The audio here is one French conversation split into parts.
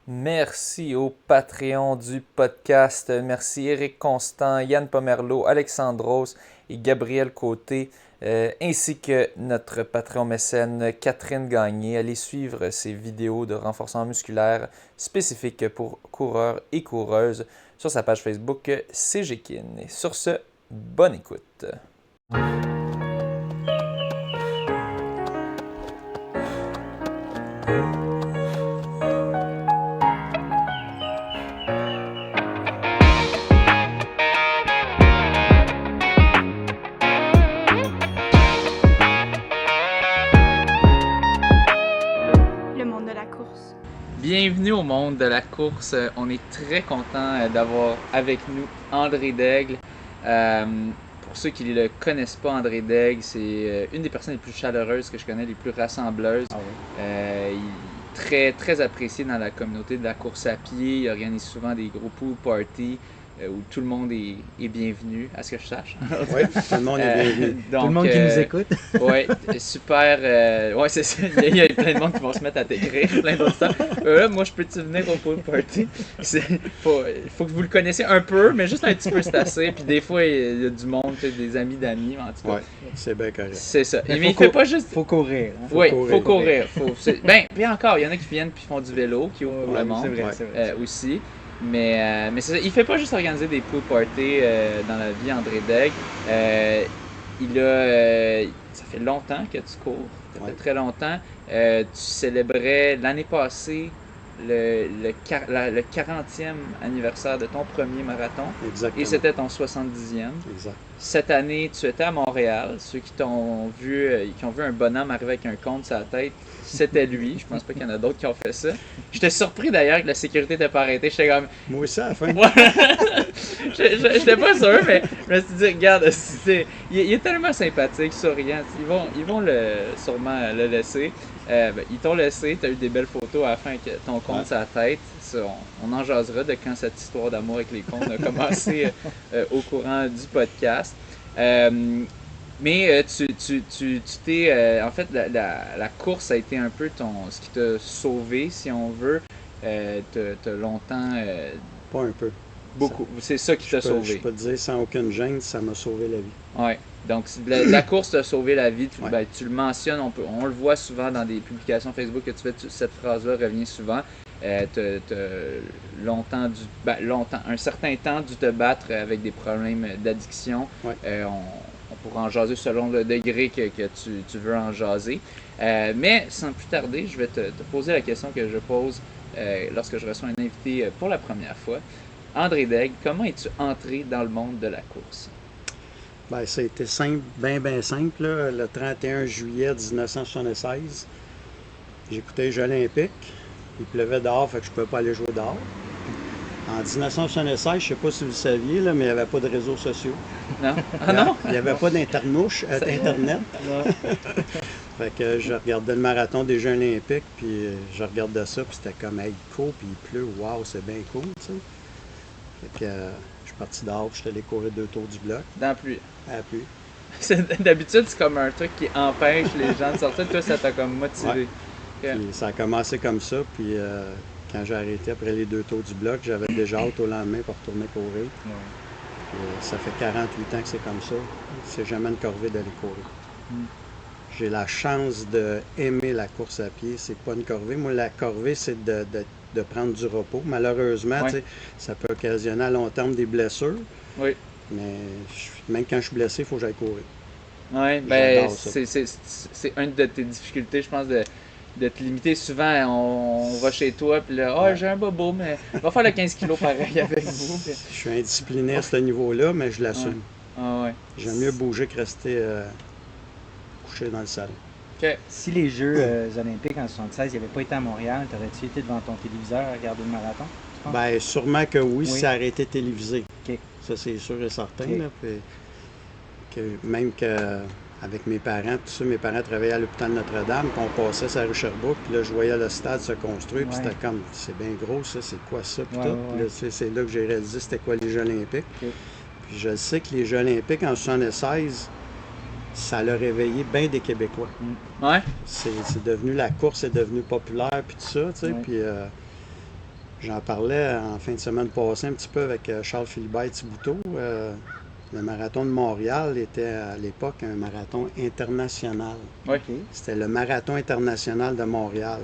Merci au Patreon du podcast. Merci Éric Constant, Yann Pomerleau, Alexandros et Gabriel Côté, ainsi que notre Patreon mécène Catherine Gagné. Allez suivre ses vidéos de renforcement musculaire spécifiques pour coureurs et coureuses sur sa page Facebook CGKIN. Et sur ce, bonne écoute. Bienvenue au monde de la course. On est très content d'avoir avec nous André Daigle. Pour ceux qui ne le connaissent pas, André Daigle, c'est une des personnes les plus chaleureuses que je connais, les plus rassembleuses. Ah oui. Il est très apprécié dans la communauté de la course à pied. Il organise souvent des gros pool parties où tout le monde est bienvenu, à ce que je sache. Oui, tout le monde est bienvenu. Donc, tout le monde qui nous écoute. Oui, super. Ouais, c'est ça. Il y a plein de monde qui vont se mettre à t'écrire, plein d'autres temps. Moi, je peux-tu venir au pool party? Faut que vous le connaissiez un peu, mais juste un petit peu, c'est assez. Puis des fois, il y a du monde, des amis d'amis, en tout cas. Oui, c'est bien correct. C'est ça. Mais il fait pas juste. Faut courir. Hein? Oui, faut courir. Bien encore, il y en a qui viennent puis font du vélo, qui ouvrent pour le monde. C'est vrai. Aussi. Mais c'est ça. Il fait pas juste organiser des pool parties dans la vie, André Daigle. Ça fait longtemps que tu cours. Ça fait très longtemps. Tu célébrais l'année passée le 40e anniversaire de ton premier marathon. Exactement. Et c'était ton 70e. Exact. Cette année, tu étais à Montréal. Ceux qui t'ont vu, qui ont vu un bonhomme arriver avec un cône sur la tête, c'était lui. Je pense pas qu'il y en a d'autres qui ont fait ça. J'étais surpris d'ailleurs que la sécurité t'ait pas arrêté. J'étais comme... Moi aussi, à la fin. J'étais pas sûr, mais je me suis dit, regarde, il est tellement sympathique, souriant. Ils vont sûrement le laisser. Ils t'ont laissé, tu as eu des belles photos à la fin avec ton cône sur la tête. Ça, on en jasera de quand cette histoire d'amour avec les cônes a commencé au courant du podcast. Mais tu t'es. En fait, la course a été un peu ce qui t'a sauvé, si on veut. T'as longtemps. Pas un peu. Beaucoup. C'est ça qui t'a sauvé. Je peux te dire sans aucune gêne, ça m'a sauvé la vie. Oui. Donc, la course t'a sauvé la vie. Ouais. Tu le mentionnes, on le voit souvent dans des publications Facebook que tu fais, cette phrase-là revient souvent. T'as longtemps, un certain temps dû te battre avec des problèmes d'addiction. Ouais. On pourra en jaser selon le degré que tu veux en jaser. Mais sans plus tarder, je vais te poser la question que je pose lorsque je reçois un invité pour la première fois. André Daigle, comment es-tu entré dans le monde de la course? Ben, ça a été simple, bien simple. Là. Le 31 juillet 1976, j'écoutais les Jeux olympiques. Il pleuvait dehors, fait que je ne pouvais pas aller jouer dehors. En 1976, je ne sais pas si vous le saviez, là, mais il n'y avait pas de réseaux sociaux. Non? Ah non? Il n'y avait pas d'Internet. Fait que je regardais le marathon des Jeux olympiques, puis je regardais ça, puis c'était comme, hey, il court, puis il pleut, waouh, c'est bien cool, tu sais. Fait que je suis parti dehors, je suis allé courir 2 tours du bloc. Dans la pluie. À la pluie. D'habitude, c'est comme un truc qui empêche les gens de sortir. Toi, ça t'a comme motivé. Ouais. Puis ça a commencé comme ça, puis quand j'ai arrêté après les 2 tours du bloc, j'avais déjà hâte au lendemain pour retourner courir. Ouais. Puis, ça fait 48 ans que c'est comme ça. C'est jamais une corvée d'aller courir. J'ai la chance d'aimer la course à pied. C'est pas une corvée. Moi, la corvée, c'est de prendre du repos. Malheureusement, ça peut occasionner à long terme des blessures. Oui. Mais même quand je suis blessé, il faut que j'aille courir. Oui, ben c'est une de tes difficultés, je pense, de te limiter. Souvent, on va chez toi, puis là, j'ai un bobo, mais va faire le 15 kilos pareil avec vous. Puis... Je suis indiscipliné à ce niveau-là, mais je l'assume. Ouais. J'aime mieux bouger que rester couché dans le salon. Okay. Si les Jeux olympiques en 76 n'avaient pas été à Montréal, t'aurais-tu été devant ton téléviseur à regarder le marathon? Ben, sûrement que oui, si ça aurait été télévisé. Okay. Ça, c'est sûr et certain. Okay. Là, puis même qu'avec mes parents, tout ça, mes parents travaillaient à l'hôpital Notre-Dame, puis on passait sur la rue Sherbrooke, puis là, je voyais le stade se construire, puis c'était comme, c'est bien gros, ça, c'est quoi ça, puis tout. Puis là, c'est là que j'ai réalisé c'était quoi les Jeux olympiques. Okay. Puis je sais que les Jeux olympiques en 76, ça l'a réveillé bien des Québécois. Ouais. C'est devenu, la course est devenue populaire, puis tout ça, tu sais, puis J'en parlais en fin de semaine passée un petit peu avec Charles Philibert Thibouteau. Le marathon de Montréal était à l'époque un marathon international. Oui. OK. C'était le marathon international de Montréal.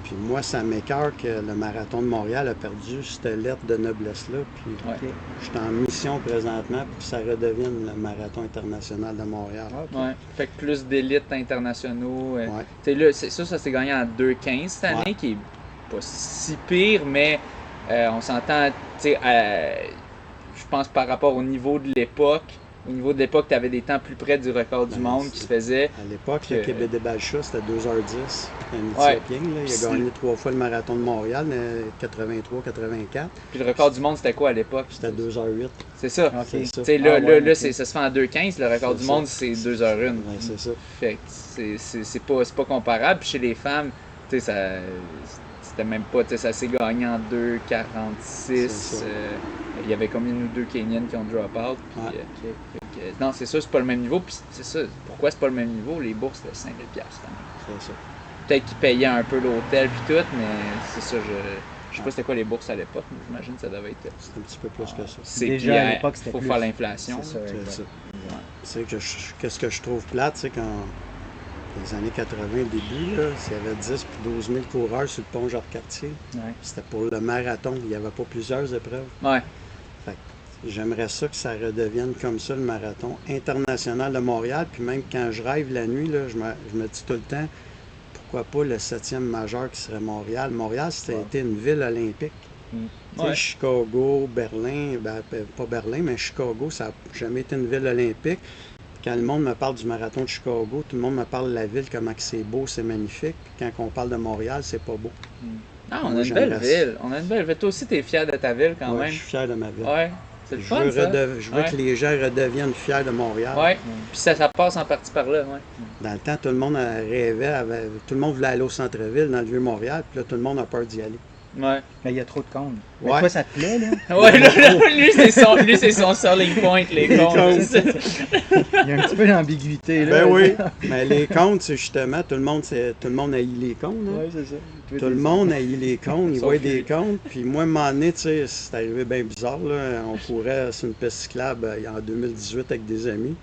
Puis moi, ça m'écoeure que le marathon de Montréal a perdu cette lettre de noblesse-là. Puis Ouais. OK. je suis en mission présentement pour que ça redevienne le marathon international de Montréal. Ah, OK. Ouais. Fait que plus d'élites internationaux. Ouais. Tu sais, là, ça s'est gagné en 2,15 cette année, Ouais. qui est pas si pire, mais on s'entend, tu sais, je pense par rapport au niveau de l'époque. Au niveau de l'époque, tu avais des temps plus près du record du Ben, monde qui se faisait. À l'époque, Que- le Québec des Balchas, c'était 2h10. Un Ouais. Éthiopien, là. Il Puis a gagné 3 fois le marathon de Montréal, 83-84. Puis le record du monde, c'était quoi à l'époque? C'était 2h08. C'est ça. OK. C'est ça. Tu sais, là, Ah ouais, là ok. ça se fait en 2,15. Le record C'est du ça. monde, c'est 2h01. Ouais, c'est ça. Fait que c'est pas comparable. Puis chez les femmes, tu sais, c'était même pas, tu sais, ça s'est gagné en 2,46. C'est ça. Il y avait combien ou deux Kenyans qui ont drop out. Puis, Ouais. fait que, non, c'est ça, c'est pas le même niveau. Puis c'est ça, pourquoi c'est pas le même niveau? Les bourses, c'était 5 000 $. C'est ça. Peut-être qu'ils payaient un peu l'hôtel puis tout, mais c'est ça, je sais pas c'était quoi les bourses à l'époque, mais j'imagine que ça devait être. C'est un petit peu plus que ça. C'est Déjà, puis, à l'époque, c'était faut plus. faire l'inflation. C'est ça, C'est exact. ça. C'est que qu'est-ce que je trouve plate, c'est quand les années 80, début, là, s'il y avait 10 puis 12 000 coureurs sur le pont Jacques-Cartier, Ouais. c'était pour le marathon. Il n'y avait pas plusieurs épreuves. Ouais. J'aimerais ça que ça redevienne comme ça, le marathon international de Montréal. Puis même quand je rêve la nuit, là, je me dis tout le temps, pourquoi pas le 7e majeur qui serait Montréal. Montréal, c'était Wow. été une ville olympique. Tu sais, Ouais. Chicago, Berlin, pas Berlin, mais Chicago, ça n'a jamais été une ville olympique. Quand le monde me parle du marathon de Chicago, tout le monde me parle de la ville, comment que c'est beau, c'est magnifique. Puis quand on parle de Montréal, c'est pas beau. Ah, on Moi, a une belle j'aimerais ville. On a une belle ville. Toi aussi, t'es fier de ta ville quand Ouais, même. je suis fier de ma ville. Ouais. C'est le Je fun, veux, ça. je veux Ouais. que les gens redeviennent fiers de Montréal. Ouais. Puis ça passe en partie par là, ouais. Dans le temps, tout le monde rêvait, tout le monde voulait aller au centre-ville, dans le Vieux-Montréal, puis là, tout le monde a peur d'y aller. Ouais. Mais il y a trop de cônes. Mais Ouais. toi, ça te plaît, là? Ouais, là, lui, c'est son selling point, les comptes. comptes. Il y a un petit peu d'ambiguïté, là. Ben oui, mais les comptes, c'est justement, tout le monde haït les comptes. Hein? Ouais, c'est ça. Toi, Tout le t'es- monde haït les comptes, ils Sauf voient lui. des comptes. Puis moi, à un moment donné, tu sais, c'est arrivé bien bizarre. Là. On courait sur une piste cyclable en 2018 avec des amis.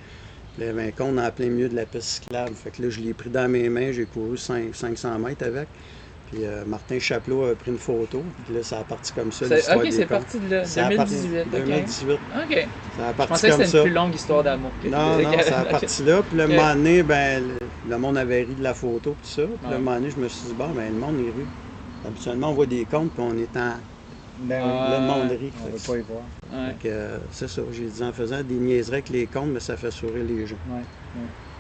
Puis il y avait un compte en plein milieu de la piste cyclable. Fait que là, je l'ai pris dans mes mains, j'ai couru 500 mètres avec. Puis Martin Chapelot a pris une photo. Puis là, ça a parti comme ça, l'histoire Ok, des c'est comptes. parti de là. Ça a parti 2018. Ok. 2018. Ok. Ça a Je parti pensais que comme c'était ça. une plus longue histoire d'amour. Non, non, ça a Ok. parti là. Puis le Ok. moment donné, ben, le monde avait ri de la photo, tout ça. Puis Ouais. le moment donné, je me suis dit, bon, ben, le monde est ri. Habituellement, on voit des comptes, puis on est en. Ben Ah. oui, Le monde rit. on Fait veut que- pas y voir. Ouais. fait que, c'est ça. J'ai dit en faisant des niaiseries avec les comptes, mais ça fait sourire les gens. Ouais.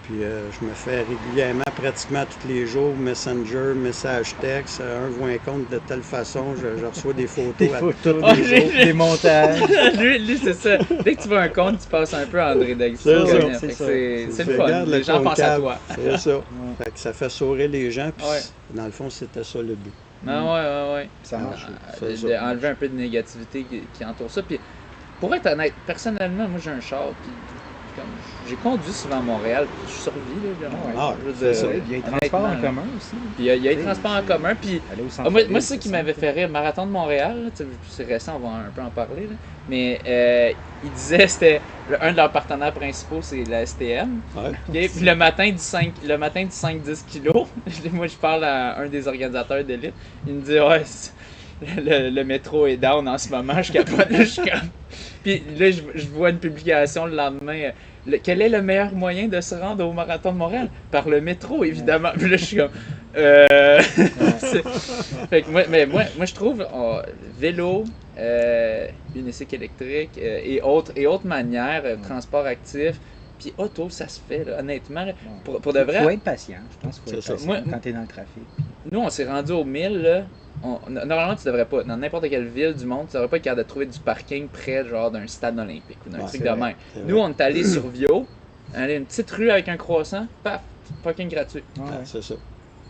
Puis je me fais régulièrement, pratiquement tous les jours, Messenger, message texte. Un voit un compte de telle façon, je reçois des photos Des à photos, tous Oh, les j'ai- jours. Des montages. lui c'est ça. Dès que tu vois un compte, tu passes un peu à André Daguerre. C'est ça, c'est ça. C'est le Je fun. regarde Les le gens pensent à comptable, toi. C'est ça. Fait que ça fait sourire les gens, puis Ouais. dans le fond, c'était ça le but. Ah ouais. Ça marche. C'est ça. Enlever un peu de négativité qui entoure ça. Puis, pour être honnête, personnellement, moi j'ai un char, puis comme, j'ai conduit souvent à Montréal, puis je survis, là. Ah ouais. Ah, Je veux c'est dire, ça. Il y a les transports en honnêtement, commun aussi. Puis il y a les transports en commun, puis Aller au moi, centre-ville, ça qui c'est m'avait ça. fait rire, Marathon de Montréal, là, tu sais, c'est récent, on va un peu en parler, là, mais il disait, c'était un de leurs partenaires principaux, c'est la STM. Ouais. Ok, puis le matin du 5-10 kilos, moi je parle à un des organisateurs d'élite, il me dit ouais, le métro est down en ce moment, je capote, là, je suis comme. Puis là je vois une publication le lendemain, quel est le meilleur moyen de se rendre au marathon de Montréal? Par le métro évidemment. Puis là je suis comme fait que moi je trouve vélo, unicycle électrique et autres manières, transport actif. Puis auto, ça se fait, là, honnêtement. Là, pour de vrai, Il faut être patient, je pense qu'il faut être C'est ça. patient Moi- quand tu es dans le trafic. nous, on s'est rendu au 1000. Là. Normalement, tu devrais pas, dans n'importe quelle ville du monde, tu devrais pas être capable de trouver du parking près genre d'un stade olympique ou d'un Ouais, truc c'est de vrai, même. c'est Nous, vrai. on est allé sur Vio, allé une petite rue avec un croissant, paf, parking gratuit. Ouais. Ah, c'est ça.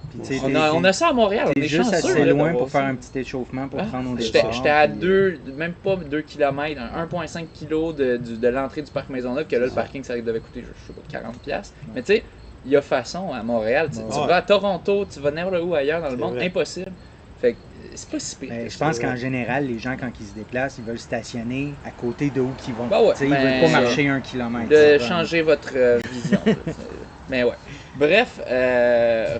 Puis, tu sais, On a ça à Montréal, on t'es est juste chanceux. assez là, loin d'avoir pour faire ça. un petit échauffement pour Ah, prendre au J'étais départ. j'étais à puis- même pas 2 km, 1,5 kg de l'entrée du parc Maisonneuve, que là, le parking, ça devait coûter, je sais pas, 40$. Mais tu sais, il y a façon à Montréal. Tu Ouais. vas à Toronto, tu vas n'importe où ailleurs dans le C'est monde, vrai. impossible. Fait que c'est pas si pire. Mais je pense qu'en général, les gens, quand ils se déplacent, ils veulent stationner à côté de où ils vont. Ben ouais, Ils ben, veulent pas marcher 1 kilomètre. de changer votre vision. Là. Mais ouais. Bref,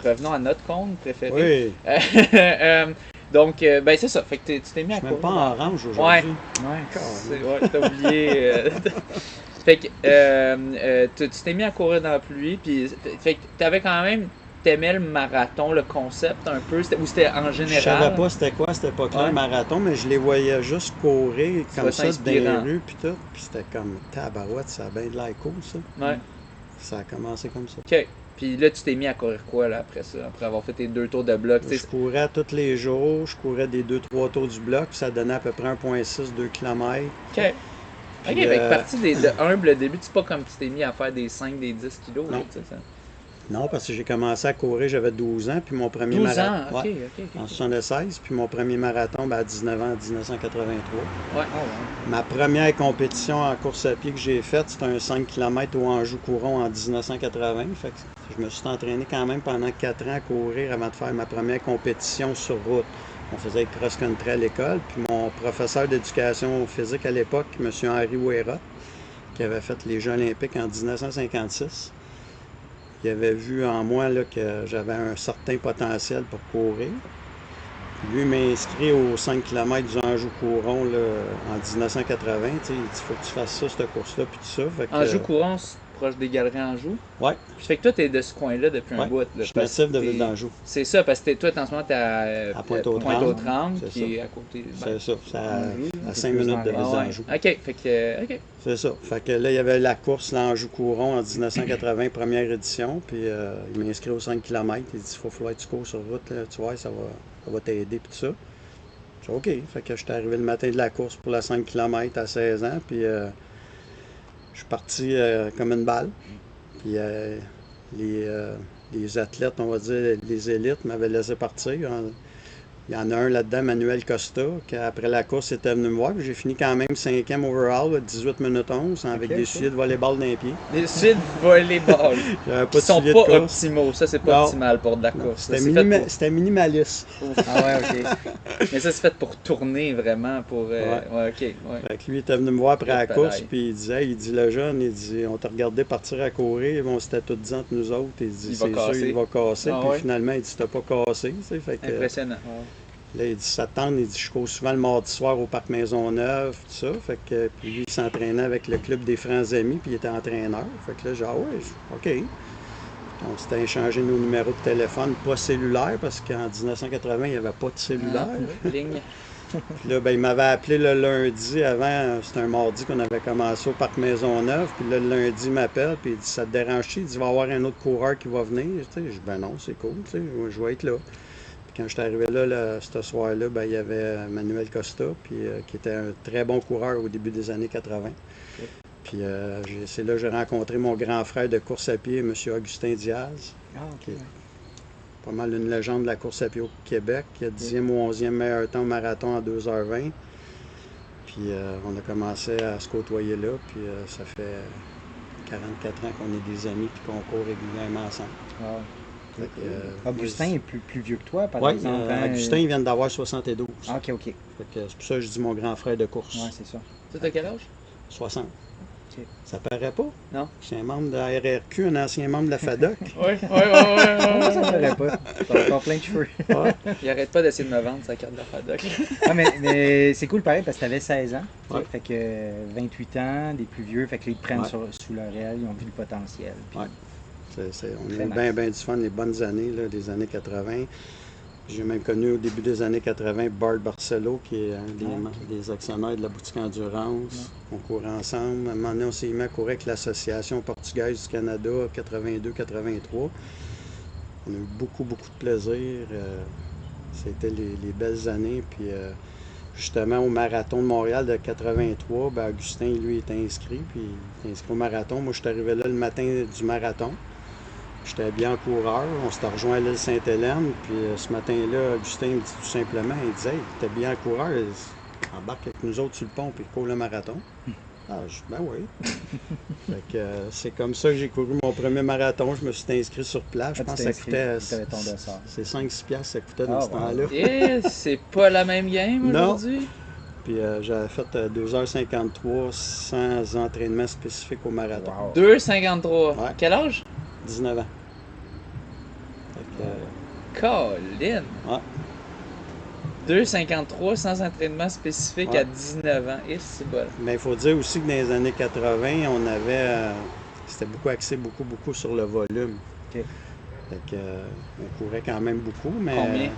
revenons à notre compte préféré. Oui. Donc, ben c'est ça. Fait que tu t'es mis Je à suis même courir. pas en orange aujourd'hui. Ouais. T'as oublié. Fait que tu t'es mis à courir dans la pluie, puis fait que t'avais quand même. T'aimais le marathon, le concept un peu, ou c'était en Je général? savais pas c'était quoi à cette époque-là, Ouais. le marathon, mais je les voyais juste courir comme trouvais ça ça dans les inspirant. rues, puis tout. Puis c'était comme tabarouette, ça a bien de l'air cool, ça. Ouais. Ça a commencé comme ça. OK. Puis là, tu t'es mis à courir quoi, là, après ça? Après avoir fait tes 2 tours de bloc? Je courais tous les jours, je courais des 2-3 tours du bloc, puis ça donnait à peu près 1,6-2 km. OK. OK, Puis, fait que parti de humble début, c'est pas comme tu t'es mis à faire des 5, des 10 kilos. Non. Là, tu sais, ça. Non, parce que j'ai commencé à courir, j'avais 12 ans, puis mon premier 12 ans, marathon. OK, Ouais, OK. en 76, puis mon premier marathon à 19 ans, en 1983. Ouais. Ah ouais. Ma première compétition en course à pied que j'ai faite, c'était un 5 km au Anjou-Couron en 1980. Fait que je me suis entraîné quand même pendant 4 ans à courir avant de faire ma première compétition sur route. On faisait le cross-country à l'école, puis mon professeur d'éducation physique à l'époque, M. Henri Ouéra, qui avait fait les Jeux olympiques en 1956, il avait vu en moi là, que j'avais un certain potentiel pour courir. Lui m'a inscrit aux 5 km du Anjou-Couron là, en 1980. Il dit faut que tu fasses ça, cette course-là, puis tout ça. Fait que, Anjou-Courant, c'est proche des Galeries Anjou. Ouais, Fait que toi, t'es de ce coin-là depuis un ouais. bout. Là, Je suis parce natif de que Ville t'es- d'Anjou. C'est ça, parce que toi, en ce moment, t'es à Pointe-aux-Trembles. qui C'est est à côté. C'est ça, c'est Anjou, à c'est 5 plus minutes de dans Ville Ah ouais. d'Anjou. OK, fait que... OK. C'est ça. Fait que là, il y avait la course l'Anjou-Couron en 1980, première édition. Puis il m'a inscrit aux 5 km. Il dit il faut que tu cours sur route, là, tu vois, ça va t'aider, puis tout ça. J'ai dit OK. Fait que j'étais arrivé le matin de la course pour la 5 km à 16 ans. Puis je suis parti comme une balle. Puis les athlètes, on va dire, les élites, m'avaient laissé partir. Il y en a un là-dedans, Manuel Costa, qui après la course était venu me voir. Puis j'ai fini quand même 5e overall, là, 18 minutes 11, avec des souliers de volleyball dans les pieds. Les suites volleyball. J'avais Qui pas de sont souliers de pas course. optimaux. Ça, c'est pas Non. optimal pour de la Non, course. Ça, C'était c'est fait pour- c'était minimaliste. Ah ouais, ok. Mais ça, c'est fait pour tourner vraiment. Pour, Ouais. ouais, OK. Ouais. Fait que lui, il était venu me voir après la Quelle course, pagaille. puis il disait, il dit, le jeune, il dit, on t'a regardé partir à courir, on s'était tout dit entre nous autres, il dit, Il va c'est sûr, casser. il va casser, Ah puis ouais? finalement, il dit, t'as pas cassé, tu sais, fait que, Impressionnant. là, il dit, ça te tente, il dit, je cours souvent le mardi soir au Parc Maisonneuve, tout ça, fait que, puis lui, il s'entraînait avec le club des Francs Amis, puis il était entraîneur, fait que là, j'ai dit, ah ouais, OK. On s'était échangé nos numéros de téléphone, pas cellulaire, parce qu'en 1980, il n'y avait pas de cellulaire. Ah, ligne. Puis là, ben, il m'avait appelé le lundi avant, c'était un mardi qu'on avait commencé au Parc Maisonneuve. Puis là, le lundi, il m'appelle, puis il dit ça te dérange-tu? Il dit il va y avoir un autre coureur qui va venir. Tu sais, je dis ben non, c'est cool, tu sais, je vais être là. Puis quand je suis arrivé là, ce soir-là, ben, il y avait Manuel Costa, puis, qui était un très bon coureur au début des années 80. Puis c'est là que j'ai rencontré mon grand frère de course à pied, M. Augustin Diaz. Ah, ok. Pas mal une légende de la course à pied au Québec. Il a 10e ou 11e meilleur temps au marathon en 2h20. Puis on a commencé à se côtoyer là. Puis ça fait 44 ans qu'on est des amis puis qu'on court régulièrement ensemble. Wow. Fait que, Augustin est plus vieux que toi, par Oui, exemple. hein? Augustin, il vient d'avoir 72. Ah, ok, ok. Fait que c'est pour ça que je dis mon grand frère de course. Ouais, c'est ça. Tu as quel âge? 60. Ok. Ça paraît pas? Non. Je suis un membre de la RRQ, un ancien membre de la FADOC. Oui, oui, oui. Ah, ça ne ferait pas. T'as encore plein de cheveux. Ouais. Il arrête pas d'essayer de me vendre sa carte de la FADOC. Ah, mais c'est cool pareil parce que t'avais 16 ans. tu sais, Ouais. Fait que 28 ans, des plus vieux, fait que là, ils te prennent Ouais. sous leur aile, ils ont vu le potentiel. Puis- Ouais. On a Très eu nice. bien du fun, les bonnes années, là, des années 80. J'ai même connu au début des années 80 Bart Barcelo, qui est un des actionnaires de la boutique Endurance. On courait ensemble. À un moment donné, on s'est mis à courir avec l'Association portugaise du Canada, 82-83. On a eu beaucoup de plaisir. C'était les belles années. Puis justement, au marathon de Montréal de 83, ben, Augustin, lui, était inscrit. Puis il était inscrit au marathon. Moi, je suis arrivé là le matin du marathon. J'étais bien en coureur, on s'était rejoint à l'île Sainte-Hélène, puis ce matin-là, Augustin me dit tout simplement, il dit « Hey, t'es bien en coureur, embarque avec nous autres sur le pont, puis cours le marathon. » Ben oui. Fait que, c'est comme ça que j'ai couru mon premier marathon. Je me suis inscrit sur place. Je pense que ça coûtait. C'est 5-6 piastres, ça coûtait dans ce temps-là. Et c'est pas la même game Non. aujourd'hui? Puis j'avais fait 2h53 sans entraînement spécifique au marathon. Wow. 2,53. Ouais. Quel âge? 19 ans. Fait que, Colin! ouais. 2,53 sans entraînement spécifique Ouais. à 19 ans. Et c'est bon. Mais il faut dire aussi que dans les années 80, on avait. C'était beaucoup axé beaucoup sur le volume. OK. Fait que, on courait quand même beaucoup, mais. Combien?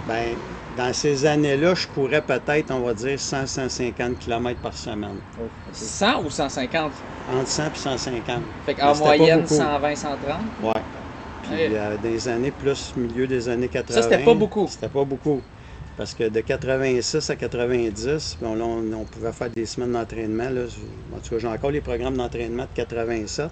Ben, dans ces années-là, je courais peut-être, on va dire, 100-150 km par semaine. Oh, OK. 100 ou 150? Entre 100 et 150. Fait Mais qu'en c'était pas moyenne, beaucoup. 120, 130? Ouais. Puis Ouais. dans les années plus milieu des années 80. Ça, c'était pas beaucoup. C'était pas beaucoup. Parce que de 86 à 90, bon, là, on pouvait faire des semaines d'entraînement. Là. En tout cas, j'ai encore les programmes d'entraînement de 87.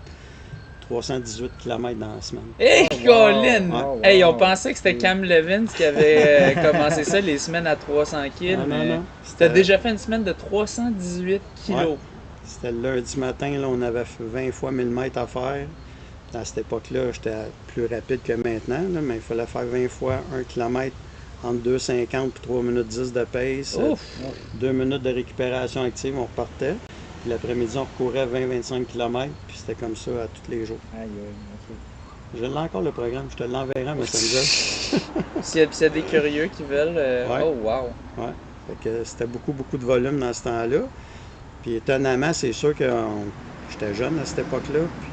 318 km dans la semaine. Hey, Oh, wow. Colin! Oh, wow. Hey, on pensait que c'était Cam Levins qui avait commencé ça, les semaines à 300 kg. Non. T'as déjà fait une semaine de 318 kilos. Ouais. C'était le lundi matin, là, on avait fait 20 fois 1000 mètres à faire. À cette époque-là, j'étais plus rapide que maintenant, là, mais il fallait faire 20 fois 1 km entre 2,50 et 3 minutes 10 de pace. Ouf! 2 minutes de récupération active, on repartait. Puis l'après-midi, on recourait 20-25 km, puis c'était comme ça à tous les jours. Aïe, OK. Je l'ai encore le programme, je te l'enverrai à Messenger. S'il y a des curieux qui veulent. Ouais. Oh, wow! Ouais. Fait que c'était beaucoup de volume dans ce temps-là. Puis étonnamment, c'est sûr que j'étais jeune à cette époque-là, puis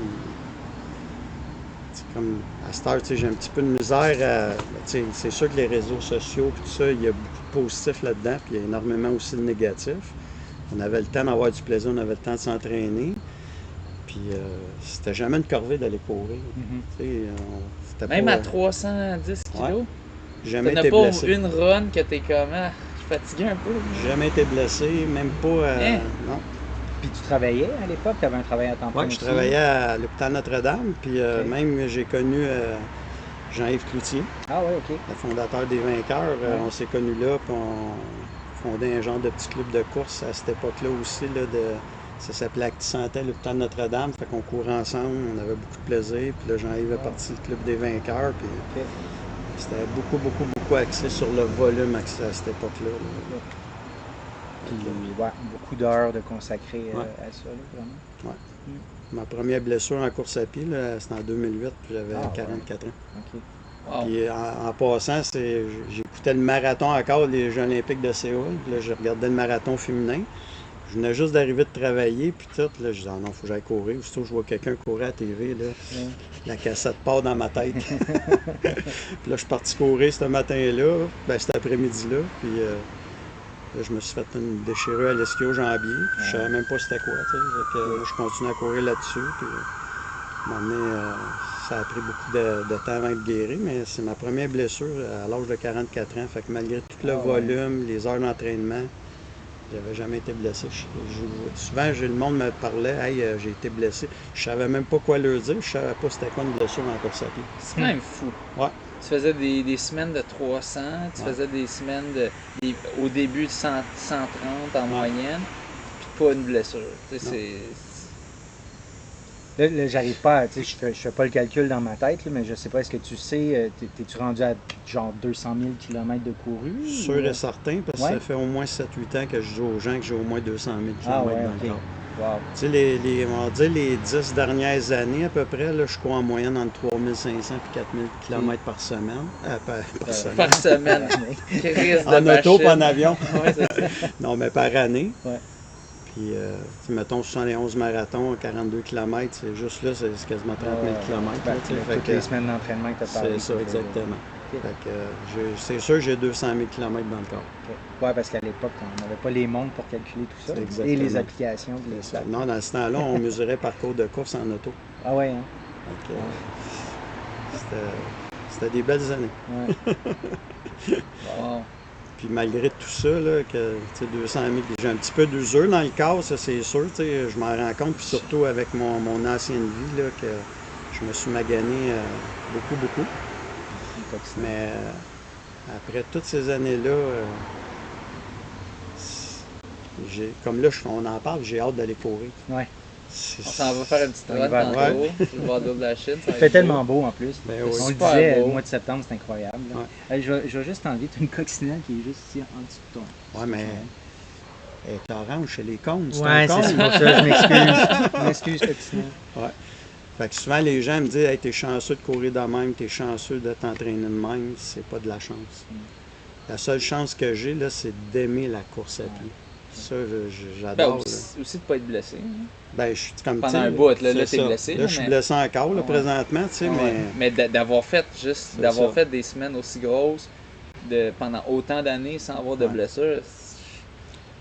comme à cette heure, j'ai un petit peu de misère à. C'est sûr que les réseaux sociaux puis tout ça, il y a beaucoup de positifs là-dedans, puis il y a énormément aussi de négatifs. On avait le temps d'avoir du plaisir, on avait le temps de s'entraîner. Puis c'était jamais une corvée d'aller courir. C'était Même pas, à 310 kilos? jamais T'en as été pas blessé. une run que t'es comme, ah, je suis fatigué un peu. Jamais été blessé, même pas. Hein? Non. Puis tu travaillais à l'époque? Tu avais un travail à temps plein Ouais, je aussi? travaillais à l'hôpital Notre-Dame, puis Ok. même j'ai connu Jean-Yves Cloutier, Ah ouais, OK. le fondateur des Vainqueurs. Ouais. On s'est connus là, puis on fondait un genre de petit club de course à cette époque-là aussi. Là, ça s'appelait Acti-Santé, l'hôpital Notre-Dame. Fait qu'on courait ensemble, on avait beaucoup de plaisir. Puis là, Jean-Yves est parti le club des Vainqueurs. Puis OK. c'était beaucoup axé sur le volume à cette époque-là. Là. Puis ouais, beaucoup d'heures de consacrer Ouais. à ça, là, vraiment. Ma première blessure en course à pied, là, c'était en 2008, puis j'avais Ah, ouais. 44 ans. OK. Wow. Puis en passant, j'écoutais le marathon encore, les Jeux olympiques de Séoul. Puis là, je regardais le marathon féminin. Je venais juste d'arriver de travailler, puis tout. Là, je disais, ah non, faut que j'aille courir. Aussitôt, je vois quelqu'un courir à la TV, là, Ouais. la cassette part dans ma tête. Puis là, je suis parti courir ce matin-là, cet après-midi-là. Puis là, je me suis fait une déchirure à l'ischio-jambier. Puis je savais même pas c'était quoi, tu sais. Fait que, je continuais à courir là-dessus. Puis à un moment donné, ça a pris beaucoup de temps avant de guérir, mais c'est ma première blessure à l'âge de 44 ans. Fait que malgré tout le Ah ouais. volume, les heures d'entraînement, j'avais jamais été blessé. Souvent, le monde me parlait, hey, j'ai été blessé. Je savais même pas quoi leur dire. Je savais pas c'était quoi une blessure en course à pied. C'est quand même fou. Ouais. Tu faisais des semaines de 300, tu Ouais. faisais des semaines au début de 130 en moyenne, puis pas une blessure. Tu sais, Là, j'arrive pas à, tu sais, je fais pas le calcul dans ma tête, là, mais je sais pas, est-ce que tu sais, t'es-tu rendu à genre 200 000 km de couru? Sûr ou- et certain, parce que Ouais. ça fait au moins 7-8 ans que je dis aux gens que j'ai au moins 200 000 km Ah ouais, dans ok. le corps. Wow. Tu sais, on va dire les 10 dernières années à peu près, là, je cours en moyenne entre 3500 et 4000 km par semaine. Par semaine. par semaine. Crise de En auto, machine. pas en avion. Ouais, c'est ça. Non, mais par année. Ouais. Puis, tu sais, mettons 71 marathons, 42 km, c'est juste là, c'est quasiment 30 000 km. Ben, Fait toutes que les semaines d'entraînement que tu as parlé. c'est ça, exactement. Ok. Fait que, c'est sûr, j'ai 200 000 km dans le corps. Oui, parce qu'à l'époque, on n'avait pas les montres pour calculer tout ça. C'est Et exactement. les applications de les stats. Non, dans ce temps-là, on mesurait par cours de course en auto. Ah ouais, hein? Fait que, c'était des belles années. Ouais. Wow. Puis malgré tout ça, là, que tu sais, 200 000, j'ai un petit peu d'usure dans le corps, ça c'est sûr, tu sais, je m'en rends compte, puis surtout avec mon ancienne vie, là, que je me suis magané beaucoup. Mais après toutes ces années-là, Comme là, on en parle, j'ai hâte d'aller courir. Ouais. On s'en va faire une petite run va, tantôt, sur le bord de la Chine. Il fait tellement beau en plus. Ben oui. On le Super disait, beau. le mois de septembre, c'est incroyable. Là. Ouais. Hey, je vais juste enlever une coccinelle qui est juste ici en dessous de ton. Ouais, mais elle est orange chez les cônes. C'est Ouais, un c'est cône. pour ça, je m'excuse. Je m'excuse, coccinelle. Ouais. Fait que souvent, les gens me disent hey, t'es chanceux de courir de même, t'es chanceux de t'entraîner de même. C'est pas de la chance. La seule chance que j'ai, là, c'est d'aimer la course à pied. Ça, Ben, j'adore. aussi de pas être blessé. Hein. Ben, je suis comme Pendant tu sais, un bout, là, c'est t'es ça. blessé. Là, je suis mais- blessé encore, là, Ouais. présentement, tu sais, Ouais. Mais d'avoir fait C'est d'avoir ça. fait des semaines aussi grosses pendant autant d'années sans avoir de Ouais. blessures,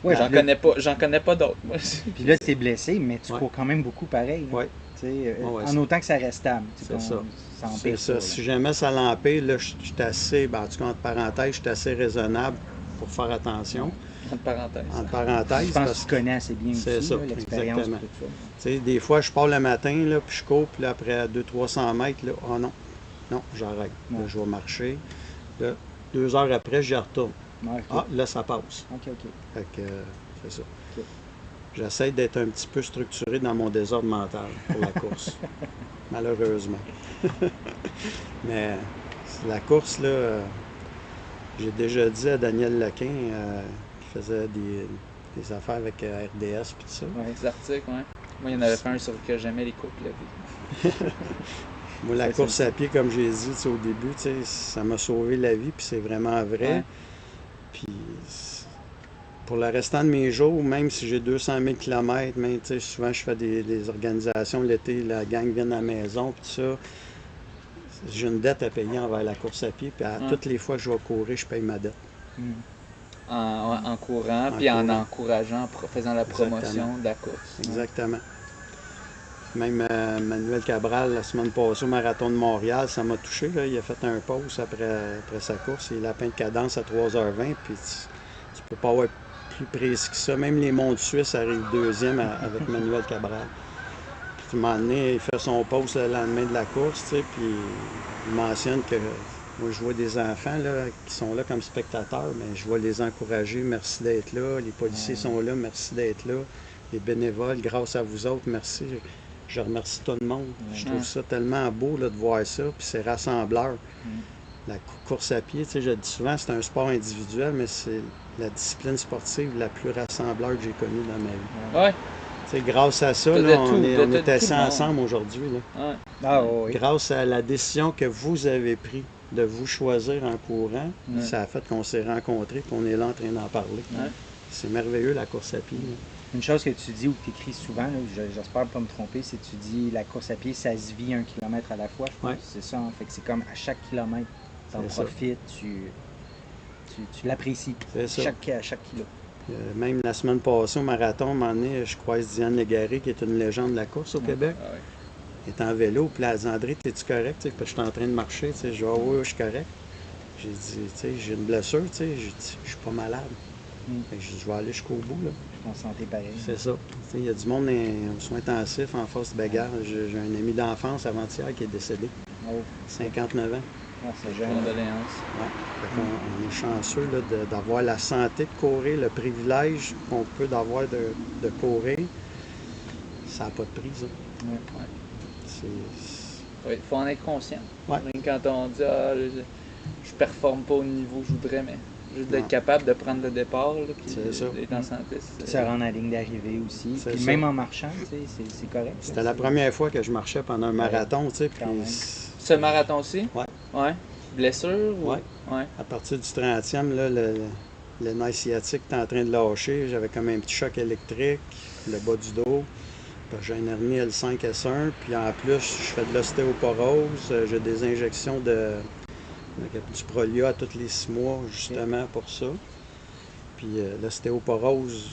Ouais, j'en connais pas d'autres. moi. Puis là, tu es blessé, mais tu Ouais. cours quand même beaucoup pareil. là. Ouais. Tu sais, Ouais, en c'est- autant que ça reste stable. Tu sais, c'est ça. Ça c'est empire ça. pas, Si là. jamais ça l'empire, là, je suis assez, ben, en tout cas, entre parenthèses, je suis assez raisonnable pour faire attention. Entre parenthèses. Entre parenthèses, Je pense parce que que tu connais assez bien c'est aussi, ça, là, l'expérience, exactement. tout ça. tu sais, des fois, je pars le matin, là, puis je cours, puis là, après 200-300 mètres, là, oh non, non, j'arrête. Là, Ouais. je vais marcher. Là, 2 heures après, j'y retourne. Ouais, ok. Ah, là, ça passe. Ok, ok. Fait que, c'est ça. Ok. J'essaie d'être un petit peu structuré dans mon désordre mental pour la course. Malheureusement. Mais la course, là, j'ai déjà dit à Daniel Lequin, qui faisait des affaires avec RDS et tout ça. Ouais. Les articles, ouais. Moi, il y en avait fait un sur que jamais les couples la vie. Moi, la C'est course ça. à pied, comme j'ai dit tu sais, au début, tu sais, ça m'a sauvé la vie, puis c'est vraiment vrai. Ouais. Puis pour le restant de mes jours, même si j'ai 200 000 km, même, tu sais, souvent je fais des organisations l'été, la gang vient à la maison, puis tout ça. J'ai une dette à payer envers la course à pied, puis toutes les fois que je vais courir, je paye ma dette. Hmm. En courant, En puis en courant. encourageant, faisant la promotion Exactement. de la course. Exactement. Même Manuel Cabral, la semaine passée au Marathon de Montréal, ça m'a touché. Là. Il a fait un pause après sa course. Il a lapin de cadence à 3h20. Puis tu peux pas avoir plus précis que ça. Même les mondes suisses arrivent deuxième avec Manuel Cabral. Puis, à un moment donné, il fait son pause le lendemain de la course. Tu sais, puis il mentionne que moi, je vois des enfants là, qui sont là comme spectateurs, mais je vois les encourager. Merci d'être là. Les policiers sont là. Merci d'être là. Les bénévoles, grâce à vous autres, merci. Je remercie tout le monde. Je trouve ça tellement beau là, de voir ça, puis c'est rassembleur. La course à pied, tu sais, je le dis souvent, c'est un sport individuel, mais c'est la discipline sportive la plus rassembleur que j'ai connue dans ma vie. Ouais. Tu sais, grâce à ça, De là, tout, on de est tout assis le monde. ensemble aujourd'hui. Là. Ouais. Ah oui. Grâce à la décision que vous avez prise de vous choisir en courant, Ouais. ça a fait qu'on s'est rencontrés, qu'on est là en train d'en parler. Ouais. C'est merveilleux la course à pied. Là. Une chose que tu dis ou que tu écris souvent, là, j'espère pas me tromper, c'est que tu dis la course à pied, ça se vit 1 kilomètre à la fois, je pense. Ouais. C'est ça, hein. Fait que c'est comme à chaque kilomètre, tu en C'est ça. profites, tu l'apprécies. C'est ça. À chaque kilo. Même la semaine passée au marathon, à un moment donné, je croise Diane Légaré, qui est une légende de la course au Québec. Ah ouais. Elle est en vélo, puis là, elle dit André, t'es-tu correct? Tu sais, parce que je suis en train de marcher. Tu sais, je dis ah oui, je suis correct. J'ai dit, tu sais, j'ai une blessure, tu sais, j'ai dit, je suis pas malade. Fait que j'ai dit, je vais aller jusqu'au bout. Là. Ton santé pareil. C'est ça. Tu sais, il y a du monde en soins intensifs, en force de bagarre. J'ai un ami d'enfance avant-hier qui est décédé, Oh, 59 ans. ah, c'est jeune. Condoléances. Ouais. Fait qu'on- on est chanceux là, d'avoir la santé de courir, le privilège qu'on peut d'avoir de courir. Ça n'a pas de prix, ça. Ouais. C'est- Oui, faut en être conscient. Ouais. Même quand on dit je performe pas au niveau que je voudrais, mais juste d'être Non. capable de prendre le départ, là, puis C'est ça. d'être en santé. Puis se rendre à la ligne d'arrivée aussi. C'est Puis ça. même en marchant, tu sais, c'est correct. C'était la première fois que je marchais pendant un marathon, tu sais, puis Quand même. Ce marathon-ci? Ouais. Ouais. Blessure? Ou... Ouais. Ouais. à partir du 30e, là, le nerf sciatique était en train de lâcher. J'avais comme un petit choc électrique, le bas du dos. Puis j'ai une hernie L5, S1. Puis en plus, je fais de l'ostéoporose. J'ai des injections du Prolia à tous les 6 mois, justement pour ça. Puis l'ostéoporose,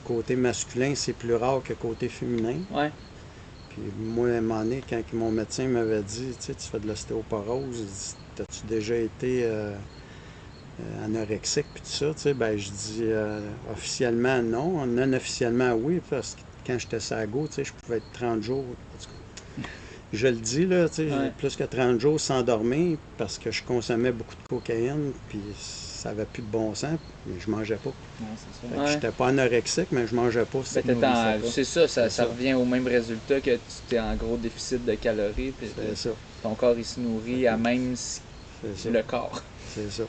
côté masculin, c'est plus rare que côté féminin. Ouais. Puis moi, à un moment donné, quand mon médecin m'avait dit, tu sais, tu fais de l'ostéoporose, il dit, t'as-tu déjà été anorexique, puis tout ça, tu sais, ben je dis, officiellement non, non officiellement oui, parce que quand j'étais sago, tu sais, je pouvais être 30 jours, en tout cas. Je le dis, là, tu sais, Ouais. plus que 30 jours sans dormir, parce que je consommais beaucoup de cocaïne, puis ça avait plus de bon sens, mais je mangeais pas. Non, c'est ça. Fait que Ouais. j'étais pas anorexique, mais je mangeais pas. Ben, c'est ça, C'est ça. revient au même résultat que tu es en gros déficit de calories, puis C'est ça, ton corps il se nourrit à même c'est ça, le corps. c'est ça.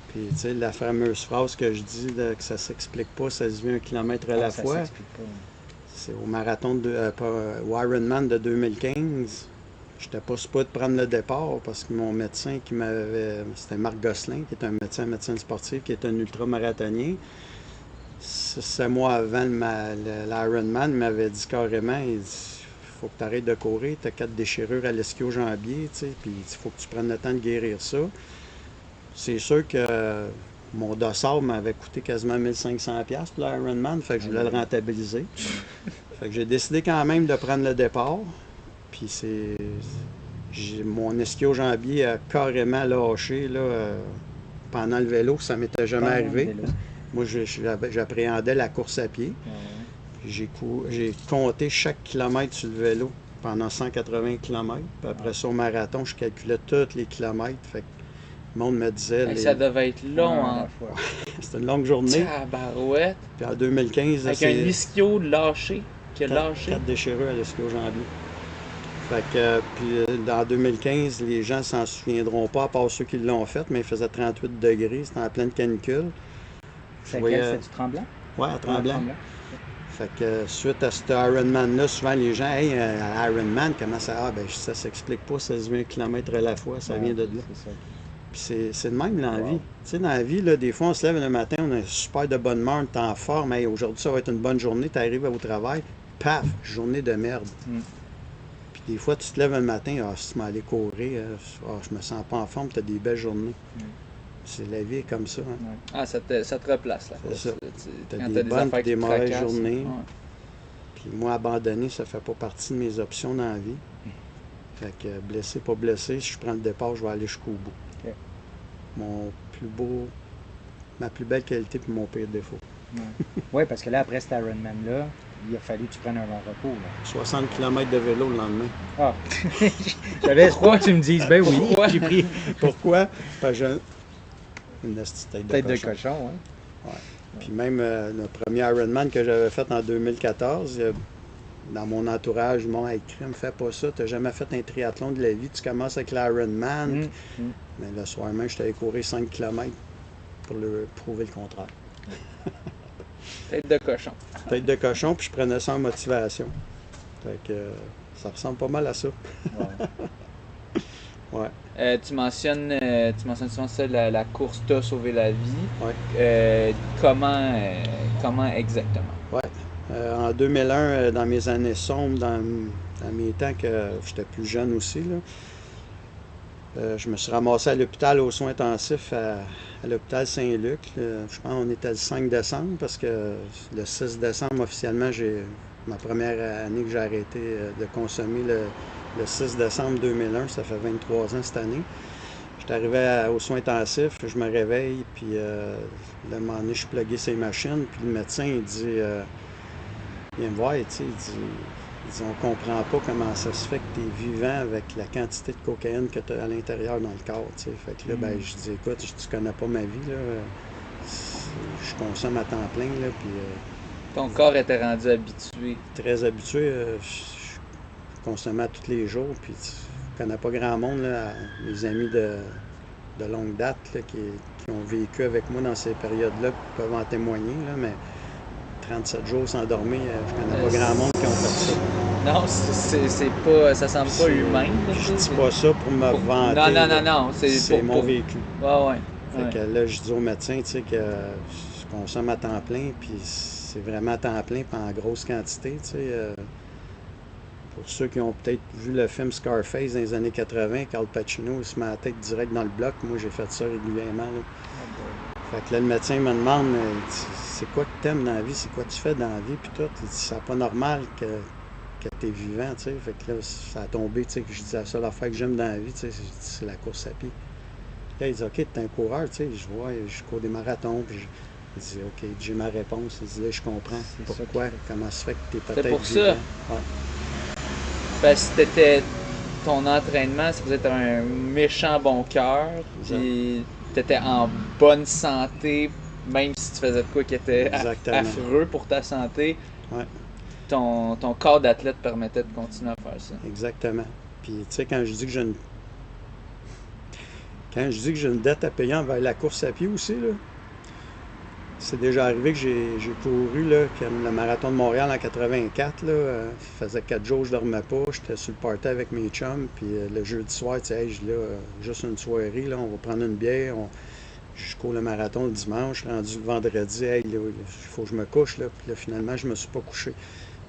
Puis, tu sais, la fameuse phrase que je dis, là, que ça s'explique pas, ça se vit 1 kilomètre à la Ça fois, s'explique pas. c'est au marathon au Ironman de 2015. J'étais pas supposé de prendre le départ parce que mon médecin qui m'avait. C'était Marc Gosselin, qui est un médecin sportif, qui est un ultramarathonien. 6 mois avant l'Ironman, il m'avait dit carrément, il dit, faut que tu arrêtes de courir, tu as 4 déchirures à l'ischio-jambier, tu sais, puis il faut que tu prennes le temps de guérir ça. C'est sûr que mon dossard m'avait coûté quasiment 1500$ pour l'Ironman, fait que je voulais le rentabiliser. Fait que j'ai décidé quand même de prendre le départ. Puis mon ischio-jambier a carrément lâché là, pendant le vélo, ça m'était jamais Pendant le arrivé. vélo. Moi, j'appréhendais la course à pied. Ouais. Puis j'ai compté chaque kilomètre sur le vélo pendant 180 km. Puis après ça, au marathon, je calculais tous les kilomètres. Fait que le monde me disait... Hey, ça devait être long, À hein. la fois. C'était une longue journée. Tabarouette. Puis en 2015, Avec un ischio lâché, qui a lâché. 4 déchirures à l'ischio-jambier. Fait que, puis en 2015, les gens s'en souviendront pas, à part ceux qui l'ont fait, mais il faisait 38 degrés, c'était en pleine canicule. C'est voyais- quel? C'est-tu Tremblant? Ouais, à Tremblant. Tremblant. Fait que suite à cet Ironman-là, souvent les gens, hey, Ironman, comment ça? Ah, ben ça s'explique pas, ça se 20 km à la fois, ça vient de là. C'est ça. Puis c'est de même dans la Wow. vie. Tu sais, dans la vie, là, des fois, on se lève le matin, on est super de bonne humeur, on est en forme, hey, aujourd'hui, ça va être une bonne journée, tu arrives au travail, paf, journée de merde. Mm. Puis des fois, tu te lèves le matin, ah, si tu m'allais courir, je me sens pas en forme, tu as des belles journées. Mm. C'est la vie est comme ça. Hein. Ouais. Ah, ça te replace, la C'est course. ça. T'as Quand des t'as des bonnes affaires puis qui des te mauvaises fracassent. journées. Ouais. Puis moi, abandonner, ça fait pas partie de mes options dans la vie. Fait que blessé, pas blessé, si je prends le départ, je vais aller jusqu'au bout. Ok. Ma plus belle qualité puis mon pire défaut. Oui, parce que là, après cet Ironman-là, il a fallu que tu prennes un long repos. Là. 60 km de vélo le lendemain. Ah! J'avais espoir que tu me dises, ben oui, Pourquoi? j'ai pris Pourquoi? Parce que j'ai une petite tête de cochon. Hein? Puis même le premier Ironman que j'avais fait en 2014, dans mon entourage, mon hey, crime, fais pas ça, t'as jamais fait un triathlon de la vie, tu commences avec l'Ironman. Mais le soir même, je t'avais couru 5 km pour prouver le contraire. Tête de cochon. Tête de cochon, puis je prenais ça en motivation. Fait que ça ressemble pas mal à ça. Ouais. Tu mentionnes souvent ça, la course t'a sauvé la vie. Ouais. Comment exactement? En 2001, dans mes années sombres, dans mes temps que j'étais plus jeune aussi, là, je me suis ramassé à l'hôpital aux soins intensifs à l'hôpital Saint-Luc. Je pense qu'on était le 5 décembre parce que le 6 décembre, officiellement, j'ai ma première année que j'ai arrêté de consommer le 6 décembre 2001. Ça fait 23 ans cette année. J'étais arrivé aux soins intensifs, je me réveille, puis le moment donné, je suis plugué ces machines, puis le médecin, il dit, il vient me voir, tu sais, il dit, on comprend pas comment ça se fait que tu es vivant avec la quantité de cocaïne que tu as à l'intérieur dans le corps, tu sais. Fait que là, ben, je dis, écoute, tu connais pas ma vie, là. Je consomme à temps plein, là, puis Ton corps était rendu habitué. très habitué, je consommais tous les jours, puis je connais pas grand monde, là, mes amis de longue date, là, qui ont vécu avec moi dans ces périodes-là, peuvent en témoigner, là, mais 37 jours sans dormir, je connais pas grand monde qui ont fait ça. Non, c'est pas, ça semble pas humain. Là, Je dis pas ça pour me vanter. Non, là. non, C'est mon pour... vécu. Ouais. Fait que là, je dis au médecin, tu sais, que je consomme à temps plein, puis c'est vraiment à temps plein, puis en grosse quantité, tu sais. Pour ceux qui ont peut-être vu le film Scarface dans les années 80, Carl Pacino, il se met la tête direct dans le bloc. Moi, j'ai fait ça régulièrement, là. Fait que là, le médecin me demande, c'est quoi que t'aimes dans la vie, c'est quoi tu fais dans la vie, puis tout. Il dit, c'est pas normal que t'es vivant, tu sais. Fait que là, ça a tombé, tu sais, que je dis la seule affaire que j'aime dans la vie, tu sais, c'est la course à pied. Là, il dit, OK, t'es un coureur, tu sais. Je vois, je cours des marathons, puis il dit, OK, j'ai ma réponse. Il dit, là, je comprends pourquoi, comment ça fait que t'es peut-être pour vivant. ça. Ouais. Parce que ton entraînement, c'est vous êtes un méchant bon cœur, puis tu étais en bonne santé, même si tu faisais de quoi qui était Exactement. affreux pour ta santé. Ouais. Ton corps d'athlète permettait de continuer à faire ça. Exactement. Puis, tu sais, quand je dis que j'ai une dette à payer envers la course à pied aussi, là, c'est déjà arrivé que j'ai couru, là, comme le marathon de Montréal en 84, là, ça faisait 4 jours que je dormais pas, j'étais sur le party avec mes chums, puis le jeudi soir, tu sais, hey, juste une soirée, là, on va prendre une bière, je cours le marathon le dimanche, rendu le vendredi, hey, il faut que je me couche, là, puis là, finalement, je me suis pas couché.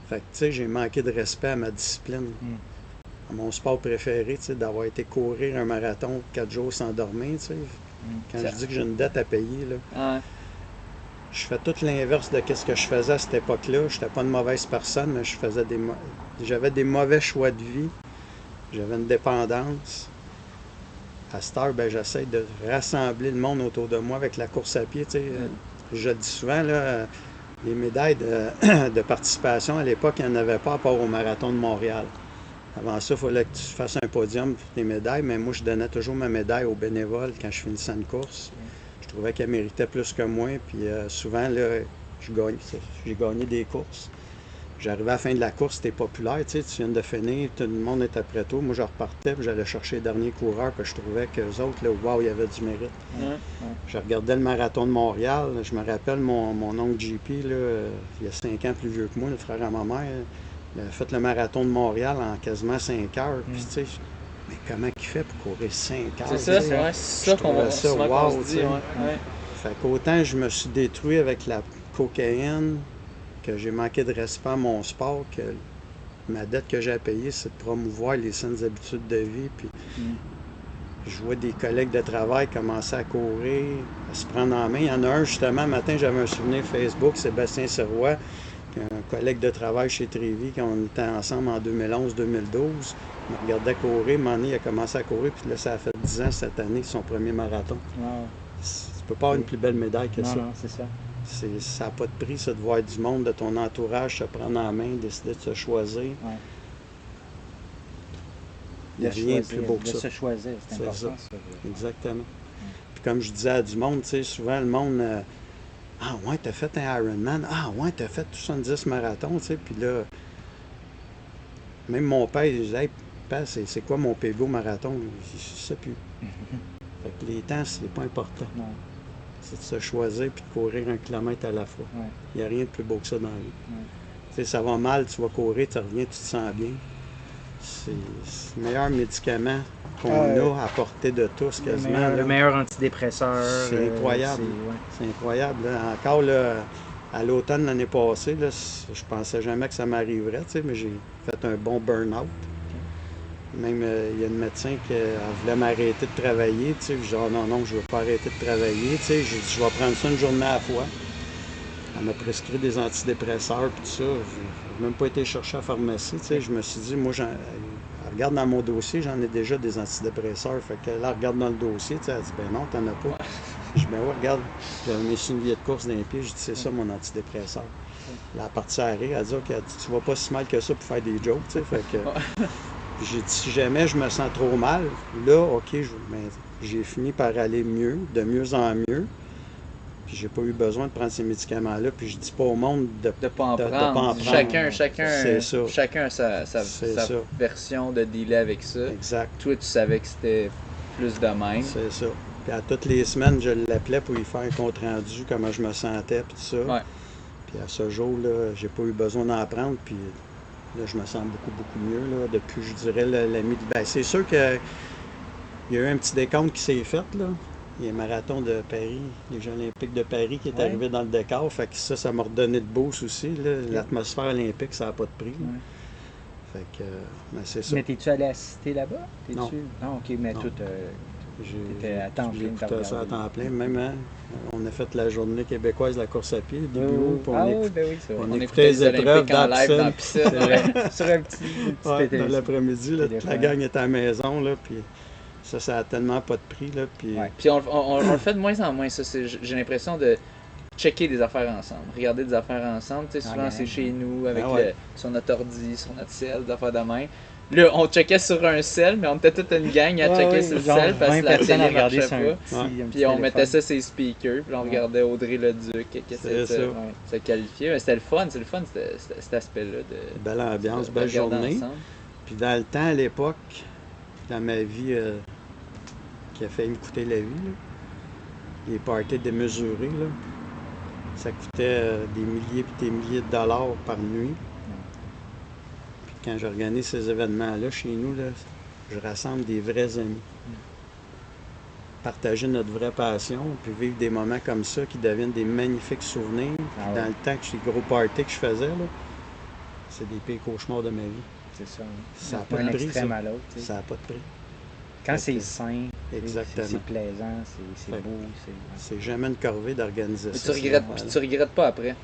Fait que, tu sais, j'ai manqué de respect à ma discipline, à mon sport préféré, tu sais, d'avoir été courir un marathon 4 jours sans dormir, tu sais. Quand je dis que j'ai une dette à payer, là, je fais tout l'inverse de ce que je faisais à cette époque-là. Je n'étais pas une mauvaise personne, mais j'avais des mauvais choix de vie. J'avais une dépendance. À cette heure, ben, j'essaie de rassembler le monde autour de moi avec la course à pied. Tu sais. Je le dis souvent, là, les médailles de participation, à l'époque, il n'y en avait pas à part au marathon de Montréal. Avant ça, il fallait que tu fasses un podium pour tes médailles, mais moi, je donnais toujours ma médaille aux bénévoles quand je finissais une course. Je trouvais qu'elle méritait plus que moi, puis souvent, là, j'ai gagné des courses. J'arrivais à la fin de la course, c'était populaire, tu sais, tu viens de finir, tout le monde est après toi. Moi, je repartais, puis j'allais chercher les derniers coureurs, puis je trouvais qu'eux autres, là, wow, il y avait du mérite. Je regardais le marathon de Montréal, je me rappelle mon oncle JP, là, il y a 5 ans plus vieux que moi, le frère à ma mère, il a fait le marathon de Montréal en quasiment 5 heures, puis tu sais, mais comment il fait pour courir 5 heures? C'est ça, c'est ça qu'on wow, se dit. Fait qu'autant je me suis détruit avec la cocaïne, que j'ai manqué de respect à mon sport, que ma dette que j'ai à payer, c'est de promouvoir les saines habitudes de vie. Puis je vois des collègues de travail commencer à courir, à se prendre en main. Il y en a un, justement, un matin, j'avais un souvenir Facebook, Sébastien Serrois, un collègue de travail chez Trévis, quand on était ensemble en 2011-2012. Il me regardait courir, un moment donné, il a commencé à courir, puis là, ça a fait 10 ans cette année, son premier marathon. Wow. Tu peux pas avoir une plus belle médaille que ça. Non, c'est ça. Ça n'a pas de prix, ça, de voir du monde de ton entourage se prendre en main, décider de se choisir. Ouais. Il n'y a rien de plus beau que ça. De se choisir, c'est important. Ça. Exactement. Puis comme je disais à du monde, tu sais, souvent le monde... ah ouais, t'as fait un Ironman. Ah ouais, t'as fait 70 marathons, tu sais. Puis là, même mon père, il disait, hey, père, c'est quoi mon PV au marathon? Je sais plus. Fait que les temps, c'est pas important. Non. C'est de se choisir puis de courir 1 kilomètre à la fois. Ouais. Il n'y a rien de plus beau que ça dans la vie. Ouais. Tu sais, ça va mal, tu vas courir, tu reviens, tu te sens bien. C'est le meilleur médicament qu'on a à portée de tous, quasiment. Le meilleur antidépresseur. C'est incroyable. C'est incroyable. Là. Encore, là, à l'automne l'année passée, là, je pensais jamais que ça m'arriverait, tu sais, mais j'ai fait un bon burn-out. Même, il y a une médecin qui voulait m'arrêter de travailler, tu sais, je dis, oh, non, je ne veux pas arrêter de travailler, tu sais, je vais prendre ça une journée à la fois. Elle m'a prescrit des antidépresseurs, puis tout ça. Je n'ai même pas été chercher à la pharmacie, tu sais, je me suis dit, moi, elle regarde dans mon dossier, j'en ai déjà des antidépresseurs, fait que là, elle regarde dans le dossier, tu sais, elle dit, ben non, t'en as pas. Je dis, ben ouais, regarde, j'avais mes souliers de course dans les pieds, je dis, c'est ça mon antidépresseur. Là, elle partie à rire, elle dit, OK, tu vas pas si mal que ça pour faire des jokes, tu sais, fait que... J'ai dit, si jamais je me sens trop mal, là, OK, j'ai fini par aller mieux, de mieux en mieux. Puis j'ai pas eu besoin de prendre ces médicaments-là. Puis je dis pas au monde de pas en prendre. Chacun a sa version de dealer avec ça. Exact. Toi, tu savais que c'était plus de même. C'est ça. Puis à toutes les semaines, je l'appelais pour lui faire un compte-rendu, comment je me sentais, puis tout ça. Ouais. Puis à ce jour-là, j'ai pas eu besoin d'en prendre. Puis là, je me sens beaucoup mieux, là, depuis, je dirais, l'ami de... Ben, c'est sûr qu'il y a eu un petit décompte qui s'est fait, là. Il y a le marathon de Paris, les Jeux olympiques de Paris qui est arrivé dans le décor. Fait que ça m'a redonné de boost aussi, là. L'atmosphère olympique, ça n'a pas de prix. Fait que, ben, c'est ça. Mais t'es-tu allé assister là-bas? Non. Non, OK, mais tout... T'étais à temps plein. J'écoutais ça à temps plein. Même, hein, on a fait la journée québécoise de la course à pied, début août. On écoutait les épreuves dans la piscine. Sur un petit dans l'après-midi, toute la gang était à la maison, là, puis ça a tellement pas de prix. Là, puis... Puis on le fait de moins en moins, ça. j'ai l'impression de checker des affaires ensemble, regarder des affaires ensemble. Souvent, c'est chez nous, avec sur notre ordi, sur notre ciel, des affaires de main. Là, on checkait sur un sel, mais on était toute une gang à checker sur le sel parce que la télé marchait pas. Puis on mettait ça sur les speakers, puis on regardait Audrey Leduc qui essayait de se qualifier. Mais c'était le fun, cet aspect-là. Belle ambiance, belle journée. Puis dans le temps, à l'époque, dans ma vie qui a failli me coûter la vie, là, les parties démesurées, là, ça coûtait des milliers et des milliers de dollars par nuit. Puis quand j'organise ces événements-là chez nous, là, je rassemble des vrais amis. Partager notre vraie passion, puis vivre des moments comme ça qui deviennent des magnifiques souvenirs. Dans le temps que les gros parties que je faisais, là, c'est des pires cauchemars de ma vie. C'est ça. Ça n'a pas de prix. À l'autre, ça n'a pas de prix. Quand c'est sain, exactement. C'est plaisant, c'est beau. C'est jamais une corvée d'organiser ça. Tu regrettes pas après.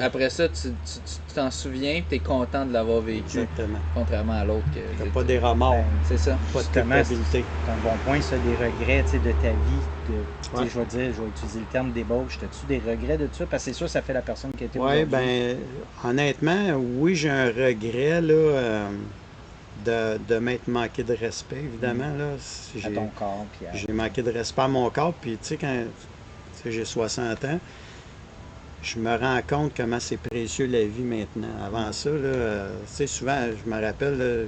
Après ça, tu t'en souviens et tu es content de l'avoir vécu. Exactement. Contrairement à l'autre. Tu n'as pas des remords. C'est ça. Pas de culpabilité. C'est un bon point, ça, des regrets de ta vie. Je vais utiliser le terme débauche. As-tu des regrets de ça? Parce que c'est sûr, ça fait la personne qui a été aujourd'hui. Oui, bien, honnêtement, oui, j'ai un regret, là. De m'être manqué de respect, évidemment. Là, à ton corps. J'ai manqué de respect à mon corps. Puis, tu sais, quand j'ai 60 ans, je me rends compte comment c'est précieux la vie maintenant. Avant ça, tu sais, souvent, je me rappelle, là,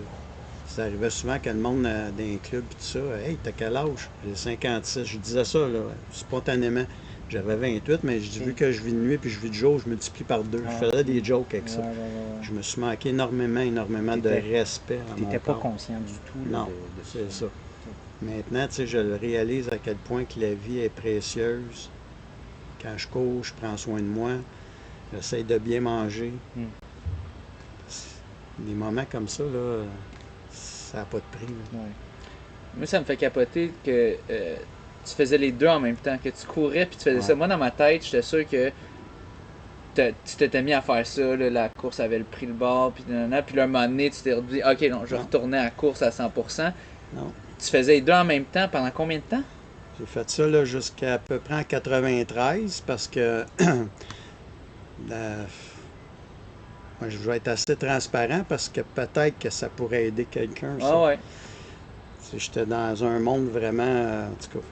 ça arrivait souvent que le monde dans les clubs et tout ça, « Hey, t'as quel âge? » J'ai 56. Je disais ça, là, spontanément. J'avais 28, mais je dis, vu que je vis de nuit puis je vis de jour, je multiplie par 2. Je faisais des jokes avec ça. Je me suis manqué énormément de respect à mon corps. Tu n'étais pas conscient du tout. Non, c'est ça. Maintenant, tu sais, je le réalise à quel point que la vie est précieuse. Quand je cours, je prends soin de moi. J'essaie de bien manger. Des moments comme ça, là, ça n'a pas de prix. Moi, ça me fait capoter que... tu faisais les deux en même temps, que tu courais puis tu faisais ça. Moi, dans ma tête, j'étais sûr que tu t'étais mis à faire ça, là, la course avait pris le bord, puis nanana, puis là, un moment donné, tu t'es dit, OK, non, je retournais à la course à 100%. Non. Tu faisais les deux en même temps pendant combien de temps? J'ai fait ça là, jusqu'à peu près en 93 parce que moi, je vais être assez transparent parce que peut-être que ça pourrait aider quelqu'un. Ah ouais. J'étais dans un monde vraiment, en tout cas,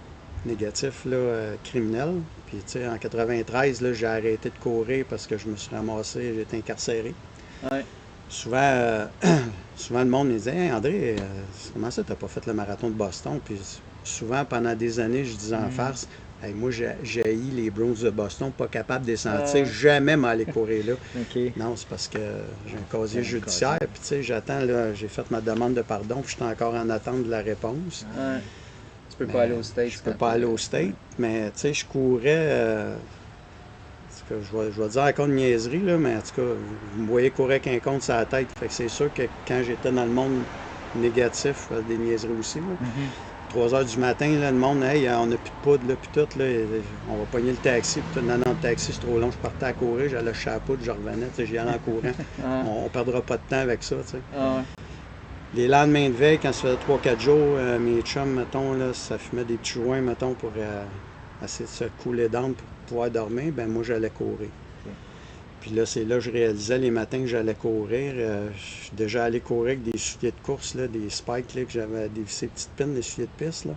négatif, là, criminel. Puis, tu sais, en 93, là, j'ai arrêté de courir parce que je me suis ramassé, j'ai été incarcéré. Ouais. Souvent, souvent, le monde me disait « Hey, André, comment ça, t'as pas fait le marathon de Boston? » Puis souvent, pendant des années, je disais en farce « Hey, moi, j'ai haï les Browns de Boston, pas capable de les sentir, jamais m'aller courir là. » Non, c'est parce que j'ai un casier judiciaire, puis tu sais, j'attends, là, j'ai fait ma demande de pardon, puis je suis encore en attente de la réponse. Tu peux pas aller au States. Je peux pas aller au States, mais tu sais, je courais... je vais dire encore une niaiserie, là, mais en tout cas, vous me voyez courir avec un compte sur la tête. Fait que c'est sûr que quand j'étais dans le monde négatif, je faisais des niaiseries aussi. 3 heures du matin, là, le monde, hey, on n'a plus de poudre, là, puis tout, là, on va pogner le taxi, puis tout, non, le taxi, c'est trop long, je partais à courir, j'allais chercher la poudre, je revenais, j'y allais en courant. On perdra pas de temps avec ça, tu sais. Les lendemains de veille, quand ça faisait 3-4 jours, mes chums, mettons, là, ça fumait des petits joints, mettons, pour essayer de se couler d'âme pour pouvoir dormir, ben moi, j'allais courir. Puis là, c'est là que je réalisais les matins que j'allais courir. Je suis déjà allé courir avec des souliers de course, là, des spikes, là, que j'avais ces petites pins, des souliers de piste, là.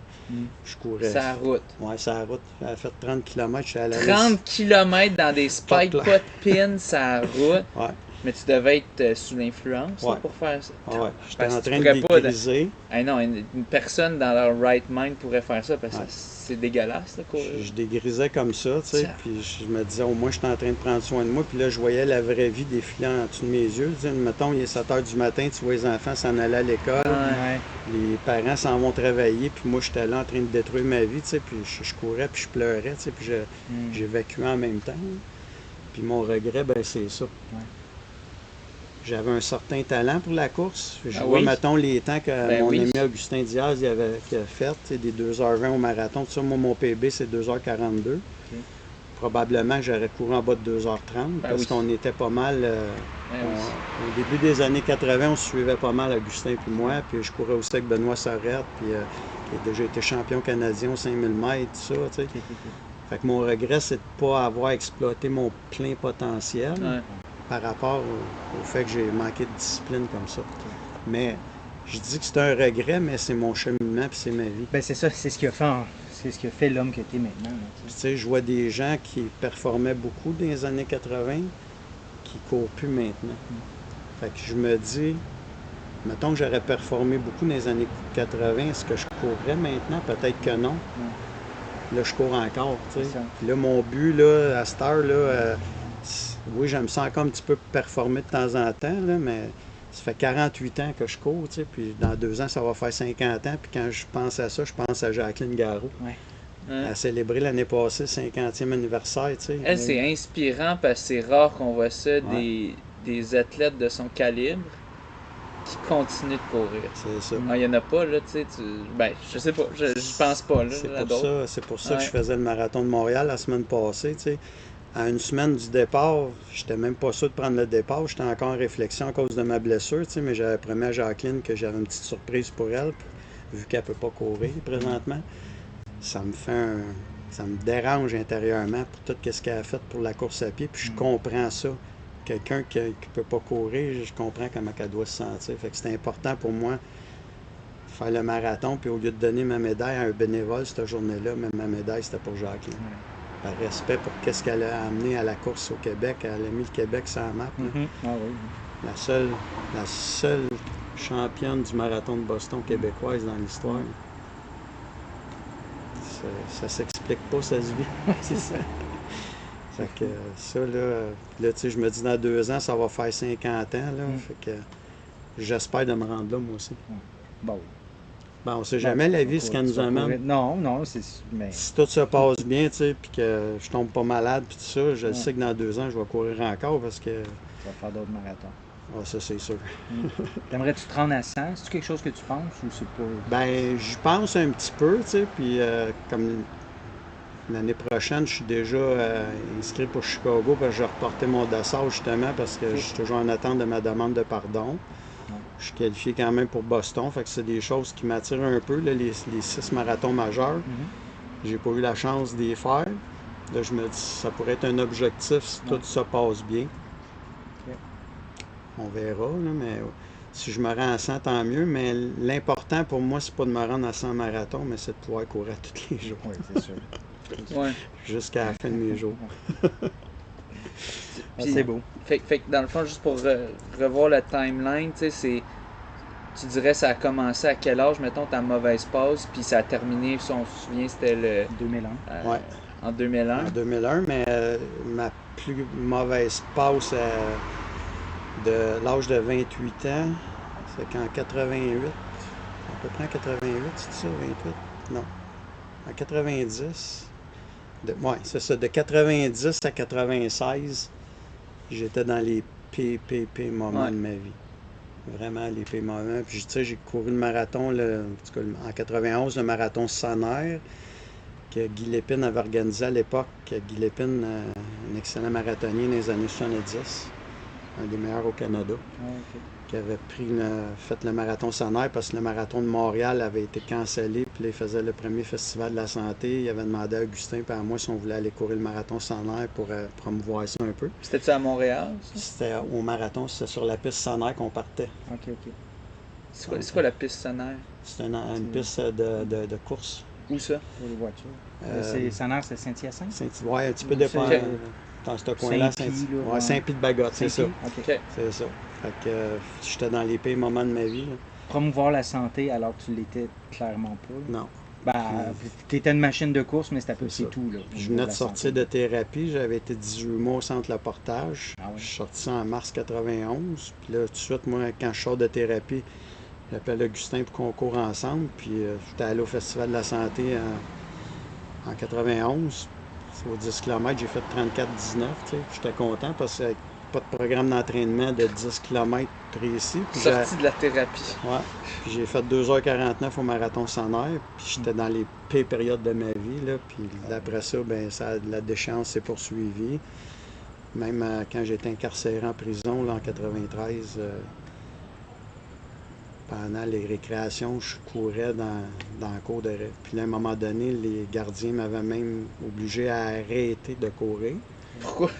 Je courais. C'est la route. Oui, c'est la route. J'avais fait 30 km, je suis allé 30 km dans des spikes, pas de pins, c'est la route. Ouais. Mais tu devais être sous l'influence pour faire ça. Oui, j'étais en train de dégriser. Non, une personne dans leur right mind pourrait faire ça parce que c'est dégueulasse, là, courir. Je dégrisais comme ça, tu sais, puis je me disais, au moins, je suis en train de prendre soin de moi. Puis là, je voyais la vraie vie défiler en dessous de mes yeux. Tu sais, mettons, il est 7 h du matin, tu vois les enfants s'en aller à l'école. Les parents s'en vont travailler, puis moi, j'étais là en train de détruire ma vie, tu sais, puis je courais, puis je pleurais, tu sais, puis j'évacuais en même temps. Puis mon regret, ben c'est ça. J'avais un certain talent pour la course. Je vois, mettons, les temps que mon ami Augustin Diaz il avait fait, des 2h20 au marathon. Tout ça, moi, mon PB, c'est 2h42. Probablement que j'aurais couru en bas de 2h30 parce qu'on était pas mal... au début des années 80, on se suivait pas mal, Augustin puis moi. Puis je courais aussi avec Benoît Sorette, puis qui a déjà été champion canadien aux 5000 mètres, tout ça, tu sais. Fait que mon regret, c'est de ne pas avoir exploité mon plein potentiel. Par rapport au fait que j'ai manqué de discipline comme ça. Mais je dis que c'est un regret, mais c'est mon cheminement puis c'est ma vie. Ben c'est ça, c'est ce qui a fait, c'est ce qui a fait l'homme que tu es maintenant. Là, Puis, tu sais, je vois des gens qui performaient beaucoup dans les années 80 qui courent plus maintenant. Fait que je me dis, mettons que j'aurais performé beaucoup dans les années 80, est-ce que je courrais maintenant? Peut-être que non. Là, je cours encore, tu sais. C'est ça. Puis là, mon but, là, à cette heure, là, oui, j'aime ça encore un petit peu performer de temps en temps, là, mais ça fait 48 ans que je cours, tu sais, puis dans 2 ans, ça va faire 50 ans, puis quand je pense à ça, je pense à Jacqueline Garreau. Ouais. Hein? Elle a célébré l'année passée le 50e anniversaire, tu sais. Elle, c'est inspirant parce que c'est rare qu'on voit ça, Ouais. des athlètes de son calibre qui continuent de courir. C'est ça. Il n'y en a pas, là, tu sais. Ben, je sais pas, je pense pas, là, à d'autres. C'est pour ça que Ouais. je faisais le marathon de Montréal la semaine passée, tu sais. À une semaine du départ, j'étais même pas sûr de prendre le départ. J'étais encore en réflexion à cause de ma blessure, tu sais, mais j'avais promis à Jacqueline que j'avais une petite surprise pour elle, vu qu'elle peut pas courir présentement. Ça me fait ça me dérange intérieurement pour tout ce qu'elle a fait pour la course à pied, puis je comprends ça. Quelqu'un qui peut pas courir, je comprends comment elle doit se sentir. Fait que c'était important pour moi de faire le marathon, puis au lieu de donner ma médaille à un bénévole cette journée-là, mais ma médaille c'était pour Jacqueline. Par respect pour qu'est-ce qu'elle a amené à la course au Québec, elle a mis le Québec sur la map. Là. Ah oui. La seule championne du marathon de Boston québécoise dans l'histoire. Ça s'explique pas, ça se vit. C'est ça. Fait que ça, là tu sais, je me dis dans 2 ans, ça va faire 50 ans, là. Fait que j'espère de me rendre là, moi aussi. Bon. Bon, on sait jamais la vie, ce qu'elle nous amène. Non, non, c'est. Mais... Si tout se passe bien, tu sais, puis que je tombe pas malade, puis tout ça, je sais que dans 2 ans, je vais courir encore parce que. Tu vas faire d'autres marathons. Ah, ça, c'est sûr. T'aimerais-tu te rendre à 100? C'est-tu quelque chose que tu penses ou c'est pas. Ben, j'y pense un petit peu, tu sais, puis comme l'année prochaine, je suis déjà inscrit pour Chicago parce que je vais reporter mon dossard justement parce que je suis toujours en attente de ma demande de pardon. Je suis qualifié quand même pour Boston, fait que c'est des choses qui m'attirent un peu, là, les 6 marathons majeurs. J'ai pas eu la chance d'y faire. Là, je me dis ça pourrait être un objectif si tout ça passe bien. On verra, là, mais si je me rends à 100, tant mieux. Mais l'important pour moi, c'est pas de me rendre à 100 marathons, mais c'est de pouvoir courir tous les jours. Oui, c'est sûr. Ouais. Jusqu'à la fin de mes jours. Puis, c'est beau. Fait que dans le fond, juste pour revoir la timeline, tu sais, tu dirais ça a commencé à quel âge, mettons, ta mauvaise passe, puis ça a terminé, si on se souvient, c'était le 2001. Ouais. En 2001. En 2001, mais ma plus mauvaise passe de l'âge de 28 ans, c'est qu'en 88, à peu près en 88, c'est ça, 28? Non. En 90, ouais, c'est ça, de 90 à 96, j'étais dans les PPP moments de ma vie. Vraiment, les pires moments. Puis, tu sais, j'ai couru le marathon, en tout cas, en 91, le marathon Sannerre, que Guy Lépine avait organisé à l'époque. Guy Lépine, un excellent marathonnier dans les années 70, un des meilleurs au Canada, qui avait fait le marathon Sannerre parce que le marathon de Montréal avait été cancellé. Puis là, il faisait le premier festival de la santé. Il avait demandé à Augustin et à moi si on voulait aller courir le marathon Sannerre pour promouvoir ça un peu. C'était-tu à Montréal, ça? C'était au marathon, c'était sur la piste Sannerre qu'on partait. OK. C'est quoi la piste sonnaire? C'était une piste de course. Où ça? Pour les voitures. Sannerre, c'est Saint-Hyacinthe? Ouais, un petit peu dépendant. Dans ce coin-là, Saint-Pie-de-Bagotte, c'est ça. OK. C'est ça. Fait que j'étais dans les pires moments de ma vie. Là. Promouvoir la santé alors que tu l'étais clairement pas. Non. Tu étais une machine de course, mais c'est à peu près ça. tout. Là, Je venais de sortir de thérapie. J'avais été 18 mois au centre Le Portage. Ah ouais. Je suis sorti ça en mars 91. Puis là, tout de suite, moi, quand je sors de thérapie, j'appelle Augustin pour qu'on court ensemble. Puis j'étais allé au Festival de la santé en 91. Au 10 km, j'ai fait 34-19. J'étais content parce que pas de programme d'entraînement de 10 km précis. Puis Sorti de la thérapie. Ouais. Puis j'ai fait 2h49 au marathon Sannerre. Puis j'étais dans les pires périodes de ma vie. Là. Puis après ça, la déchéance s'est poursuivie. Même quand j'étais incarcéré en prison là, en 93, pendant les récréations, je courais dans la cour de rêve. Puis là, à un moment donné, les gardiens m'avaient même obligé à arrêter de courir. Pourquoi?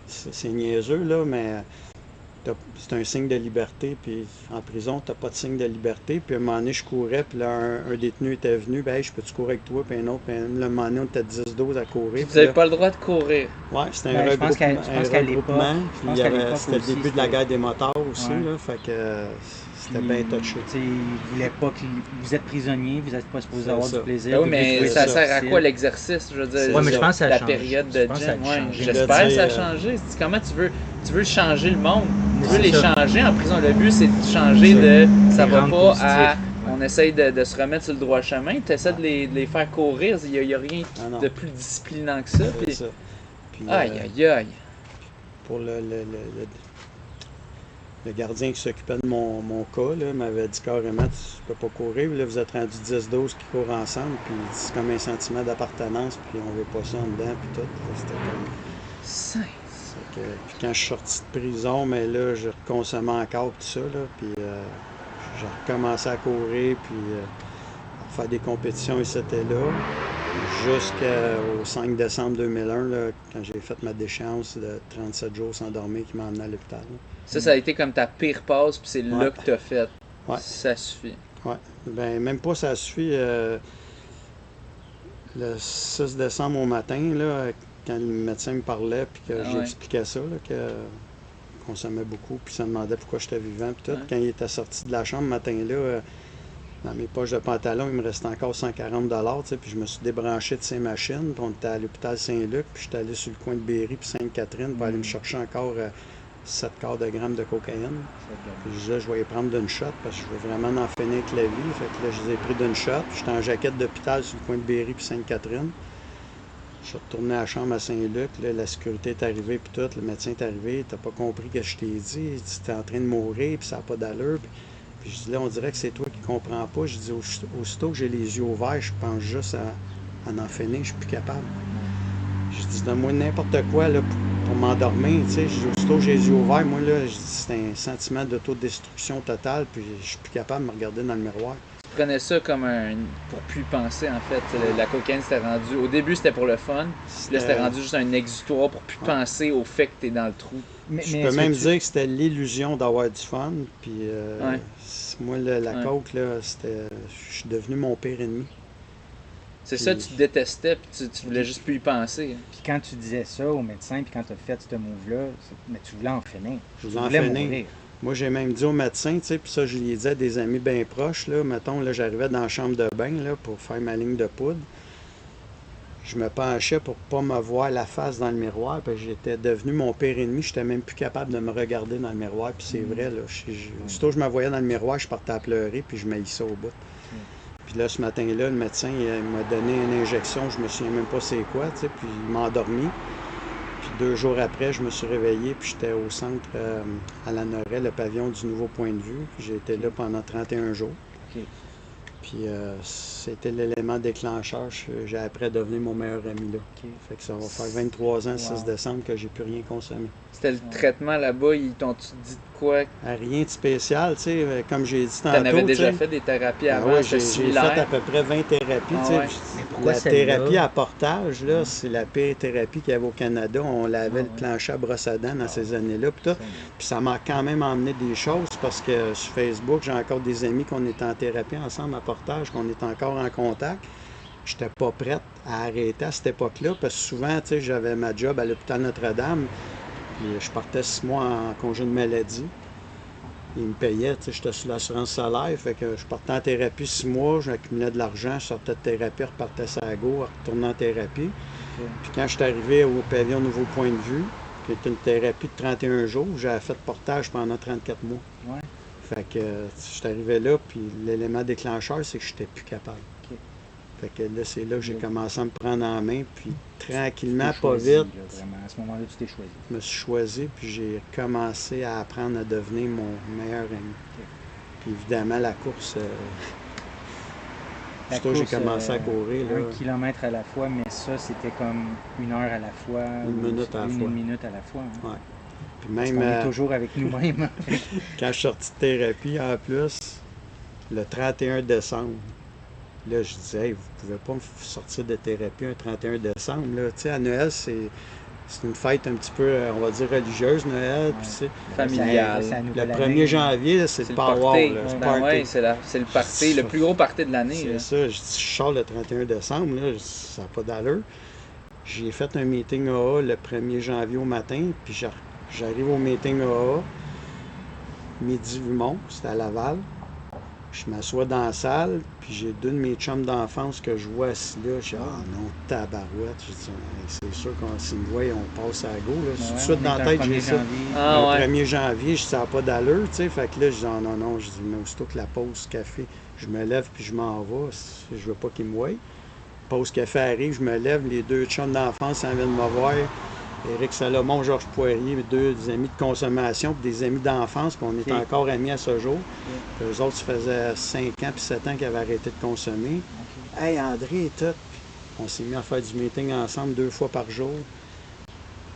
C'est niaiseux, là, mais c'est un signe de liberté, puis en prison, tu n'as pas de signe de liberté. Puis à un moment donné, je courais, puis là, un détenu était venu, ben, hey, je peux-tu courir avec toi, puis un autre, puis là, un moment donné, on était 10-12 à courir. Vous Puis n'avez là, pas le droit de courir. ouais, c'était Ben, un je pense qu'à regroupement, l'époque, puis c'était le aussi, début de la c'était- guerre des motards aussi, Ouais. là, fait que c'était Puis, bien touché. tu sais, ils voulaient pas que vous êtes prisonnier, vous n'êtes pas supposé C'est avoir ça. du plaisir. Ben oui, vous mais trouvez ça ça sert à difficile. quoi l'exercice? Je veux dire, Ouais, mais je pense que ça a la changé. période Je de pense que ça a gym, ouais. changé. J'espère que ça a Je veux dire, changé. Comment tu veux changer le monde? Tu veux C'est les ça. changer en prison. Le but, c'est de changer C'est de ça les va rendre pas positifs. à Ouais. on essaye de se remettre sur le droit chemin. Tu essaies de les faire courir. Il y a rien Ah non, de plus disciplinant que ça. c'est Puis, ça. Puis, aïe, aïe, aïe. pour le gardien qui s'occupait de mon cas, là, m'avait dit carrément, tu peux pas courir. Là, vous êtes rendu 10-12 qui courent ensemble, puis c'est comme un sentiment d'appartenance, puis on veut pas ça en dedans, puis tout. Là, c'était comme... Saint. Puis quand je suis sorti de prison, mais là, je consommais encore tout ça, là, puis j'ai recommencé à courir, puis à faire des compétitions ici et là, jusqu'au 5 décembre 2001, là, quand j'ai fait ma déchéance de 37 jours sans dormir qui m'a emmené à l'hôpital. Là. Ça a été comme ta pire passe, puis c'est là Ouais. que t'as fait. Ouais. Ça suffit. Ouais. Ben, même pas ça suffit. Le 6 décembre au matin, là, quand le médecin me parlait, puis que Ah ouais. j'expliquais ça, là, que je consommais beaucoup, puis ça me demandait pourquoi j'étais vivant, puis tout. Ouais. Quand il était sorti de la chambre ce matin-là, dans mes poches de pantalon, il me restait encore 140 tu sais, puis je me suis débranché de ces machines, puis on était à l'hôpital Saint-Luc, puis j'étais allé sur le coin de Berry puis Sainte-Catherine pour aller me chercher encore 7 quarts de grammes de cocaïne. Puis je disais, je vais y prendre d'une shot parce que je veux vraiment en finir avec la vie. Fait que là, je les ai pris d'une shot. J'étais en jaquette d'hôpital sur le coin de Berry puis Sainte-Catherine. Je suis retourné à la chambre à Saint-Luc. Là, la sécurité est arrivée puis tout. Le médecin est arrivé. T'as pas compris ce que je t'ai dit. Tu étais en train de mourir puis ça n'a pas d'allure. Puis je dis là, on dirait que c'est toi qui comprends pas. Je dis, aussitôt que j'ai les yeux ouverts, je pense juste à en finir. Je suis plus capable. Je dis, donne-moi n'importe quoi là, pour m'endormir. Tu sais, je dis, aussitôt que j'ai les yeux ouverts, moi, là, je dis, c'est un sentiment d'autodestruction totale, puis je suis plus capable de me regarder dans le miroir. Tu prenais ça comme pour plus penser, en fait. La cocaïne, c'était rendu... Au début, c'était pour le fun. Puis là, c'était rendu juste un exutoire pour plus penser au fait que t'es dans le trou. Je peux même dire que c'était l'illusion d'avoir du fun, puis Ouais. moi, la Ouais. coke, là, c'était... Je suis devenu mon pire ennemi. C'est ça, tu détestais, puis tu voulais juste plus y penser. Puis quand tu disais ça au médecin, puis quand tu as fait ce move-là, mais tu voulais en finir. Je Tu voulais en voulais finir. mourir. Moi, j'ai même dit au médecin, tu sais, puis ça, je lui ai dit à des amis bien proches, là, mettons, là, j'arrivais dans la chambre de bain, là, pour faire ma ligne de poudre. Je me penchais pour pas me voir la face dans le miroir, puis j'étais devenu mon pire ennemi, j'étais même plus capable de me regarder dans le miroir, puis c'est vrai, là, aussitôt que je me voyais dans le miroir, je partais à pleurer, puis je m'haïssais au bout. Puis là, ce matin-là, le médecin il m'a donné une injection, je me souviens même pas c'est quoi, tu sais, puis il m'a endormi. Puis 2 jours après, je me suis réveillé, puis j'étais au centre à la Noret, le pavillon du Nouveau Point de Vue. J'ai été là pendant 31 jours. OK. Puis c'était l'élément déclencheur. J'ai appris à devenir mon meilleur ami là. OK. Fait que ça va faire 23 ans, le 6 Wow. décembre, que j'ai plus rien consommé. C'était le traitement là-bas, ils t'ont-tu dit de quoi? Rien de spécial, tu sais, comme j'ai dit T'en tantôt. avais déjà tu sais. fait des thérapies Ah avant, ouais, c'était j'ai fait similaire. à peu près 20 thérapies. Ah tu sais. ouais. Mais pourquoi La celle-là? thérapie à portage, là, c'est la pire thérapie qu'il y avait au Canada. On lavait Ah le ouais. plancher à brosse à dents dans Ah. ces années-là. Puis tout. Puis ça m'a quand même emmené des choses parce que sur Facebook, j'ai encore des amis qu'on est en thérapie ensemble à portage, qu'on est encore en contact. J'étais pas prête à arrêter à cette époque-là parce que souvent, tu sais, j'avais ma job à l'hôpital Notre-Dame. Puis je partais 6 mois en congé de maladie. Ils me payaient, tu sais, j'étais sur l'assurance salaire, fait que je partais en thérapie 6 mois, j'accumulais de l'argent, je sortais de thérapie, repartais sur la go, retournais en thérapie. Puis quand je suis arrivé au pavillon Nouveau Point de Vue, qui est une thérapie de 31 jours, j'avais fait portage pendant 34 mois. Ouais. Fait que je suis arrivé là, puis l'élément déclencheur, c'est que j'étais plus capable. OK. Fait que là, c'est là que j'ai commencé à me prendre en main, puis Tu tranquillement, t'es pas choisi, vite, là, vraiment. À ce moment-là, tu t'es choisi. je me suis choisi, puis j'ai commencé à apprendre à devenir mon meilleur ami. Puis évidemment, la course, La aussitôt que j'ai course, commencé à courir, là, 1 kilomètre à la fois, mais ça, c'était comme 1 heure à la fois. Une ou minute à la une fois. minute à la fois. Hein. Ouais. puis Parce même qu'on est toujours avec nous-mêmes. quand je suis sorti de thérapie, en plus, le 31 décembre, là, je disais, hey, vous pouvez pas me sortir de thérapie un 31 décembre. Là. Tu sais, à Noël, c'est c'est une fête un petit peu, on va dire, religieuse, Noël. Puis, tu sais, Familial. C'est la le nouvelle 1er année. janvier, là, c'est C'est le le power. party. Là, c'est le Ben party. ouais, c'est le party, le plus gros party de l'année. C'est là. ça. Je sors le 31 décembre, là, ça n'a pas d'allure. J'ai fait un meeting AA le 1er janvier au matin, puis j'arrive au meeting AA, midi Vimont, c'était à Laval. Je m'assois dans la salle, puis j'ai deux de mes chums d'enfance que je vois assis là. Je dis, ah non, tabarouette. Je dis, c'est sûr qu'on s'ils me voient, on passe à go. Là. Tout de suite dans la tête, j'ai ça. Ah, Le ouais. 1er janvier, je ne sens pas d'allure, tu sais. Fait que là, je dis, ah, non. Je dis, mais aussitôt que la pause café, je me lève puis je m'en vais. Je veux pas qu'ils me voient. Pause café arrive, je me lève. Les deux chums d'enfance s'en viennent me voir. Éric Salomon, Georges Poirier, deux amis de consommation, puis des amis d'enfance, puis on est Ok. encore amis à ce jour. Eux autres, ça faisait 5 ans puis 7 ans qu'ils avaient arrêté de consommer. Hey, André et tout. Puis on s'est mis à faire du meeting ensemble 2 fois par jour.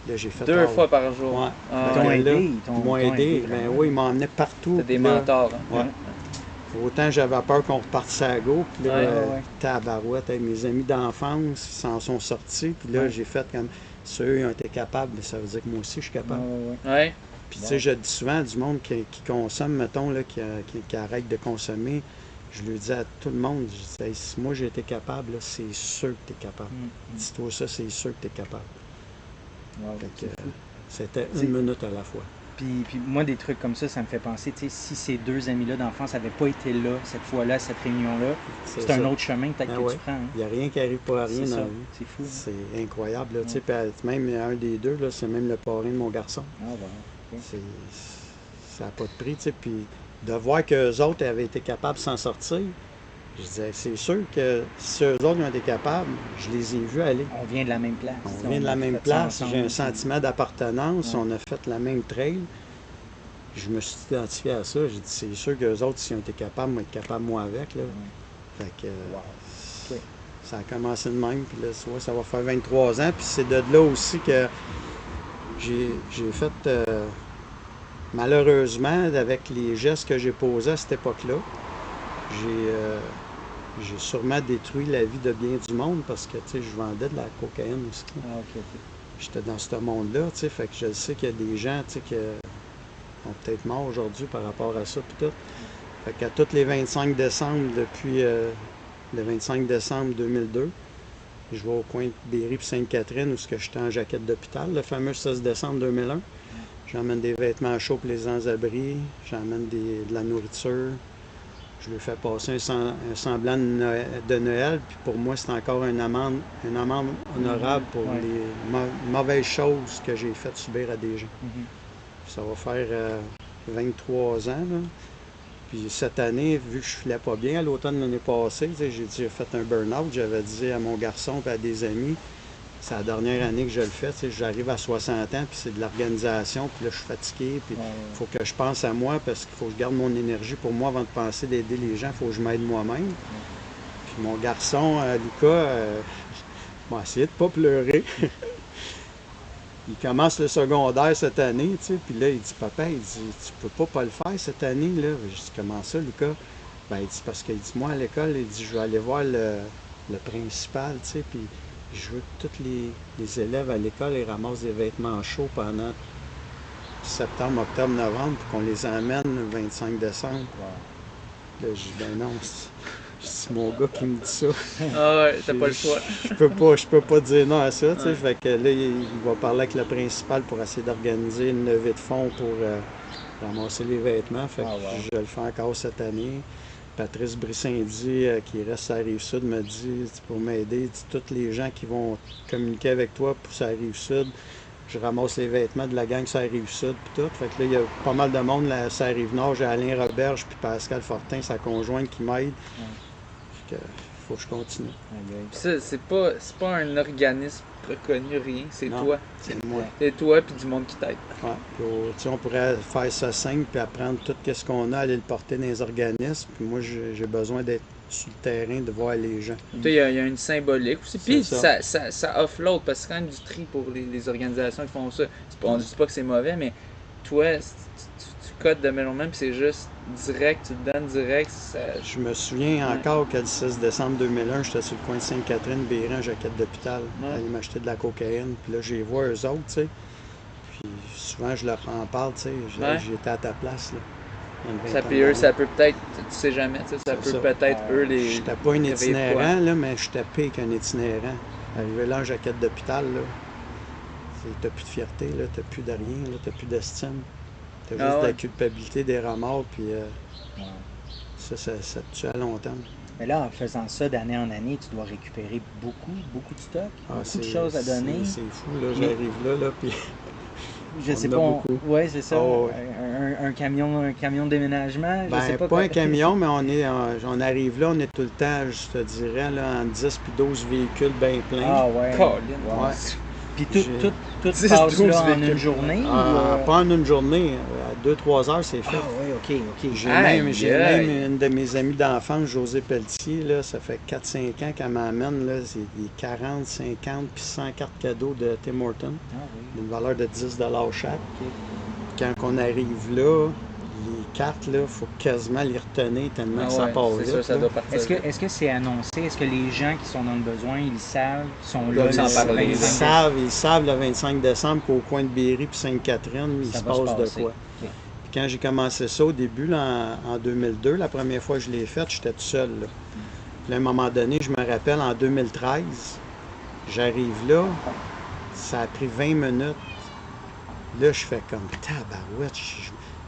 Là, j'ai fait Deux fois par jour. Ouais. Ah, Ils t'ont ouais. aidé. Ils m'ont aidé. Ben oui, ils m'emmenaient partout. T'as des Puis là, mentors. Hein? ouais. Autant j'avais peur qu'on repartisse à go, puis là, Ouais, ouais. tabarouette, hey, mes amis d'enfance, ils s'en sont sortis, puis là, Ouais. j'ai fait comme, ceux ils ont été capables, mais ça veut dire que moi aussi, je suis capable. Ouais. Puis tu sais, je dis souvent du monde qui consomme, mettons, là, qui arrête de consommer, je lui dis à tout le monde, je dis, hey, si moi j'ai été capable, là, c'est sûr que tu es capable. Dis-toi ça, c'est sûr que tu es capable. Fait que, c'était C'est- 1 minute à la fois. Puis moi, des trucs comme ça me fait penser, tu sais, si ces deux amis-là d'enfance n'avaient pas été là, cette fois-là, cette réunion-là, c'est un ça. autre chemin peut-être Ah que ouais. tu prends. Hein. Il n'y a rien qui arrive pour rien C'est dans ça. la vie. C'est fou. Hein? C'est incroyable. Là, tu sais, puis même un des deux, là, c'est même le parrain de mon garçon. Ah, ouais. Ok. Ça n'a pas de prix. Tu sais, puis de voir qu'eux autres avaient été capables de s'en sortir, je disais, c'est sûr que si eux autres ont été capables, je les ai vus aller. On vient de la même place. On vient de la a même fait ça place, ensemble, j'ai un puis- sentiment d'appartenance, Ouais. on a fait la même trail. Je me suis identifié à ça. J'ai dit, c'est sûr qu'eux autres, s'ils ont été capables, moi, être capable moi avec. Là. Fait que Wow. ça a commencé de même. Puis là, ça va faire 23 ans. Puis c'est de là aussi que j'ai fait, malheureusement, avec les gestes que j'ai posés à cette époque-là, j'ai sûrement détruit la vie de bien du monde parce que, tu sais, je vendais de la cocaïne aussi. Ah, ok. J'étais dans ce monde-là, tu sais, fait que je sais qu'il y a des gens, tu sais, qui sont peut-être morts aujourd'hui par rapport à ça, puis tout. Fait qu'à tous les 25 décembre, depuis le 25 décembre 2002, je vais au coin de Berry et Sainte-Catherine où j'étais en jaquette d'hôpital, le fameux 16 décembre 2001. J'emmène des vêtements chauds pour les sans-abri, j'emmène de la nourriture. Je lui fais passer un semblant de Noël, puis pour moi, c'est encore une amende honorable pour Ouais. les mauvaises choses que j'ai fait subir à des gens. Mhm. Ça va faire 23 ans. Là. Puis cette année, vu que je filais pas bien, à l'automne de l'année passée, tu sais, j'ai fait un burn-out. J'avais dit à mon garçon et à des amis, c'est la dernière année que je le fais. Tu sais, j'arrive à 60 ans, puis c'est de l'organisation, puis là, je suis fatigué, puis il faut que je pense à moi parce qu'il faut que je garde mon énergie pour moi avant de penser d'aider les gens. Il faut que je m'aide moi-même. Puis mon garçon, Lucas, m'a essayé de pas pleurer. Il commence le secondaire cette année, tu sais, puis là, il dit, papa, il dit, tu peux pas le faire cette année, là. Je dis, comment ça, Lucas? Ben, il dit, parce qu'il dit, moi, à l'école, il dit, je vais aller voir le principal, tu sais, puis je veux que tous les élèves à l'école, ils ramassent des vêtements chauds pendant septembre, octobre, novembre, puis qu'on les emmène le 25 décembre. Là, je dis, ben non, c'est mon gars qui me dit ça. Ah ouais, t'as pas le choix. Je peux pas dire non à ça, tu sais. Fait que là, il va parler avec le principal pour essayer d'organiser une levée de fonds pour ramasser les vêtements. Fait que je le fais encore cette année. Patrice Brissindi, qui reste à la Rive-Sud, me dit, pour m'aider, tous les gens qui vont communiquer avec toi pour sa Rive-Sud, je ramasse les vêtements de la gang sur la Rive-Sud puis tout. Fait que là, il y a pas mal de monde là, sur la Rive-Nord. J'ai Alain Roberge puis Pascal Fortin, sa conjointe, qui m'aide. Fait que faut que je continue. Puis ça, c'est pas un organisme reconnu, rien. C'est Non. toi. C'est moi. C'est toi puis du monde qui t'aide. Ouais. Puis, tu sais, on pourrait faire ça simple puis apprendre tout ce qu'on a, aller le porter dans les organismes. Puis moi, j'ai besoin d'être sur le terrain, de voir les gens. Tu sais, il y a une symbolique aussi. Puis C'est ça offload parce que c'est quand même du tri pour les organisations qui font ça. On ne dit pas que c'est mauvais, mais toi, tu cut de Melonman, puis c'est juste direct, tu le donnes direct. Je me souviens Ouais. encore que le 6 décembre 2001, j'étais sur le coin de Sainte-Catherine, Bérin, en jaquette d'hôpital. Ouais. Aller m'acheter de la cocaïne. Puis là, j'ai vu eux autres, tu sais. Puis souvent, je leur en parle, tu sais. Ouais. J'étais à ta place, là. Il y a une Ça, vingtaine puis eux, d'années. ça peut peut-être, tu sais jamais, tu sais, ça C'est peut ça. peut-être eux les. J'étais pas un réveiller de quoi. itinérant, là, mais j'étais pire qu'un itinérant. Arrivé là en jaquette d'hôpital, là, t'as plus de fierté, là, t'as plus de rien, là, t'as plus d'estime. T'as juste Ah de ouais. la culpabilité, des remords, puis Ouais. ça te tue à long terme. Mais là, en faisant ça d'année en année, tu dois récupérer beaucoup de stock, beaucoup de choses à donner. C'est fou, là, Mais- j'arrive là, puis Je on sais en pas. a beaucoup. Ouais, c'est ça. Oh, ouais. Un camion de déménagement. Je sais ben, pas. pas un camion, mais on arrive là, on est tout le temps, je te dirais, là, en 10 puis 12 véhicules bien pleins. Ah ouais. Colin. Wow. Ouais. Puis J'ai- tout 10, passe 12 là en véhicules. une journée? Pas en une journée, à 2-3 heures, c'est fait. Ah ouais, ok. J'ai Aïe, j'ai aïe. même une de mes amies d'enfance, José Pelletier, là, ça fait 4-5 ans qu'elle m'amène, là, c'est des 40, 50 puis 100 cartes cadeaux de Tim Hortons, Ah oui. d'une valeur de 10 chaque. Ok. Quand on arrive là, les cartes, il faut quasiment les retenir tellement Ah que ça ouais, part c'est vite. sûr, ça là. doit partir. Est-ce que c'est annoncé? Est-ce que les gens qui sont dans le besoin, ils savent, sont Ils là? doivent s'en le parler, Ils 25 savent le 25 décembre qu'au coin de Berry puis Sainte-Catherine, il ça se va se passe de passer. quoi. Ok. Puis quand j'ai commencé ça au début, là, en 2002, la première fois que je l'ai fait, j'étais tout seul. Là. Puis à un moment donné, je me rappelle, en 2013, j'arrive là, ça a pris 20 minutes. Là, je fais comme tabarouette.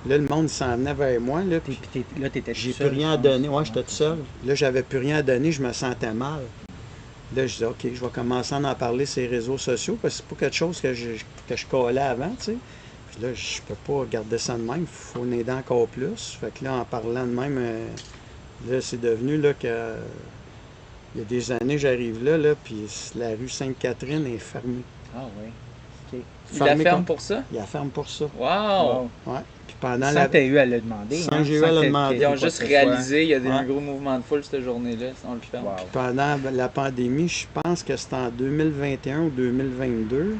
Là, le monde s'en venait vers moi. Là, puis Là, t'étais tout j'ai plus seul, rien je à pense. donner. Ouais, j'étais tout seul. Là, j'avais plus rien à donner, je me sentais mal. Là, je dis, OK, je vais commencer à en parler sur les réseaux sociaux parce que c'est pas quelque chose que je collais avant, tu sais. Puis là, je peux pas garder ça de même, il faut en aider encore plus. Fait que là, en parlant de même, là, c'est devenu là que. Il y a des années, j'arrive là, puis la rue Sainte-Catherine est fermée. Ah oui. Ok. Ils la ferment pour ça? Il la ferme pour ça. Wow! Wow. Ouais. Puis pendant Sans la. que tu aies eu à le demander. Sans hein, que j'ai eu à le que- demander. Ils ont quoi juste que ce soit. réalisé, il y a un Ouais. gros mouvement de foule cette journée-là, on le ferme. Wow. Pendant la pandémie, je pense que c'était en 2021 ou 2022.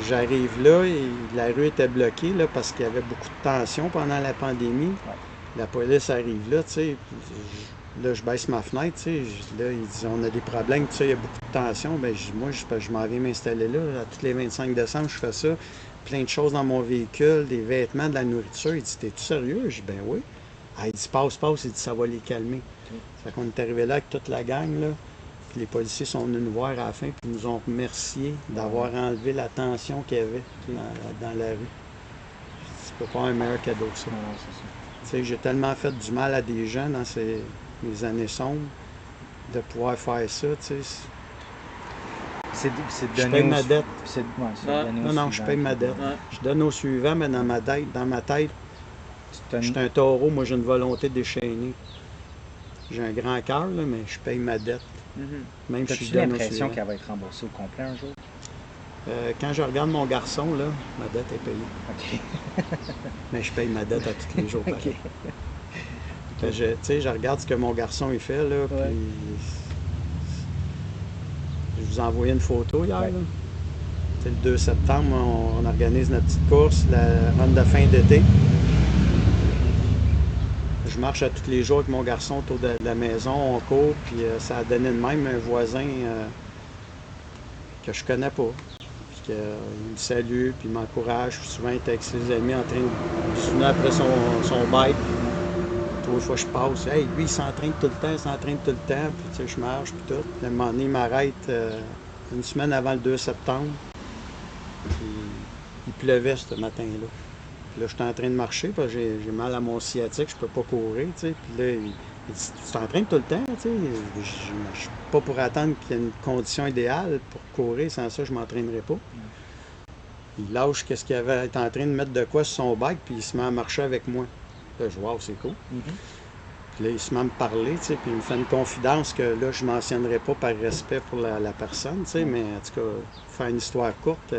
J'arrive là et la rue était bloquée là, parce qu'il y avait beaucoup de tension pendant la pandémie. La police arrive là, tu sais. Puis là, je baisse ma fenêtre, tu sais. Là, ils disent on a des problèmes, tu sais, il y a beaucoup de tension. Ben, moi, je m'en viens m'installer là. À tous les 25 décembre, je fais ça. Plein de choses dans mon véhicule, des vêtements, de la nourriture. Il dit t'es-tu sérieux? Je dis ben oui. Ah, il dit passe. Il dit ça va les calmer. Fait qu'on est arrivé là avec toute la gang, là. Puis les policiers sont venus nous voir à la fin, puis nous ont remercié d'avoir enlevé la tension qu'il y avait dans la rue. Tu peux pas avoir un meilleur cadeau que ça. Non, c'est ça. Tu sais, j'ai tellement fait du mal à des gens dans mes années sombres de pouvoir faire ça, tu sais. C'est de Je donner paye au- ma dette. c'est de Ah. donner au Non, je suivant. paye ma dette. Ouais. Je donne au suivant, mais dans ma tête, Tu te je suis un taureau, moi j'ai une volonté déchaînée. J'ai un grand cœur, là, mais je paye ma dette. Mhm. Même si As-tu je donne au l'impression suivant. qu'elle va être remboursée au complet un jour? Quand je regarde mon garçon, là, ma dette est payée. OK. Mais je paye ma dette à tous les jours. OK. pareil. Fait que tu sais, je regarde ce que mon garçon il fait, là, puis je vous ai envoyé une photo hier. Ouais. Là. Tu sais, le 2 septembre, on organise notre petite course, la run de fin d'été. Je marche à tous les jours avec mon garçon autour de la maison, on court, puis ça a donné de même un voisin que je connais pas. Puis il me salue, puis il m'encourage. Souvent, il est avec ses amis en train de souvent après son bike. Toutes les fois que je passe, hey, lui, il s'entraîne tout le temps, puis tu sais, je marche, puis tout. Puis à un moment donné, il m'arrête une semaine avant le 2 septembre. Puis il pleuvait ce matin-là. Puis là, j'étais en train de marcher, parce que j'ai mal à mon sciatique, je peux pas courir, tu sais. Puis là, il dit, tu t'entraînes tout le temps, tu sais. Je suis pas pour attendre qu'il y ait une condition idéale pour courir, sans ça, je m'entraînerai pas. Il lâche qu'est-ce qu'il avait été en train de mettre de quoi sur son bike, puis il se met à marcher avec moi. Là, je vois, c'est cool. Mhm. Puis là, il se met à me parler, tu sais, puis il me fait une confidence que là, je mentionnerai pas par respect pour la personne, tu sais, mais en tout cas, pour faire une histoire courte,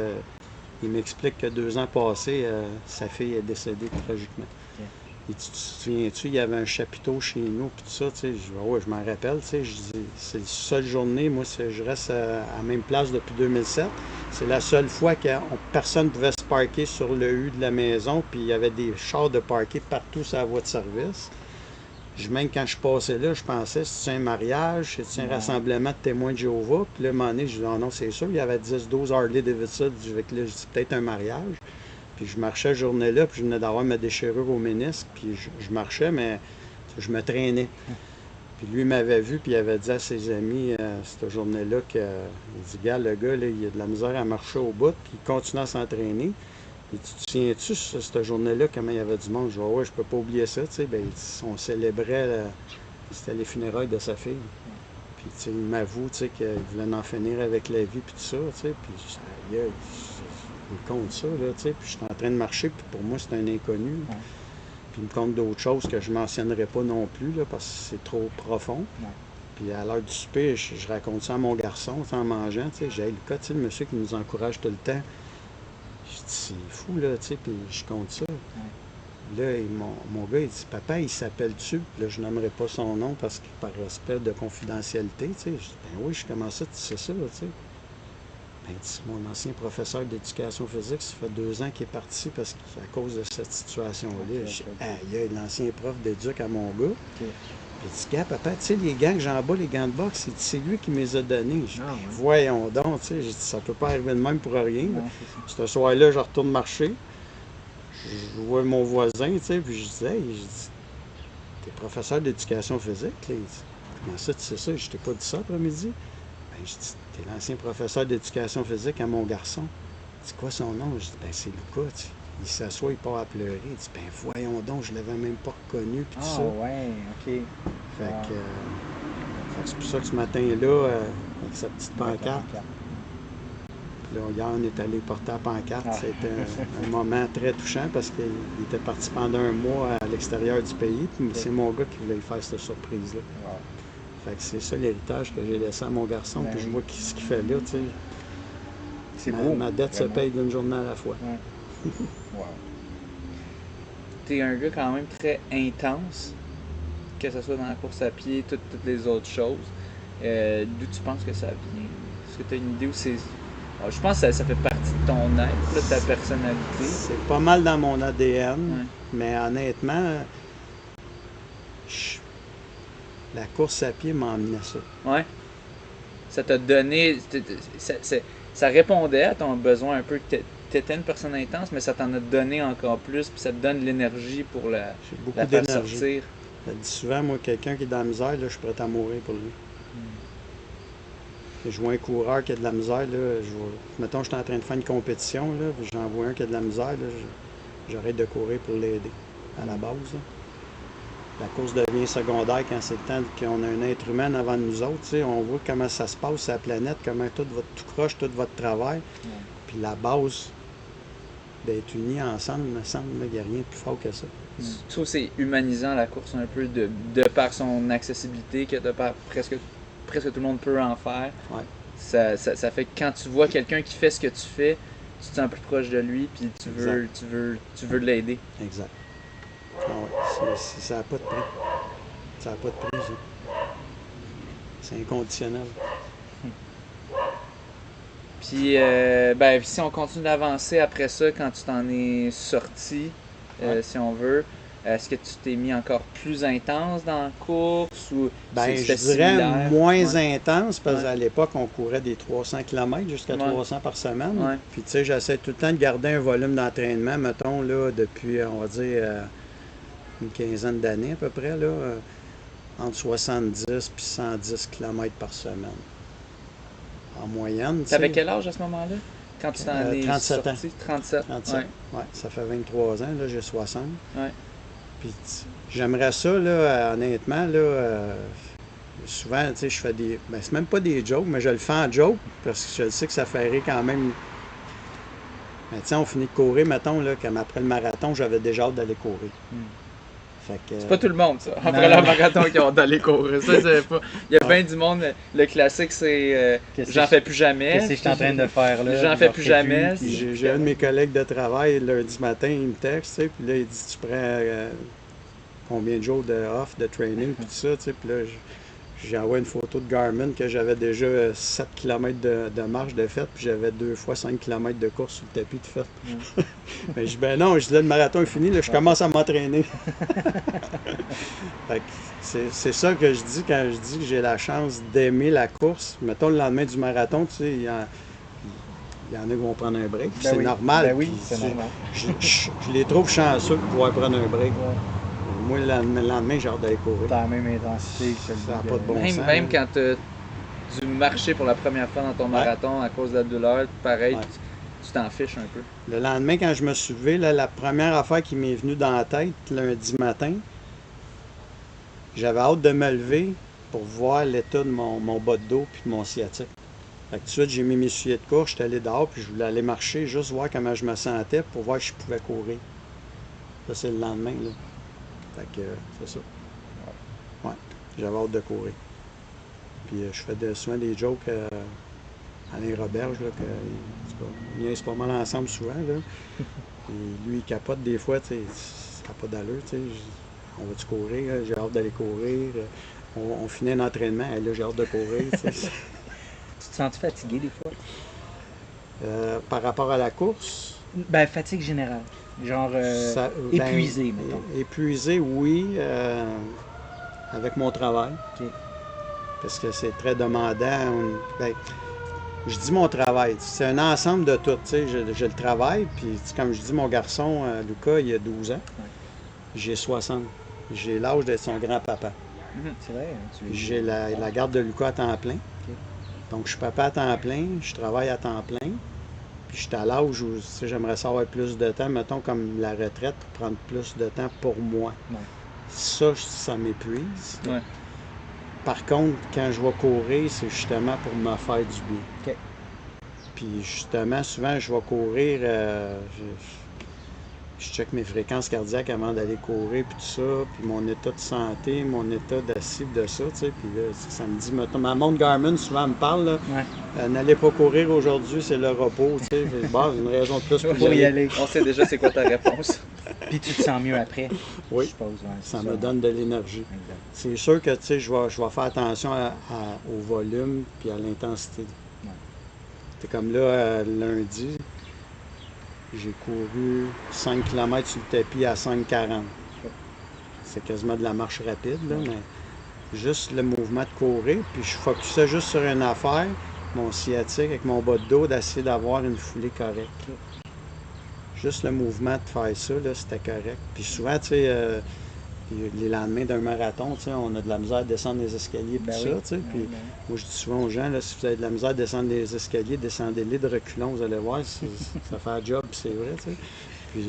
il m'explique que 2 ans passés, sa fille est décédée tragiquement. Et tu te souviens-tu, il y avait un chapiteau chez nous, puis tout ça, tu sais, je dis, ah ouais, je m'en rappelle, tu sais, je dis, c'est la seule journée, moi, je reste à la même place depuis 2007. C'est la seule fois que personne ne pouvait se parquer sur le U de la maison, puis il y avait des chars de parquer partout sur la voie de service. Même quand je passais là, je pensais, c'est un mariage, c'est un rassemblement de témoins de Jéhovah. Puis là, à un moment donné, je dis, non, non, c'est sûr, il y avait 10-12 Harley Davidson. Je dis, c'est peut-être un mariage. Puis je marchais la journée-là, puis je venais d'avoir ma déchirure au ménisque, puis je marchais, mais je me traînais. Puis lui m'avait vu, puis il avait dit à ses amis cette journée-là il dit, gars, le gars, là, il a de la misère à marcher au bout, puis il continue à s'entraîner. Et tu te souviens-tu, cette journée-là, comment il y avait du monde? Je dis, ouais, je peux pas oublier ça, tu sais. Ben, on célébrait, c'était les funérailles de sa fille. Puis, tu sais, il m'avoue, tu sais, qu'il voulait en finir avec la vie, puis tout ça, tu sais. Puis, il me compte ça, là, tu sais. Puis, je suis en train de marcher, puis pour moi, c'est un inconnu. Ouais. Puis, il me compte d'autres choses que je ne mentionnerai pas non plus, là, parce que c'est trop profond. Ouais. Puis, à l'heure du souper, je raconte ça à mon garçon, en mangeant, tu sais. J'ai dit, Lucas, tu sais, le monsieur qui nous encourage tout le temps. Je dis, c'est fou, là, tu sais, puis je compte ça. Ouais. Là, mon gars, il dit, papa, il s'appelle-tu? Là, je nommerai pas son nom parce que par respect de confidentialité, tu sais. Je dis, ben oui, je commence ça, tu sais ça, là, tu sais. Ben, il dit, mon ancien professeur d'éducation physique, ça fait 2 ans qu'il est parti parce qu'à cause de cette situation-là. Je dis, aïe, l'ancien prof d'éduc à mon gars. Okay. J'ai dit, gars, papa, tu sais, les gants que j'ai en bas, les gants de boxe, c'est lui qui me les a donnés. Je dis, ben, voyons donc, tu sais, j'ai dit, ça peut pas arriver de même pour rien. Ce soir-là, je retourne marcher. Je vois mon voisin, tu sais, puis je dis, hey, t'es professeur d'éducation physique, là. Il dit, comment ça, tu sais ça? Je t'ai pas dit ça après-midi. Ben, je dis, t'es l'ancien professeur d'éducation physique à mon garçon. Il dit, quoi son nom? Je dis, ben, c'est Lucas, tu sais. Il s'assoit, il part à pleurer. Il dit, ben voyons donc, je l'avais même pas reconnu, puis tout ça. Ah ouais, OK. Fait que c'est pour ça que ce matin-là, avec sa petite pancarte, puis là, hier, on est allé porter la pancarte. C'était un moment très touchant parce qu'il était parti pendant un mois à l'extérieur du pays, puis c'est mon gars qui voulait faire cette surprise-là. Wow. Fait que c'est ça l'héritage que j'ai laissé à mon garçon, puis je vois ce qu'il fait là, tu sais. C'est beau. Ma dette se paye d'une journée à la fois. Ouais. Wow. T'es un gars quand même très intense, que ce soit dans la course à pied, toutes les autres choses. D'où tu penses que ça vient? Est-ce que tu as une idée où c'est... Alors, je pense que ça fait partie de ton être, de ta personnalité. C'est pas mal dans mon ADN, mais honnêtement, la course à pied m'a emmené ça. Ouais. Ça t'a donné... Ça répondait à ton besoin un peu que t'étais une personne intense, mais ça t'en a donné encore plus, puis ça te donne l'énergie pour la faire sortir. Je dis souvent, moi, quelqu'un qui est dans la misère, là, je suis prêt à mourir pour lui. Je vois un coureur qui a de la misère, là, mettons, je suis en train de faire une compétition, là, puis j'en vois un qui a de la misère, là, j'arrête de courir pour l'aider, à la base. Là. La course devient secondaire quand c'est le temps qu'on a un être humain avant de nous autres. On voit comment ça se passe sur la planète, comment tout croche, tout votre travail. Puis la base d'être unis ensemble, il me semble qu'il n'y a rien de plus fort que ça. Je trouve que c'est humanisant la course un peu de par son accessibilité, que de par presque tout le monde peut en faire. Ouais. Ça fait que quand tu vois quelqu'un qui fait ce que tu fais, tu te sens plus proche de lui, puis tu veux l'aider. Exact. Ah ouais, ça n'a pas de prix. Ça n'a pas de prix, ça. C'est inconditionnel. Puis, si on continue d'avancer après ça, quand tu t'en es sorti, si on veut, est-ce que tu t'es mis encore plus intense dans la course ou je dirais moins intense parce qu'à l'époque, on courait des 300 km jusqu'à 300 par semaine. Ouais. Puis, tu sais, j'essaie tout le temps de garder un volume d'entraînement, mettons, là, depuis, on va dire, une quinzaine d'années à peu près, là, entre 70 et 110 km par semaine. En moyenne. Tu avais quel âge à ce moment-là? Quand tu t'en es 37 sorti? 37. 37. Ouais, ça fait 23 ans, là, j'ai 60. Ouais. Puis j'aimerais ça, là, honnêtement, là, souvent, tu sais, je fais des... Ben, c'est même pas des jokes, mais je le fais en joke, parce que je sais que ça fait rire quand même. Mais tu sais, on finit de courir, mettons, là, comme après le marathon, j'avais déjà hâte d'aller courir. Fait que, c'est pas tout le monde, ça. Après le marathon, qui ont hâte d'aller courir. Ça, c'est pas... Il y a bien du monde. Le classique, c'est j'en fais plus jamais. Qu'est-ce que je suis en train de faire là? J'en fais plus jamais. J'ai un de mes collègues de travail, lundi matin, il me texte, puis là, il dit, tu prends combien de jours de off, de training, puis tout ça, tu sais. Puis là, j'ai envoyé une photo de Garmin que j'avais déjà 7 km de marche de fait, puis j'avais 2 fois 5 km de course sur le tapis de fait. Mais je dis, ben non, je dis là, le marathon est fini, là, je commence à m'entraîner. Fait que c'est ça que je dis quand je dis que j'ai la chance d'aimer la course. Mettons le lendemain du marathon, tu sais, il y en a qui vont prendre un break, puis c'est normal. Ben oui, puis c'est normal. Je les trouve chanceux de pouvoir prendre un break. Ouais. Moi, le lendemain, j'ai hâte d'aller courir. T'as la même intensité que Ça n'a pas de bon Même, sens. même quand tu as dû marcher pour la première fois dans ton marathon à cause de la douleur, pareil, Ouais. tu t'en fiches un peu. Le lendemain, quand je me suis levé, là, la première affaire qui m'est venue dans la tête, lundi matin, j'avais hâte de me lever pour voir l'état de mon bas de dos puis de mon sciatique. Fait que tout de suite, j'ai mis mes souliers de course, j'étais allé dehors, puis je voulais aller marcher, juste voir comment je me sentais pour voir si je pouvais courir. Ça, c'est le lendemain, là. Fait que c'est ça. Ouais, j'avais hâte de courir. Puis je fais souvent des jokes à Alain Roberge, là, que, en tout cas, on niaise pas mal ensemble souvent, là. Et lui, il capote des fois, tu sais, ça n'a pas d'allure, tu sais. On va-tu courir? Là? J'ai hâte d'aller courir. On finit un entraînement, et là, j'ai hâte de courir, tu sais. Tu te sens fatigué des fois? Par rapport à la course, Ben, fatigue générale. Genre épuisé, mettons. Épuisé, oui, avec mon travail. OK. Parce que c'est très demandant. Ben, je dis mon travail, c'est un ensemble de tout. Tu sais, je le travaille, puis comme je dis, mon garçon, Lucas, il a 12 ans. Ouais. J'ai 60. J'ai l'âge d'être son grand-papa. C'est vrai, hein, tu J'ai la garde de Lucas à temps plein. Donc, je suis papa à temps plein, je travaille à temps plein. Puis, je suis à l'âge où tu sais, j'aimerais ça avoir plus de temps, mettons comme la retraite, pour prendre plus de temps pour moi. Ouais. Ça m'épuise. Ouais. Par contre, quand je vais courir, c'est justement pour me faire du bien. OK. Puis, justement, souvent, je vais courir, je check mes fréquences cardiaques avant d'aller courir, puis tout ça, puis mon état de santé, mon état d'acide de ça, tu sais, puis là, ça me dit, mettons, ma montre Garmin, souvent, elle me parle, là, Ouais. n'allez pas courir aujourd'hui, c'est le repos, tu sais, bon, une raison de plus Pour y aller. On sait déjà c'est quoi ta réponse. Puis tu te sens mieux après, Oui, je suppose. Ouais, c'est ça me donne de l'énergie. Exact. C'est sûr que, tu sais, je vais faire attention au volume puis à l'intensité. Ouais. C'est comme là, lundi, j'ai couru 5 km sur le tapis à 5,40. C'est quasiment de la marche rapide, là, mais juste le mouvement de courir, puis je focusais juste sur une affaire, mon sciatique avec mon bas de dos, d'essayer d'avoir une foulée correcte. Juste le mouvement de faire ça, là, c'était correct. Puis souvent, tu sais, les lendemains d'un marathon, tu sais, on a de la misère à descendre les escaliers, puis Ben tout oui. ça, tu sais. Puis Ben moi, je dis souvent aux gens, là, si vous avez de la misère à descendre les escaliers, descendez-les de reculons, vous allez voir, ça fait un job, puis c'est vrai, tu sais. Puis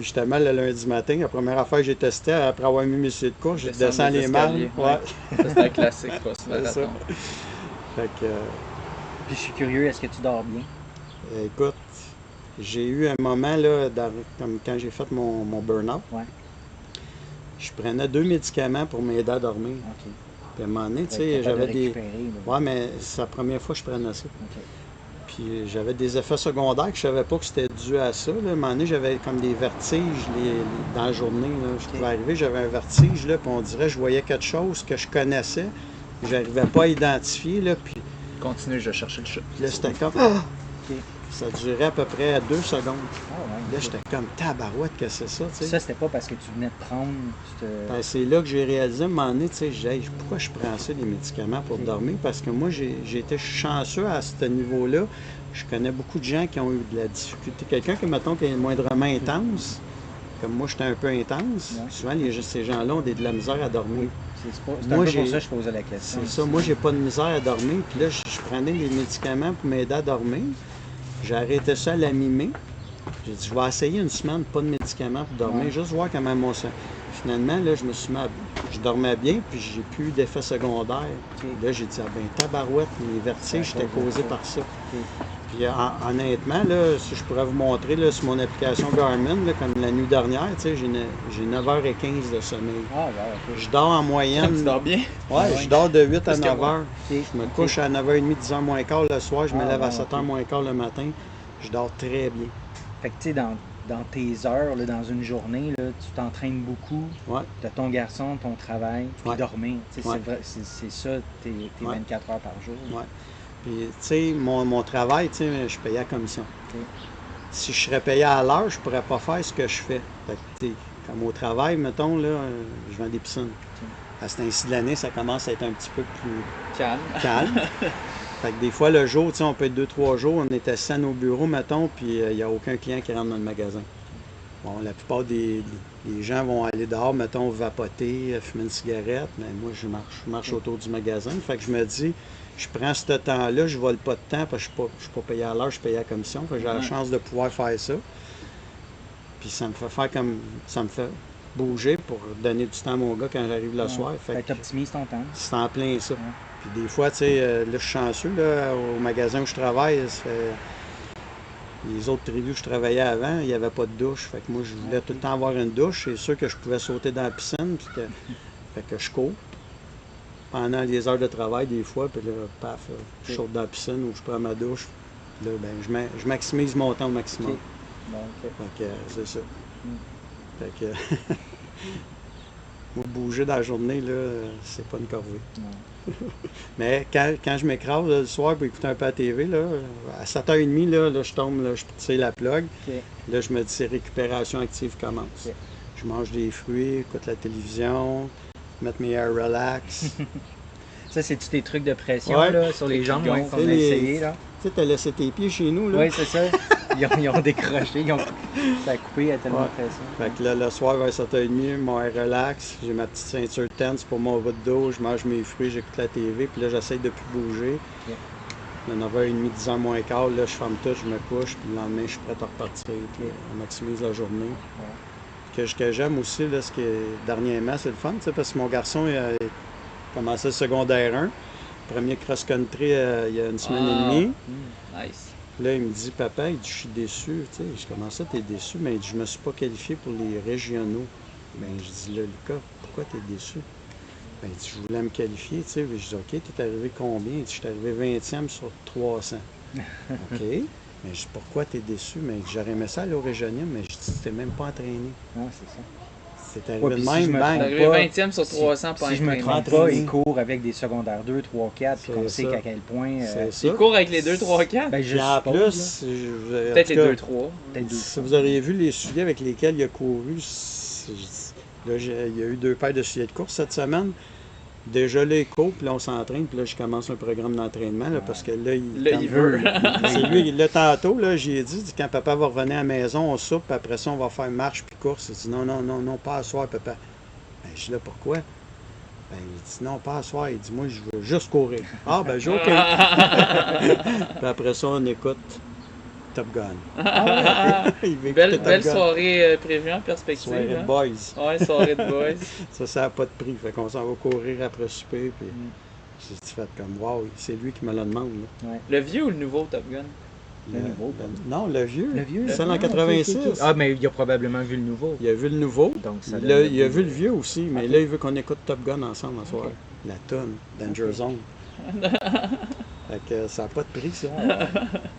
justement, le lundi matin, la première affaire que j'ai testée, après avoir mis mes souliers de course, j'ai Descendre descendu les les marches. escaliers, Ouais. Ça, c'est un classique, pas ce C'est ça. marathon. Fait que, Puis je suis curieux, est-ce que tu dors bien? écoute, j'ai eu un moment, là, comme quand j'ai fait mon burn-out, Ouais. je prenais 2 médicaments pour m'aider à dormir. OK. Puis à un moment donné, tu Fait que sais, capable de j'avais des... récupérer, là. Ouais, mais c'est la première fois que je prenais ça. OK. Puis j'avais des effets secondaires que je savais pas que c'était dû à ça. Là. À un moment donné, j'avais comme des vertiges dans la journée. Là. Je pouvais arriver, j'avais un vertige, là, puis on dirait que je voyais quelque chose que je connaissais. Je n'arrivais pas à identifier. Là, puis Continue, je vais chercher le chat. là, c'était comme... Ah! OK. Ça durait à peu près 2 secondes. Ah ouais. Là, j'étais comme tabarouette que c'est ça, tu sais. Ça, c'était pas parce que tu venais de prendre. Ben, c'est là que j'ai réalisé à un moment donné, tu sais, j'ai dit, hey, pourquoi je prends ça, les médicaments pour dormir? Parce que moi, j'ai été chanceux à ce niveau-là. Je connais beaucoup de gens qui ont eu de la difficulté. Quelqu'un qui, mettons, qui est moindrement intense, comme moi, j'étais un peu intense, Ouais. souvent, ces gens-là ont de la misère à dormir. C'est Moi, un peu j'ai- pour ça que je posais la question. C'est ça, moi, j'ai pas de misère à dormir. Puis là, je prenais des médicaments pour m'aider à dormir. J'ai arrêté ça à la mi-mai. J'ai dit, je vais essayer une semaine, pas de médicaments pour dormir, Ouais. juste voir comment mon sang. Finalement, là, je me suis mis je dormais bien, puis j'ai plus eu d'effets secondaires. OK. Là, j'ai dit, ah ben, tabarouette, mes vertiges, Ça j'étais cause de causé ça. par ça. OK. Puis honnêtement, là, si je pourrais vous montrer là, sur mon application Garmin, là, comme la nuit dernière, tu sais, j'ai 9h15 de sommeil. Ah, ouais, OK. Je dors en moyenne. Tu dors bien? Ouais, je dors de 8 à Plus que 9 moi. heures. OK. Je me couche à 9h30, 10h moins quart le soir, je me Ah, lève à ouais, 7h ok. moins quart le matin. Je dors très bien. Fait que, tu sais, dans dans tes heures, là, dans une journée, là, tu t'entraînes beaucoup, Ouais. de ton garçon, ton travail, puis Ouais. dormir. Tu sais, Ouais. c'est ça, tes Ouais. 24 heures par jour. Ouais. Puis, tu sais, mon travail, tu sais, je payais à commission. Ok. Si je serais payé à l'heure, je pourrais pas faire ce que je fais. Fait que, tu sais, comme au travail, mettons, là, je vends des piscines. À cet ainsi de l'année, ça commence à être un petit peu plus Calme. calme. Fait que des fois, le jour, tu sais, on peut être 2-3 jours, on est assis à nos bureaux, mettons, puis il n'y a aucun client qui rentre dans le magasin. Bon, la plupart des gens vont aller dehors, mettons, vapoter, fumer une cigarette, mais moi, je marche autour du magasin. Fait que je me dis, je prends ce temps-là, je vole pas de temps, parce que je suis pas payé à l'heure, je suis payé à commission. Fait que j'ai la Ouais. chance de pouvoir faire ça. Puis ça me fait faire comme, ça me fait bouger pour donner du temps à mon gars quand j'arrive le soir. Fait Fait que que t'optimises ton temps. c'est en plein ça. Ouais. Puis des fois, tu sais, là, je suis chanceux, là, au magasin où je travaille, ça fait... Les autres tribus où je travaillais avant, il n'y avait pas de douche. Fait que moi, je voulais tout le temps avoir une douche. C'est sûr que je pouvais sauter dans la piscine, puis fait que je cours pendant les heures de travail des fois, puis là, paf, je saute dans la piscine ou je prends ma douche. Puis là, ben, je maximise mon temps au maximum. Ok. Bon, ok. Fait que c'est ça. Mm. Fait que moi, bouger dans la journée, là, c'est pas une corvée. Non. Mais quand je m'écrase là, le soir pour écouter un peu la TV, là, à 7h30, là, je tombe, là, je tire la plug. Ok. Là, je me dis, c'est récupération active commence. Ok. Je mange des fruits, écoute la télévision, mettre mes air relax. Ça, c'est-tu tes trucs de pression Ouais. là, sur les jambes Ouais, qu'on tu a sais, essayé? Là? Tu sais, t'as laissé tes pieds chez nous, là. Oui, c'est ça. Ils ont décroché, ça a coupé à tellement Ouais. de pression. Fait que là, le soir, vers 7h30, mon air relax, j'ai ma petite ceinture tense pour mon bout de dos, je mange mes fruits, j'écoute la TV, puis là, j'essaye de plus bouger. Ok. À 9h30, 10h moins quart, là, je ferme tout, je me couche, puis le lendemain, je suis prêt à repartir, puis on maximise la journée. Ouais. Que j'aime aussi, là, ce qui est dernièrement, c'est le fun, tu sais, parce que mon garçon, il a commencé le secondaire 1, premier cross-country il y a une semaine et demie. Nice. Là, il me dit, papa, il dit, je suis déçu. Tu sais, je commence ça, t'es déçu, mais il dit, je me suis pas qualifié pour les régionaux. Ben, je dis, là, Lucas, pourquoi t'es déçu? Ben, il dit, je voulais me qualifier, tu sais. Je dis, OK, t'es arrivé combien? Il dit, je suis arrivé 20e sur 300. OK. Mais je dis, pourquoi t'es déçu? Mais il dit, j'aurais aimé ça aller au régional, mais je dis, t'es même pas entraîné. Ah, c'est ça. C'est arrivé Ouais, de puis si même, je me bang. T'es trompe arrivé pas, 20e sur 300 pas Si je me entraîné. trompe pas, Entraîné. ils courent avec des secondaires 2, 3, 4, puis C'est qu'on sait ça. qu'à quel point. C'est ça. Il court avec les 2, 3, 4. Ben, je Puis en suppose, plus, Peut-être en les tout cas, 2, 3. peut-être deux. si vous auriez vu les souliers avec lesquels il a couru, là, il y a eu 2 paires de souliers de course cette semaine. Déjà là, il court, puis là, on s'entraîne, puis là, je commence un programme d'entraînement, là, parce que là, Là, il veut. C'est lui, là, tantôt, là, j'ai dit, quand papa va revenir à la maison, on soupe, puis après ça, on va faire marche puis course. Il dit, non, non, non, non, pas à soir, papa. Ben, je dis là, pourquoi? Ben, il dit, non, pas à soir. Il dit, moi, je veux juste courir. Ah, ben, j'ai OK. Puis après ça, on écoute Top Gun. Il veut écouter Belle, Top belle Gun. soirée prévue en perspective. Soirée de hein? boys. Ouais, soirée de boys. Ça n'a pas de prix. Fait qu'on s'en va courir après souper. Puis j'ai fait comme, wow, c'est lui qui me le demande. Là. Le vieux ou le nouveau Top Gun? Le nouveau, non, le vieux. Le vieux? Celle en Ah, ok, 86. ok, ok. Ah, mais il a probablement vu le nouveau. Il a vu le nouveau. Donc, ça Il donne a, le il a goût vu de- le vieux aussi, mais Ok. là, il veut qu'on écoute Top Gun ensemble ce soir. Ok. La tonne, Danger Ok. Zone. Fait que ça n'a pas de prix, ça.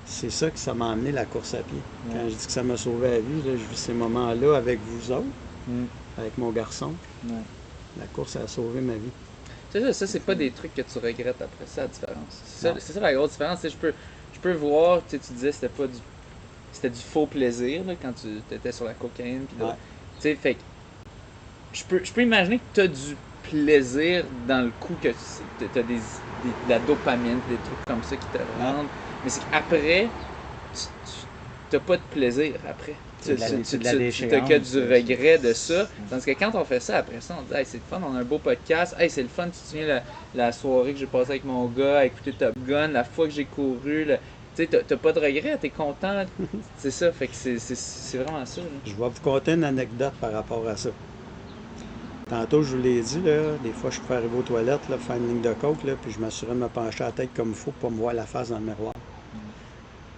C'est ça que ça m'a amené la course à pied. Ouais. Quand je dis que ça m'a sauvé la vie, là, je vis ces moments-là avec vous autres, Mm. avec mon garçon. Ouais. La course a sauvé ma vie. Ça, c'est pas des trucs que tu regrettes après ça, la différence. Non. C'est ça la grosse différence. Tu sais, je peux voir, tu sais, tu disais que c'était du faux plaisir là, quand tu étais sur la cocaïne. Puis là, Ouais. tu sais, fait que je peux imaginer que tu as du plaisir dans le coup que tu as de la dopamine, des trucs comme ça qui te rendent. Mais c'est qu'après, tu n'as pas de plaisir après. C'est de la Tu n'as déchéance, que du c'est- regret de ça. Tandis que quand on fait ça après ça, on dit hey, c'est le fun, on a un beau podcast. Hey, c'est le fun, tu te souviens la soirée que j'ai passée avec mon gars à écouter Top Gun, la fois que j'ai couru. Tu sais, t'as pas de regret, t'es content. C'est ça, fait que c'est vraiment ça. Là. Je vais vous conter une anecdote par rapport à ça. Tantôt, je vous l'ai dit, là, des fois, je peux arriver aux toilettes, là, faire une ligne de coke, là, puis je m'assurais de me pencher la tête comme il faut pour pas me voir la face dans le miroir.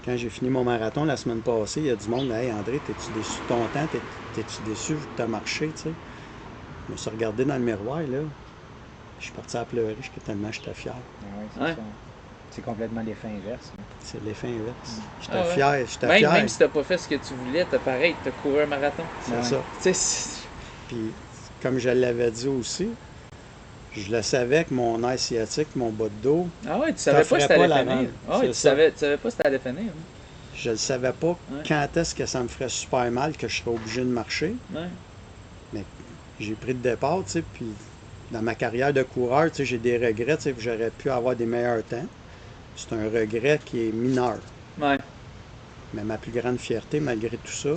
Quand j'ai fini mon marathon la semaine passée, il y a du monde, hey André, t'es-tu déçu de ton temps? T'es-tu déçu que t'as marché, tu sais? Je me suis regardé dans le miroir, là. Je suis parti à pleurer, tellement j'étais fier. Ah ouais, c'est Ouais. ça. C'est complètement l'effet inverse. C'est l'effet inverse. J'étais Ah ouais. fier, j'étais fier. Même si t'as pas fait ce que tu voulais, t'as pareil, t'as couru un marathon. C'est Ouais. ça. Tu sais, Puis, comme je l'avais dit aussi, je le savais que mon air sciatique, mon bas de dos, ah ouais, tu savais pas T'offrais si t'allais pas la finir. rendre. Ah ouais, C'est ça. tu savais pas si t'allais finir. je ne savais pas quand est-ce que ça me ferait super mal, que je serais obligé de marcher. Ouais. J'ai pris le départ, tu sais, puis dans ma carrière de coureur, tu sais, j'ai des regrets, tu sais, puis j'aurais pu avoir des meilleurs temps. C'est un regret qui est mineur. Ouais. Mais ma plus grande fierté, malgré tout ça,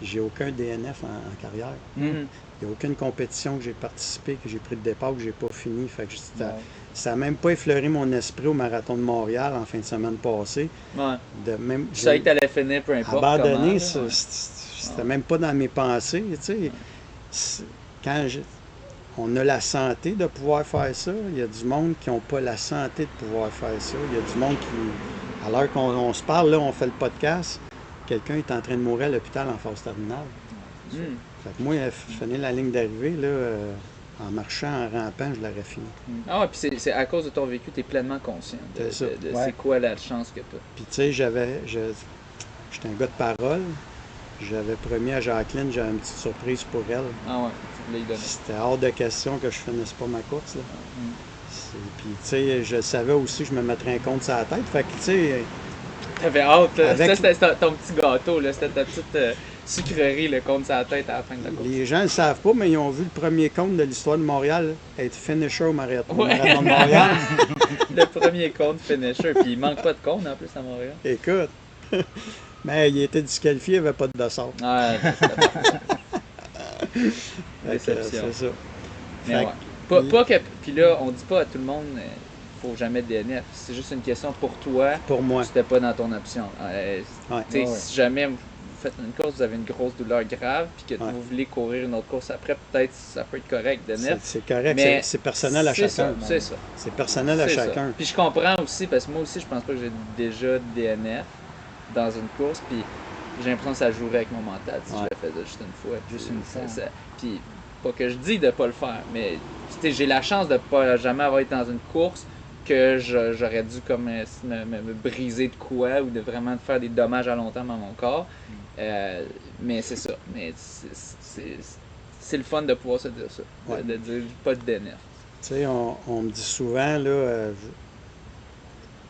j'ai aucun DNF en carrière. Mhm. Il n'y a aucune compétition que j'ai participé, que j'ai pris le départ, que j'ai pas fini. Fait que Ouais. ça n'a même pas effleuré mon esprit au marathon de Montréal en fin de semaine passée. Ouais. De même, Tu savais que t'allais finir, peu importe. abandonné, comment, là, c'était même pas dans mes pensées. Tu sais. Quand on a la santé de pouvoir faire ça, il y a du monde qui n'ont pas la santé de pouvoir faire ça. Il y a du monde qui, à l'heure qu'on se parle, là, on fait le podcast, quelqu'un est en train de mourir à l'hôpital en phase terminale. Mhm. Fait que moi, finir la ligne d'arrivée, là, en marchant, en rampant, je l'aurais fini. Ah ouais, puis c'est à cause de ton vécu, t'es pleinement conscient de, C'est ça. de Ouais. c'est quoi la chance que t'as. Puis tu sais, j'étais un gars de parole. J'avais promis à Jacqueline, j'avais une petite surprise pour elle. Ah ouais, tu voulais y donner. C'était hors de question que je finisse pas ma course. Là. Mhm. Puis tu sais, je savais aussi que je me mettrais un compte sur la tête. Fait que tu sais, T'avais hâte, là. Avec- C'était ton petit gâteau, là. C'était ta petite sucrerie, le compte sur la tête à la fin de la course. les gens ne le savent pas, mais ils ont vu le premier compte de l'histoire de Montréal être finisher au marathon, Ouais. marathon de Montréal. Le premier compte finisher, puis il manque pas de compte en plus à Montréal. Écoute, mais il était disqualifié, il n'y avait pas de dossard. Ouais, c'était pas. Fait que, Déception. c'est ça. Mais Fait ouais. Pas que. Puis là, on dit pas à tout le monde, faut jamais de DNF. C'est juste une question pour toi. Pour moi. C'était pas dans ton option. Ouais. Tu sais, Ouais. si jamais vous faites une course, vous avez une grosse douleur grave, puis que Ouais. vous voulez courir une autre course après, peut-être ça peut être correct, DNF. C'est correct, Mais c'est personnel à C'est chacun. ça, c'est ça. C'est personnel à C'est ça. chacun. Puis je comprends aussi, parce que moi aussi, je pense pas que j'ai déjà DNF dans une course, puis j'ai l'impression que ça jouerait avec mon mental si Ouais. je le faisais juste une fois. Juste Puis une fois. Puis pas que je dis de pas le faire, mais tu sais, j'ai la chance de pas jamais avoir été dans une course que j'aurais dû comme me briser de quoi ou de vraiment faire des dommages à long terme à mon corps. Mais c'est ça. Mais c'est le fun de pouvoir se dire ça. Ouais. De dire pas de DNF. Tu sais, on me dit souvent, là,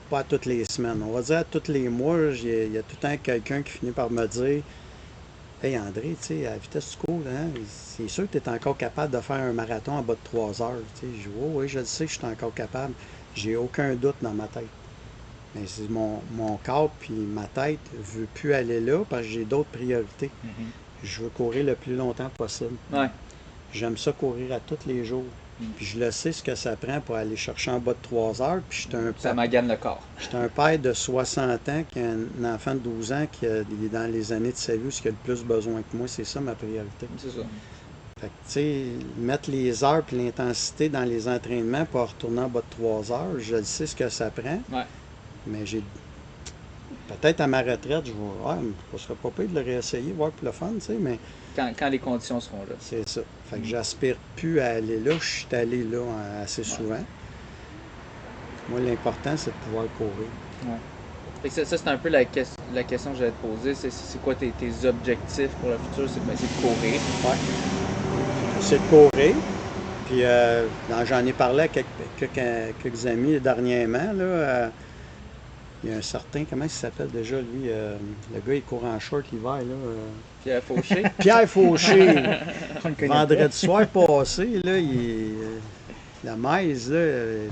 pas à toutes les semaines, on va dire à tous les mois, il y a tout le temps quelqu'un qui finit par me dire Hey André, tu sais, à la vitesse du cours, hein, c'est sûr que tu es encore capable de faire un marathon en bas de 3 heures. Tu sais, je dis, oui, je le sais que je suis encore capable. J'ai aucun doute dans ma tête. Mais c'est mon corps puis ma tête ne veut plus aller là parce que j'ai d'autres priorités. Mhm. Je veux courir le plus longtemps possible. Ouais. J'aime ça courir à tous les jours. Puis je le sais ce que ça prend pour aller chercher en bas de 3 heures. Puis j'étais Ça magane le corps. un père de 60 ans qui a un enfant de 12 ans qui est dans les années de sa vie, ce qui a le plus besoin que moi. C'est ça ma priorité. C'est ça. Fait que, tu sais, mettre les heures et l'intensité dans les entraînements pour retourner en bas de 3 heures, je le sais ce que ça prend. Ouais. Mais j'ai. Peut-être à ma retraite, je vais. Ah, ça serait pas pire de le réessayer, voir pour le fun, tu sais, mais Quand les conditions seront là. c'est ça. Fait que j'aspire plus à aller là. Je suis allé là assez souvent. Moi, l'important, c'est de pouvoir courir. Fait que ça, c'est un peu la question que j'allais te poser. C'est quoi tes objectifs pour le futur? C'est de courir. Ouais. C'est de courir. Puis j'en ai parlé à quelques amis dernièrement. Là, il y a un certain, comment il s'appelle déjà lui? Le gars, il court en short l'hiver. Là, Pierre Fauché. Pierre Fauché. On le connaît Vendredi soir passé, là, la maïs, là,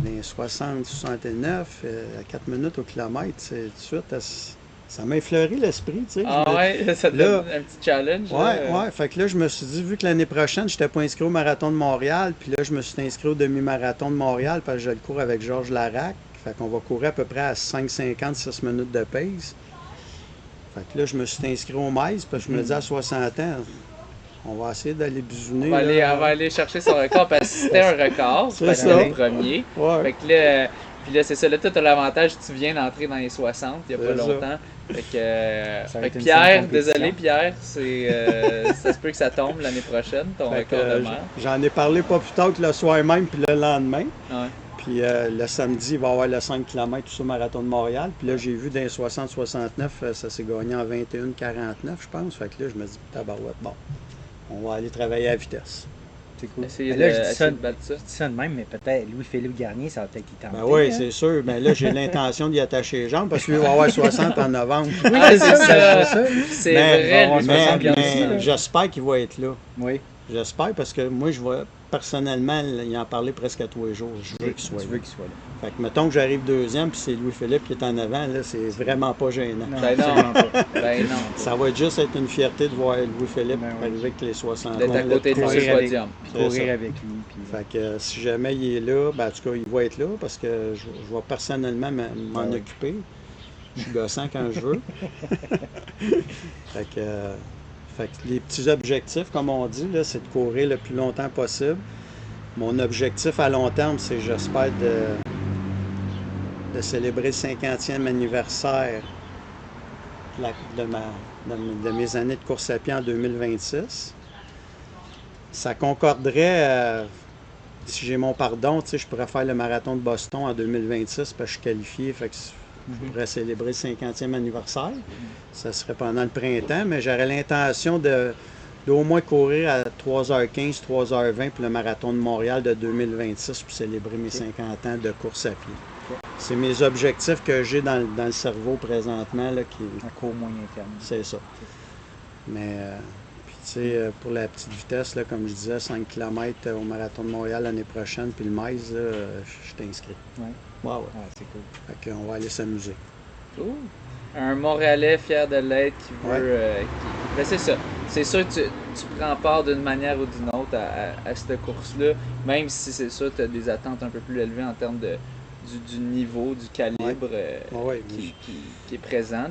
dans les 60-69, à 4 minutes au kilomètre, c'est tout de suite, ça m'a effleuré l'esprit, tu sais. Ah ouais, ça te Là- donne un petit challenge. Ouais. Fait que là, je me suis dit, vu que l'année prochaine, je n'étais pas inscrit au marathon de Montréal, puis là, je me suis inscrit au demi-marathon de Montréal parce que je le cours avec Georges Larac. Fait qu'on va courir à peu près à 5,50, 6 minutes de pace. Fait que là, je me suis inscrit au maïs parce que je me dis à 60 ans, on va essayer d'aller bisouner. On va aller chercher son record parce que c'était un record. C'est parce que ça. c'était le premier. Ouais. Fait que là, puis là, c'est ça. Là, tu as l'avantage, tu viens d'entrer dans les 60 il n'y a pas C'est ça. longtemps. Fait que, Ça va fait être que une Pierre, saine compétition. désolé Pierre, ça se peut que ça tombe l'année prochaine, ton Fait que, record de mer. j'en ai parlé pas plus tard que le soir même puis le lendemain. Ouais. Puis le samedi, il va y avoir le 5 km sur le marathon de Montréal. Puis là, j'ai vu dans les 60-69, ça s'est gagné en 21-49, je pense. Fait que là, je me dis, tabarouette, bon, on va aller travailler à vitesse. C'est cool. Essayer Mais là, essayer de battre ça. je dis ça de même, mais peut-être Louis-Philippe Garnier, ça va peut-être y tenter. Ben oui, hein? c'est sûr. Mais là, j'ai l'intention d'y attacher les jambes parce que lui, il va avoir 60 en novembre. Ah, c'est ça. ça. C'est Mais- vrai, lui, mais- 60 mais- aussi, là. J'espère qu'il va être là. Oui. J'espère parce que moi, je vais personnellement y en parler presque à tous les jours. Je veux qu'il soit Tu là. veux qu'il soit là. Fait que mettons que j'arrive deuxième puis c'est Louis-Philippe qui est en avant, là, c'est vraiment pas gênant. Non, Ben non. absolument pas. Ben non. Ça va juste être une fierté de voir Louis-Philippe Ben oui. arriver avec les 60 D'être à ans, côté de là, lui courir sur le avec- podium. Puis C'est courir ça. avec lui. Puis... Fait que si jamais il est là, ben, en tout cas, il va être là parce que je vais personnellement m'en Ouais. occuper. Je suis gossant quand je veux. Fait que les petits objectifs, comme on dit, là, c'est de courir le plus longtemps possible. Mon objectif à long terme, c'est j'espère de célébrer le 50e anniversaire de mes années de course à pied en 2026. Ça concorderait, si j'ai mon pardon, tu sais, je pourrais faire le marathon de Boston en 2026 parce que je suis qualifié, fait que je pourrais célébrer le 50e anniversaire. Ça serait pendant le printemps, mais j'aurais l'intention d'au moins courir à 3h15, 3h20 pour le marathon de Montréal de 2026 pour célébrer mes 50 ans de course à pied. C'est mes objectifs que j'ai dans le cerveau présentement, là, qui, À court moyen terme. c'est ça. Mais, puis tu sais, pour la petite vitesse, là, comme je disais, 5 km au marathon de Montréal l'année prochaine, puis le maïs, là, je suis inscrit. Ouais. Ouais, ouais. Ah, c'est cool. Fait qu'on va aller s'amuser. Cool. Un Montréalais fier de l'être qui veut. Ouais. Ben c'est ça. C'est sûr que tu prends part d'une manière ou d'une autre à cette course-là, même si c'est sûr que tu as des attentes un peu plus élevées en termes du niveau, du calibre Ouais, ouais, qui est présent.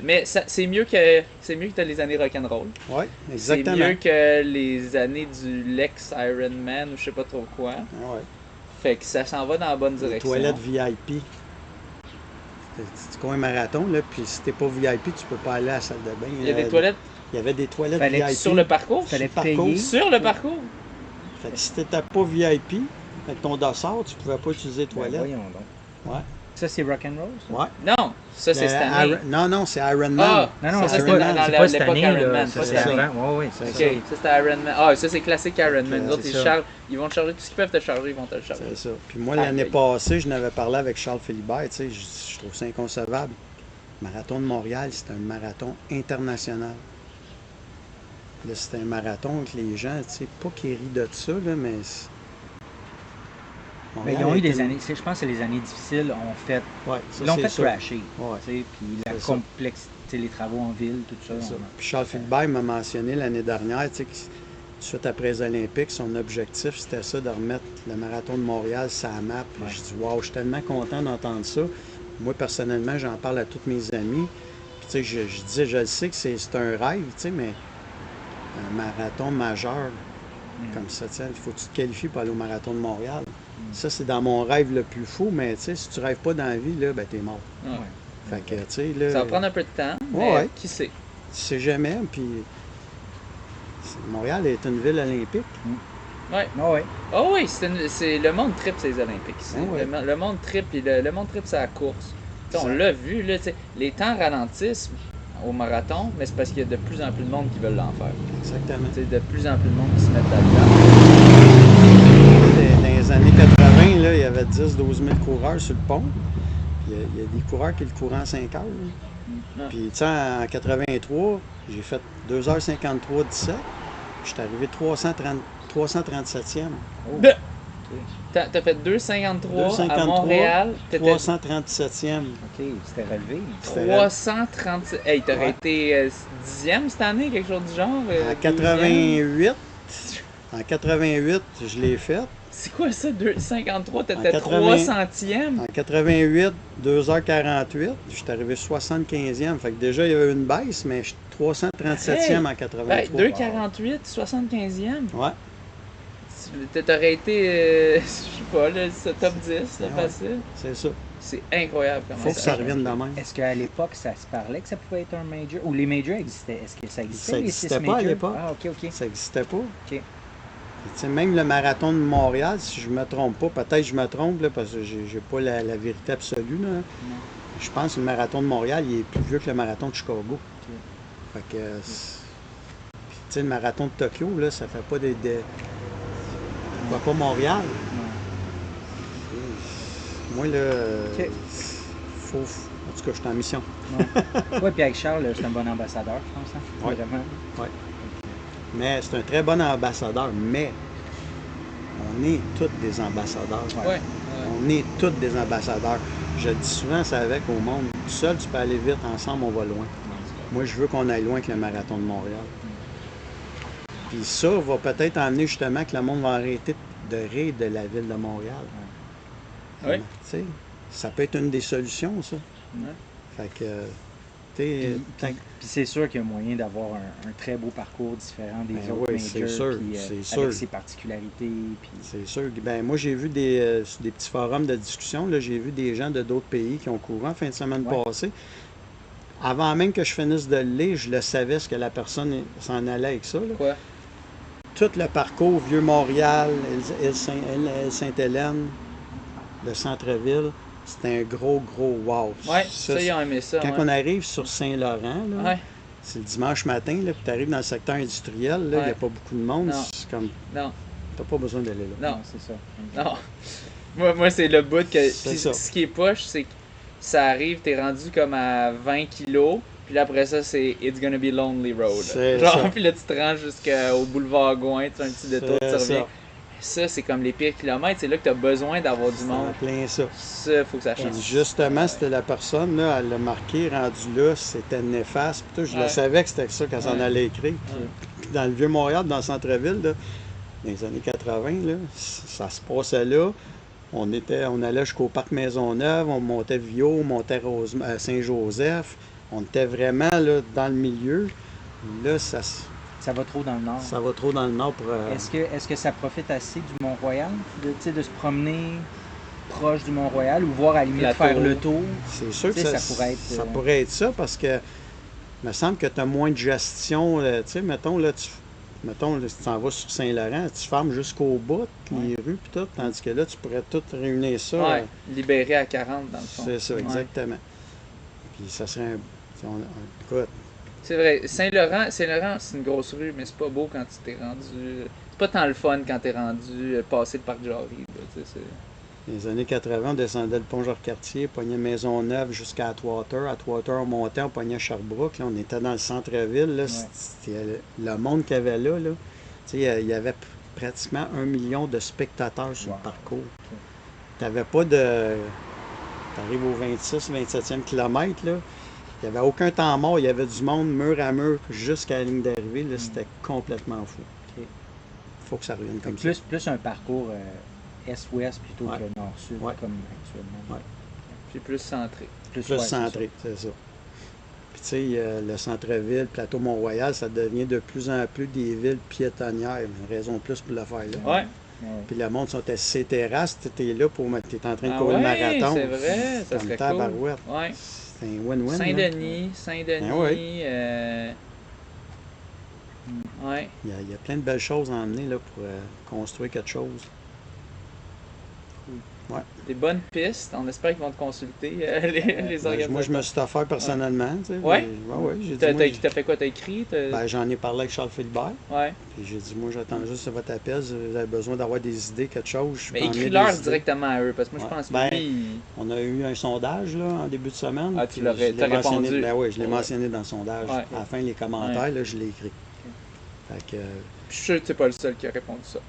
Mais c'est mieux que tu as les années rock'n'roll. ouais, C'est exactement. mieux que les années du Lex Ironman ou je sais pas trop quoi. Ouais. Fait que ça s'en va dans la bonne Les direction. toilettes VIP. Tu cours un marathon, là, puis si t'es pas VIP, tu peux pas aller à la salle de bain. Il y a des toilettes Il y avait des toilettes Fallait VIP. sur le parcours. Fallait Sur le parcours. payer. Sur le parcours. Fait que si t'étais pas VIP, avec ton dossard, tu pouvais pas utiliser les Ben, toilettes. voyons donc. Ouais. Ça, c'est rock'n'roll, ça? Ouais. Non, ça c'est cette année. Non, non, c'est Ironman. Ah, Non, non, ça, c'est c'était pas, dans c'est pas cette l'époque année, là. Ironman, Ça, pas c'est cette année. avant. Ouais, c'est Ok, ça. ça c'était Ironman. Ah, ça c'est classique Ironman. C'est Les autres, ça. ils vont te charger tout ce qu'ils peuvent te charger, ils vont te le charger. C'est ça. Puis moi, Aïe, l'année aïe. passée, je n'avais parlé avec Charles Philibert, tu sais, je trouve ça inconcevable. Le marathon de Montréal, c'est un marathon international. Là, c'est un marathon que les gens, tu sais, pas qu'ils rient de ça, là, mais... Mais ils ont eu des années, je pense que les années difficiles ont fait, Ouais, ça, ils l'ont c'est fait sûr. crasher. Ouais. Tu sais, puis la C'est ça. complexité, les travaux en ville, tout ça. C'est ça. on- Puis Charles Philibert m'a mentionné l'année dernière, tu sais, que suite après les Olympiques, son objectif, c'était ça, de remettre le marathon de Montréal sur la map. Puis Ouais. je dis, waouh, je suis tellement content d'entendre ça. Moi, personnellement, j'en parle à tous mes amis. Puis, tu sais, je disais, je le sais que c'est un rêve, tu sais, mais un marathon majeur, comme ça, tu sais, il faut que tu te qualifies pour aller au marathon de Montréal. Ça, c'est dans mon rêve le plus fou, mais tu sais, si tu rêves pas dans la vie, là, ben, t'es mort. Ouais. Fait que, tu sais, là. Ça va prendre un peu de temps, mais Ouais. qui sait. Tu sais jamais, puis Montréal est une ville olympique. Ouais. Ah ouais. Oh oui, c'est le monde trip ces Olympiques. ici. Ah ouais. Le monde trip, puis le monde trip c'est la course. Tu sais, on Exact. l'a vu, là, tu sais, les temps ralentissent au marathon, mais c'est parce qu'il y a de plus en plus de monde qui veulent l'en faire. Exactement. Tu sais, de plus en plus de monde qui se mettent là-dedans. Dans les années 80, là, il y avait 10-12 000 coureurs sur le pont. Puis il y a des coureurs qui le courent en 5 heures. là. Ah. Puis, tu sais, en 83, j'ai fait 2h53 17. Je suis arrivé 337e. T'as fait 2,53 à 2,53, Montréal. T'étais 337e. OK, c'était relevé. 337. Hey, t'aurais Ouais. été 10e cette année, quelque chose du genre? En 12e? 88, je l'ai fait. C'est quoi ça, 2,53? En T'étais 80. 300e? En 88, 2h48, je suis arrivé 75e. Fait que déjà, il y avait une baisse, mais je suis 337e en 83. Ben, 2,48, 75e. Ouais, T'aurais été, je sais pas, là, ce top 10, là, Ouais. facile. c'est ça. C'est incroyable comment Faut que ça change. revienne de même. Est-ce qu'à l'époque, ça se parlait que ça pouvait être un major? Ou les majors existaient? Est-ce que ça existait, Ça les existait 6 pas à majors? l'époque. Ah, OK, OK. Ça n'existait pas. OK. Tu sais, même le marathon de Montréal, si je me trompe pas, peut-être je me trompe, là, parce que j'ai pas la vérité absolue, là. Non. Je pense que le marathon de Montréal, il est plus vieux que le marathon de Chicago. Fait que, puis, tu sais, le marathon de Tokyo, là, ça fait pas on voit pas Montréal. Moi, là, Ok. faut... En tout cas, je suis en mission. Oui, puis avec Charles, c'est un bon ambassadeur, je pense. Hein? Ouais. Vraiment. Ouais. Mais c'est un très bon ambassadeur, mais on est tous des ambassadeurs. Ouais. On est tous des ambassadeurs. Je le dis souvent, c'est avec au monde. Tout seul, tu peux aller vite, ensemble, on va loin. Moi, je veux qu'on aille loin avec le marathon de Montréal. Puis ça va peut-être emmener justement que le monde va arrêter de rire de la ville de Montréal. Ouais. Tu sais, ça peut être une des solutions, ça. Ouais. Fait que, tu sais, Puis c'est sûr qu'il y a moyen d'avoir un très beau parcours différent des Ben autres oui, c'est majors, sûr, puis, c'est avec sûr. ses particularités. Puis... c'est sûr. Ben, moi, j'ai vu sur des petits forums de discussion, là, j'ai vu des gens de d'autres pays qui ont couru en fin de semaine Ouais. passée. Avant même que je finisse de le lire, je le savais ce que la personne s'en allait avec ça. Là. Quoi? Tout le parcours, Vieux-Montréal, Île-Sainte-Hélène, le centre-ville, c'était un gros wow. Ouais, ça, ils ont aimé ça. Quand Ouais. on arrive sur Saint-Laurent, là, Ouais. c'est le dimanche matin, là, puis tu arrives dans le secteur industriel, là, il n'y a Ouais. pas beaucoup de monde, Non. c'est comme, Non, t'as pas besoin d'aller là. non, c'est ça. non. Moi c'est le bout que. C'est Puis ça. ce qui est poche, c'est que ça arrive, t'es rendu comme à 20 kilos. Puis là, après ça, c'est It's Gonna Be Lonely Road. C'est Genre, ça. puis là, tu te rends jusqu'au boulevard Gouin, tu fais un petit détour, tu C'est reviens. ça. Ça, c'est comme les pires kilomètres. C'est là que tu as besoin d'avoir du C'est monde. en plein ça. Ça, faut que ça change. Puis justement, c'était la personne, là, elle l'a marqué, rendu là, c'était néfaste. Puis tout, je le Ouais. savais que c'était ça qu'elle s'en Ouais. allait écrire. Ouais. Puis dans le Vieux-Montréal, dans le centre-ville, là, dans les années 80, là, ça se passait là. On allait jusqu'au parc Maisonneuve, on montait Viau, on montait Saint-Joseph. On était vraiment là, dans le milieu. Là, ça Ça va trop dans le nord. va trop dans le nord pour... Est-ce que ça profite assez du Mont-Royal, tu sais, de se promener proche du Mont-Royal ou voir à la limite Plateau. faire le tour? C'est sûr que Tu sais, ça pourrait être ça parce que il me semble que tu as moins de gestion. Tu sais, mettons, là, tu t'en vas sur Saint-Laurent, tu fermes jusqu'au bout, les rues puis tout, tandis que là, tu pourrais tout réunir ça. Ouais, libéré à 40 dans le fond. C'est ça, Ouais. exactement. Puis ça serait écoute, C'est vrai, Saint-Laurent, c'est une grosse rue, mais c'est pas beau quand tu t'es rendu. C'est pas tant le fun quand t'es rendu passer le parc Jarry. Tu sais, les années 80, on descendait le pont Jacques-Cartier, on pognait Maisonneuve jusqu'à Atwater. Atwater, on montait, on pognait Sherbrooke. Là, on était dans le centre-ville. Là, c'était le monde qu'il y avait là. Tu sais, il y avait pratiquement 1 million de spectateurs sur le parcours. Tu n'avais pas de... Tu arrives au 26, 27e kilomètre, là. Il n'y avait aucun temps mort. Il y avait du monde mur à mur jusqu'à la ligne d'arrivée. Là, c'était complètement fou. Il faut que ça revienne comme ça. Plus un parcours est-ouest plutôt Ouais. que nord-sud, Ouais. comme actuellement. Ouais. puis plus centré. Plus ouais, centré, c'est ça. Puis tu sais, le centre-ville, plateau Mont-Royal, ça devient de plus en plus des villes piétonnières. Une raison de plus pour le faire là. Ouais. Ouais. Puis le monde sont à ses terrasses, tu es là pour tu es en train de Ah courir ouais, le marathon. c'est vrai, ça Comme serait tabarouette. cool. Ouais. C'est un win-win. là. Saint-Denis. Ben ouais. Ouais. Il y a plein de belles choses à emmener là, pour construire quelque chose. Des bonnes pistes. On espère qu'ils vont te consulter, les Ben, organisateurs. moi, je me suis offert personnellement. Tu sais, Ouais? ouais, j'ai dit, moi, T'as fait quoi? T'as écrit? ben, j'en ai parlé avec Charles Philibert. Ouais. Puis j'ai dit, moi, j'attends juste votre appel. Si vous avez besoin d'avoir des idées, quelque chose. Je Mais peux emmener écris-leur des idées. directement à eux, parce que moi, je Ouais. pense que Ben, lui, On a eu un sondage là, en début de semaine. Ah, tu puis l'aurais- je l'ai t'as mentionné- répondu. Ben oui, je l'ai Ouais. mentionné dans le sondage. Ouais. À la fin, les commentaires, là, je l'ai écrit. Fait que, je suis sûr que c'est pas le seul qui a répondu ça.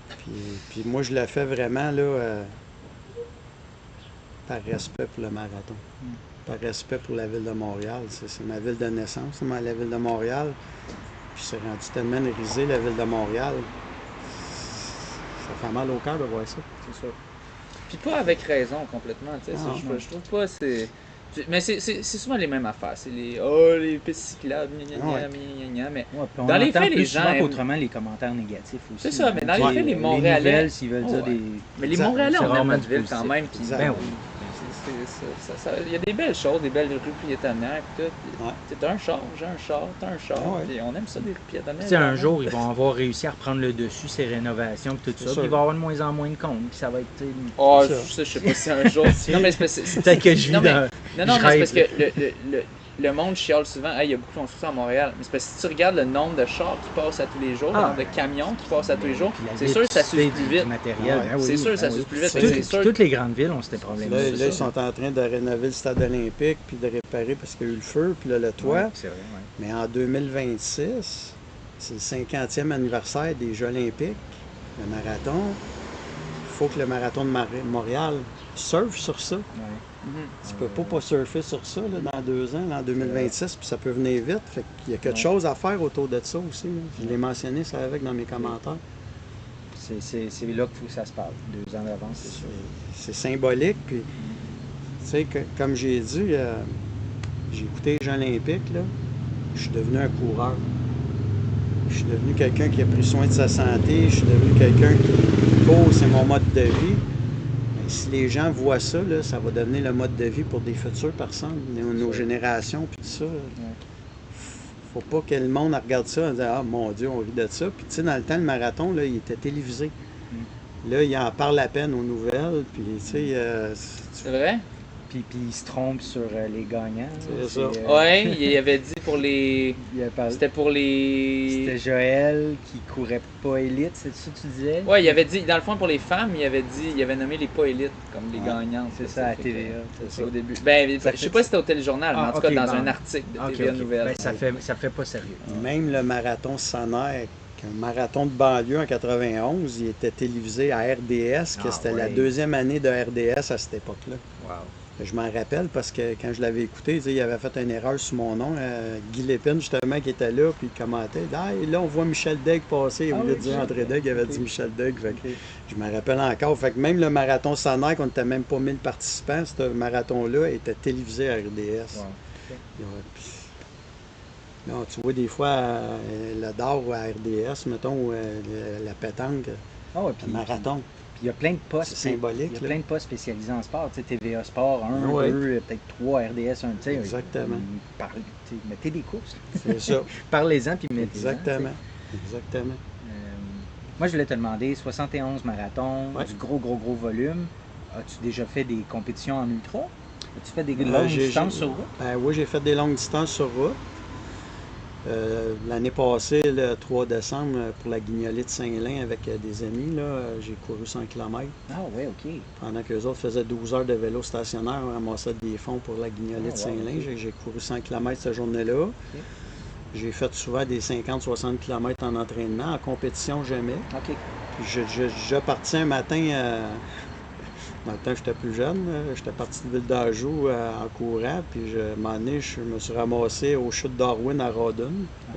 puis moi, je l'ai fait vraiment là, par respect pour le marathon. Par respect pour la ville de Montréal. C'est ma ville de naissance, la ville de Montréal. Puis c'est rendu tellement risé, la ville de Montréal. Ça fait mal au cœur de voir ça. C'est sûr. Puis pas avec raison complètement, tu sais. Non, Je trouve pas, c'est. Mais c'est souvent les mêmes affaires. C'est les pistes cyclables, gna, gna, Ouais. gna, gna, gna, mais Ouais, puis on Dans les entend faits, les plus gens souvent aiment- qu'autrement les commentaires négatifs aussi. C'est ça, mais dans les faits, les les Montréalais- nouvelles, s'ils veulent dire Ouais. des... Mais les Exact. Montréalais C'est ont rarement notre du ville positif. quand même. Qui, Exact. Ben oui. il y a des belles choses, des belles rues piétonnières, pis tout. Ouais. T'as un char, j'ai un char, t'as un char, Ah ouais. puis on aime ça, des rues piétonnières. Tu sais, un vraiment. jour, ils vont avoir réussi à reprendre le dessus, ces rénovations, puis tout C'est ça. sûr. Puis il va y avoir de moins en moins de comptes, puis ça va être. Oh, C'est ça. je sais pas si un jour. Non, mais c'est Peut-être que je vis non, mais- dans. Non, je mais rêve, c'est parce que le monde chiale souvent. Hey, il y a beaucoup de constructions à Montréal. Mais c'est parce que si tu regardes le nombre de chars qui passent à tous les jours, le Ah, nombre de camions qui passent à tous les jours, Puis la c'est sûr que ça vétusté s'use plus du vite. matériel. Ouais, ben oui, c'est sûr que ça ben s'use oui. plus vite. C'est- C'est sûr. Toutes les grandes villes ont ce problème. Là, c'est là, ça. ils sont en train de rénover le stade olympique, puis de réparer parce qu'il y a eu le feu, puis là, le toit. Ouais, c'est vrai, ouais. Mais en 2026, c'est le 50e anniversaire des Jeux olympiques, le marathon. Il faut que le marathon de Montréal surfe sur ça. Ouais. Mhm. Tu peux pas surfer sur ça là, dans 2 ans, là, en 2026, puis ça peut venir vite. Fait qu'il y a quelque Ouais. chose à faire autour de ça aussi. Là. Je l'ai mentionné ça avec dans mes commentaires. C'est là qu'il faut que ça se passe. 2 ans d'avance, c'est sûr. C'est symbolique. Puis, tu sais, comme j'ai dit, j'ai écouté les Jeux olympiques, là. Je suis devenu un coureur. Je suis devenu quelqu'un qui a pris soin de sa santé. Je suis devenu quelqu'un qui court, c'est mon mode de vie. Mais si les gens voient ça, là, ça va devenir le mode de vie pour des futures personnes, nos générations, puis tout ça. Faut pas que le monde regarde ça et dise ah mon Dieu, on rit de ça. Puis tu sais, dans le temps, le marathon, là, il était télévisé. Là, il en parle à peine aux nouvelles. Puis tu sais, C'est vrai? Puis il se trompe sur les gagnants. C'est ça. Ouais, il avait dit pour les. Il a parlé- C'était pour les. C'était Joël qui courait pas élite, c'est ça que tu disais? Ouais, il avait dit, dans le fond, pour les femmes, il avait nommé les pas élites comme les Ouais, gagnantes. c'est ça, à Fait que, TVA, C'est c'est au ça. début. Ben, Ça je sais fait- pas si c'était au téléjournal, mais Ah, en tout cas, ok, dans bon. un article de Ok, TVA ok. Nouvelles. Ben, ça fait pas sérieux. même le marathon Sanaire, un marathon de banlieue en 91, il était télévisé à RDS, que Ah, c'était la ouais. 2e année de RDS à cette époque-là. Wow. Je m'en rappelle parce que quand je l'avais écouté, il avait fait une erreur sur mon nom. Guy Lépine, justement, qui était là, puis il commentait. Ah, et là, on voit Michel Degg passer. Au Ah lieu oui, de dire ok. André Degg, il avait Ok. dit Michel Degg. Fait que Ok. je me rappelle encore. Fait que même le marathon Sanaire, qu'on n'était même pas 1000 participants, ce marathon-là était télévisé à RDS. Wow. Ouais, puis- non, tu vois, des fois, le d'or à RDS, mettons, la pétanque, Ah ouais, le marathon. Puis il y a plein de postes. C'est symbolique, Il y a là. plein de postes spécialisés en sport. Tu sais, TVA Sport, 1, Ouais. 2, peut-être 3, RDS, 1. Tu sais, Exactement. Mettez des courses. C'est ça. Parlez-en, puis mettez-en. Exactement. tu sais. Exactement. Moi, je voulais te demander, 71 marathons, Ouais. du gros volume. As-tu déjà fait des compétitions en ultra? As-tu fait des Euh, longues j'ai- distances j'ai- sur route? Ben oui, j'ai fait des longues distances sur route. L'année passée, le 3 décembre, pour la Guignolée de Saint-Lin avec des amis, là, j'ai couru 100 km. Ah ouais, OK. Pendant qu'eux autres faisaient 12 heures de vélo stationnaire, on ramassait des fonds pour la Guignolée Ah, de wow, Saint-Lin. ok. J'ai couru 100 km cette journée-là. J'ai fait souvent des 50-60 km en entraînement. En compétition, jamais. OK. Puis je partis un matin, dans le temps que j'étais plus jeune, j'étais parti de Ville d'Anjou en courant, puis un moment donné, je me suis ramassé au chute Darwin à Rawdon.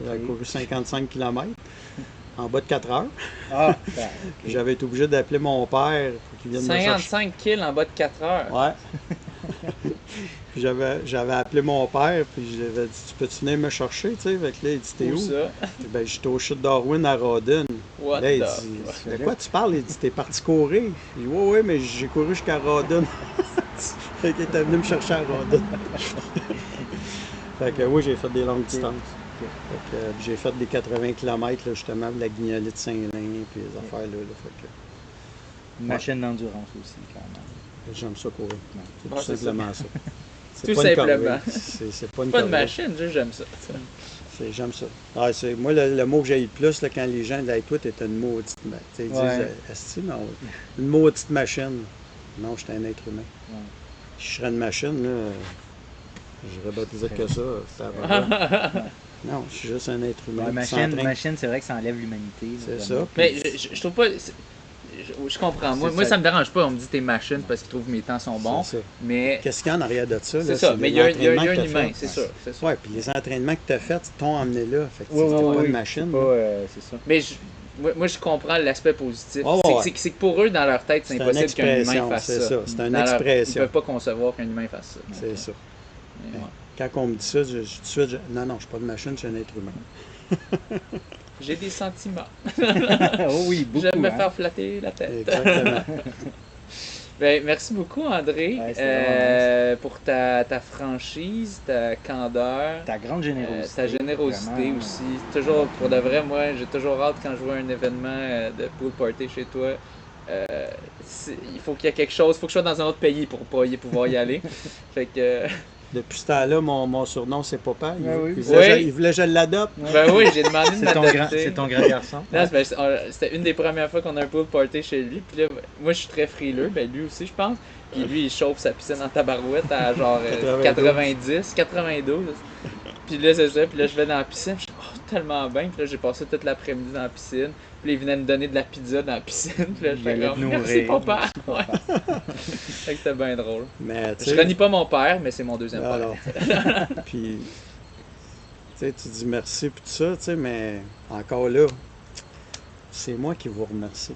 J'ai Ok. couru 55 km en bas de 4 heures. Ah, ben, Puis OK. j'avais été obligé d'appeler mon père pour qu'il vienne me chercher. 55 kills en bas de 4 heures. Ouais. Puis j'avais appelé mon père, puis j'avais dit, tu peux-tu venir me chercher, tu sais? Fait que là, il dit, t'es Où où? ça? Puis ben, j'étais au chute Darwin à Rawdon. What Là, il the dit, fuck? de quoi tu parles? Il dit, t'es parti courir. J'ai dit, ouais, mais j'ai couru jusqu'à Rawdon. Fait qu'il était venu me chercher à Rawdon. Fait que oui, j'ai fait des longues distances. Fait que, j'ai fait des 80 km, là, justement, de la Guignolée de Saint-Lin, puis les affaires là. Fait que Une machine d'endurance aussi, quand même. j'aime ça courir. C'est Ouais, tout c'est simplement ça. C'est Tout pas une simplement. corvée. C'est pas une Pas de corvée. machine, juste j'aime ça. J'aime ça. Ah, moi, le mot que j'ai le plus, là, quand les gens disent hey, toi, t'es une maudite. Ils disent Ouais. Esti, non. Une maudite machine. Non, j'étais un être humain. Ouais. Si je serais une machine, là, j'aurais baptisé que ça. Ça va. Non, je suis juste un être humain. Ouais, qui s'entraîne. machine, c'est vrai que ça enlève l'humanité. là, C'est vraiment. ça. Mais je trouve pas. Je comprends. Moi, C'est ça. ça me dérange pas. On me dit t'es machine parce qu'ils trouvent que mes temps sont bons. C'est ça. Mais Qu'est-ce qu'il y a en arrière de ça? c'est là, ça. Mais il y a l'entraînement un que t'as humain, fait. c'est sûr. C'est sûr. Oui, puis les entraînements que tu as faits t'ont emmené là. Fait que Ouais, t'es ouais, pas ouais. une machine. C'est là. pas, c'est ça. Mais moi, je comprends l'aspect positif. Ouais, ouais, ouais. C'est que pour eux, dans leur tête, c'est C'est une impossible qu'un humain expression, fasse c'est ça. ça. C'est une Dans leur- expression. Ils peuvent pas concevoir qu'un humain fasse ça. C'est ça. Mais, ouais. Quand on me dit ça, tout de suite, non, non, je suis pas une machine, je suis un être humain. J'ai des sentiments. Oh oui, beaucoup. J'aime me hein. faire flatter la tête. Exactement. Ben, merci beaucoup, André, Ouais, c'était pour ta franchise, ta candeur, Ta grande générosité. ta générosité vraiment. aussi. Toujours, pour de vrai, moi, j'ai toujours hâte quand je vois un événement de pool party chez toi. Il faut qu'il y ait quelque chose, il faut que je sois dans un autre pays pour pas pouvoir y aller. Fait que, Depuis ce temps-là, mon surnom, c'est Papa. Ah oui. Oui. Il voulait que je l'adopte. ben oui, j'ai demandé de C'est ton m'adopter. grand garçon. Non, c'était une des premières fois qu'on a un pool party chez lui. Puis là, moi, je suis très frileux. Ben, lui aussi, je pense. Puis lui, il chauffe sa piscine en tabarouette à genre 90, 92. Puis là, c'est ça. Puis là, je vais dans la piscine. Je suis tellement bien. Puis là, j'ai passé toute l'après-midi dans la piscine. Puis là, il venait me donner de la pizza dans la piscine. Puis là, je Il fais allait comme, te merci, nourrir. papa. Merci, papa. Ouais. Fait que c'était bien drôle. Mais, tu Je sais, renie pas mon père, mais c'est mon deuxième père. alors, puis, tu sais, tu dis merci, puis tout ça, tu sais, mais encore là, c'est moi qui vous remercie.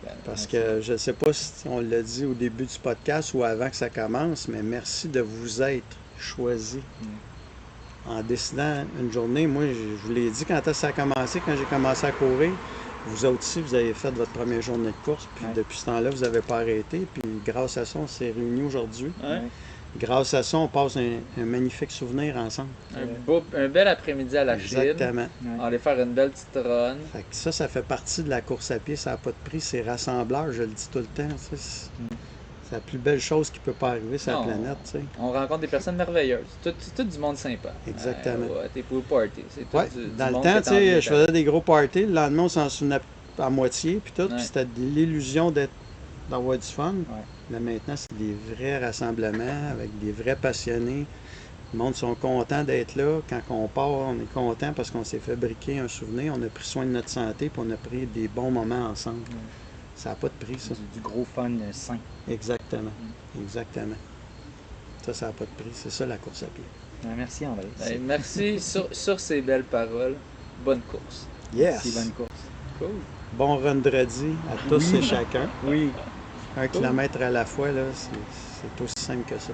Ben, Parce merci. que je ne sais pas si on l'a dit au début du podcast ou avant que ça commence, mais merci de vous être choisi. En décidant une journée, moi, je vous l'ai dit quand ça a commencé, quand j'ai commencé à courir, vous autres aussi, vous avez fait votre première journée de course, puis Ouais. depuis ce temps-là, vous n'avez pas arrêté, puis grâce à ça, on s'est réunis aujourd'hui. Ouais. Grâce à ça, on passe un magnifique souvenir ensemble. Un bel après-midi à la Chine. Exactement. On va aller faire une belle petite run. Fait que ça fait partie de la course à pied, ça n'a pas de prix, c'est rassembleur, je le dis tout le temps. tu sais, C'est la plus belle chose qui peut pas arriver sur la Non. planète. tu sais. On rencontre des personnes merveilleuses. C'est tout du monde sympa. Exactement. Ouais, t'es pool party. C'est tout Ouais, du dans le monde temps, qui tu est envie sais, de je faisais des gros parties. Le lendemain, on s'en souvenait à moitié, puis tout. Ouais. Puis c'était l'illusion d'avoir du fun. Ouais. Là, maintenant, c'est des vrais rassemblements avec des vrais passionnés. Le monde sont contents d'être là. Quand on part, on est content parce qu'on s'est fabriqué un souvenir. On a pris soin de notre santé, puis on a pris des bons moments ensemble. Ça n'a pas de prix, ça. Du gros fun sain. Exactement. Exactement. Ça n'a pas de prix. C'est ça, la course à pied. Merci, André. Ben, merci sur ces belles paroles. Bonne course. Yes! C'est bonne course. Cool. Bon vendredi à tous et chacun. Oui. 1 kilomètre à la fois, là, c'est aussi simple que ça.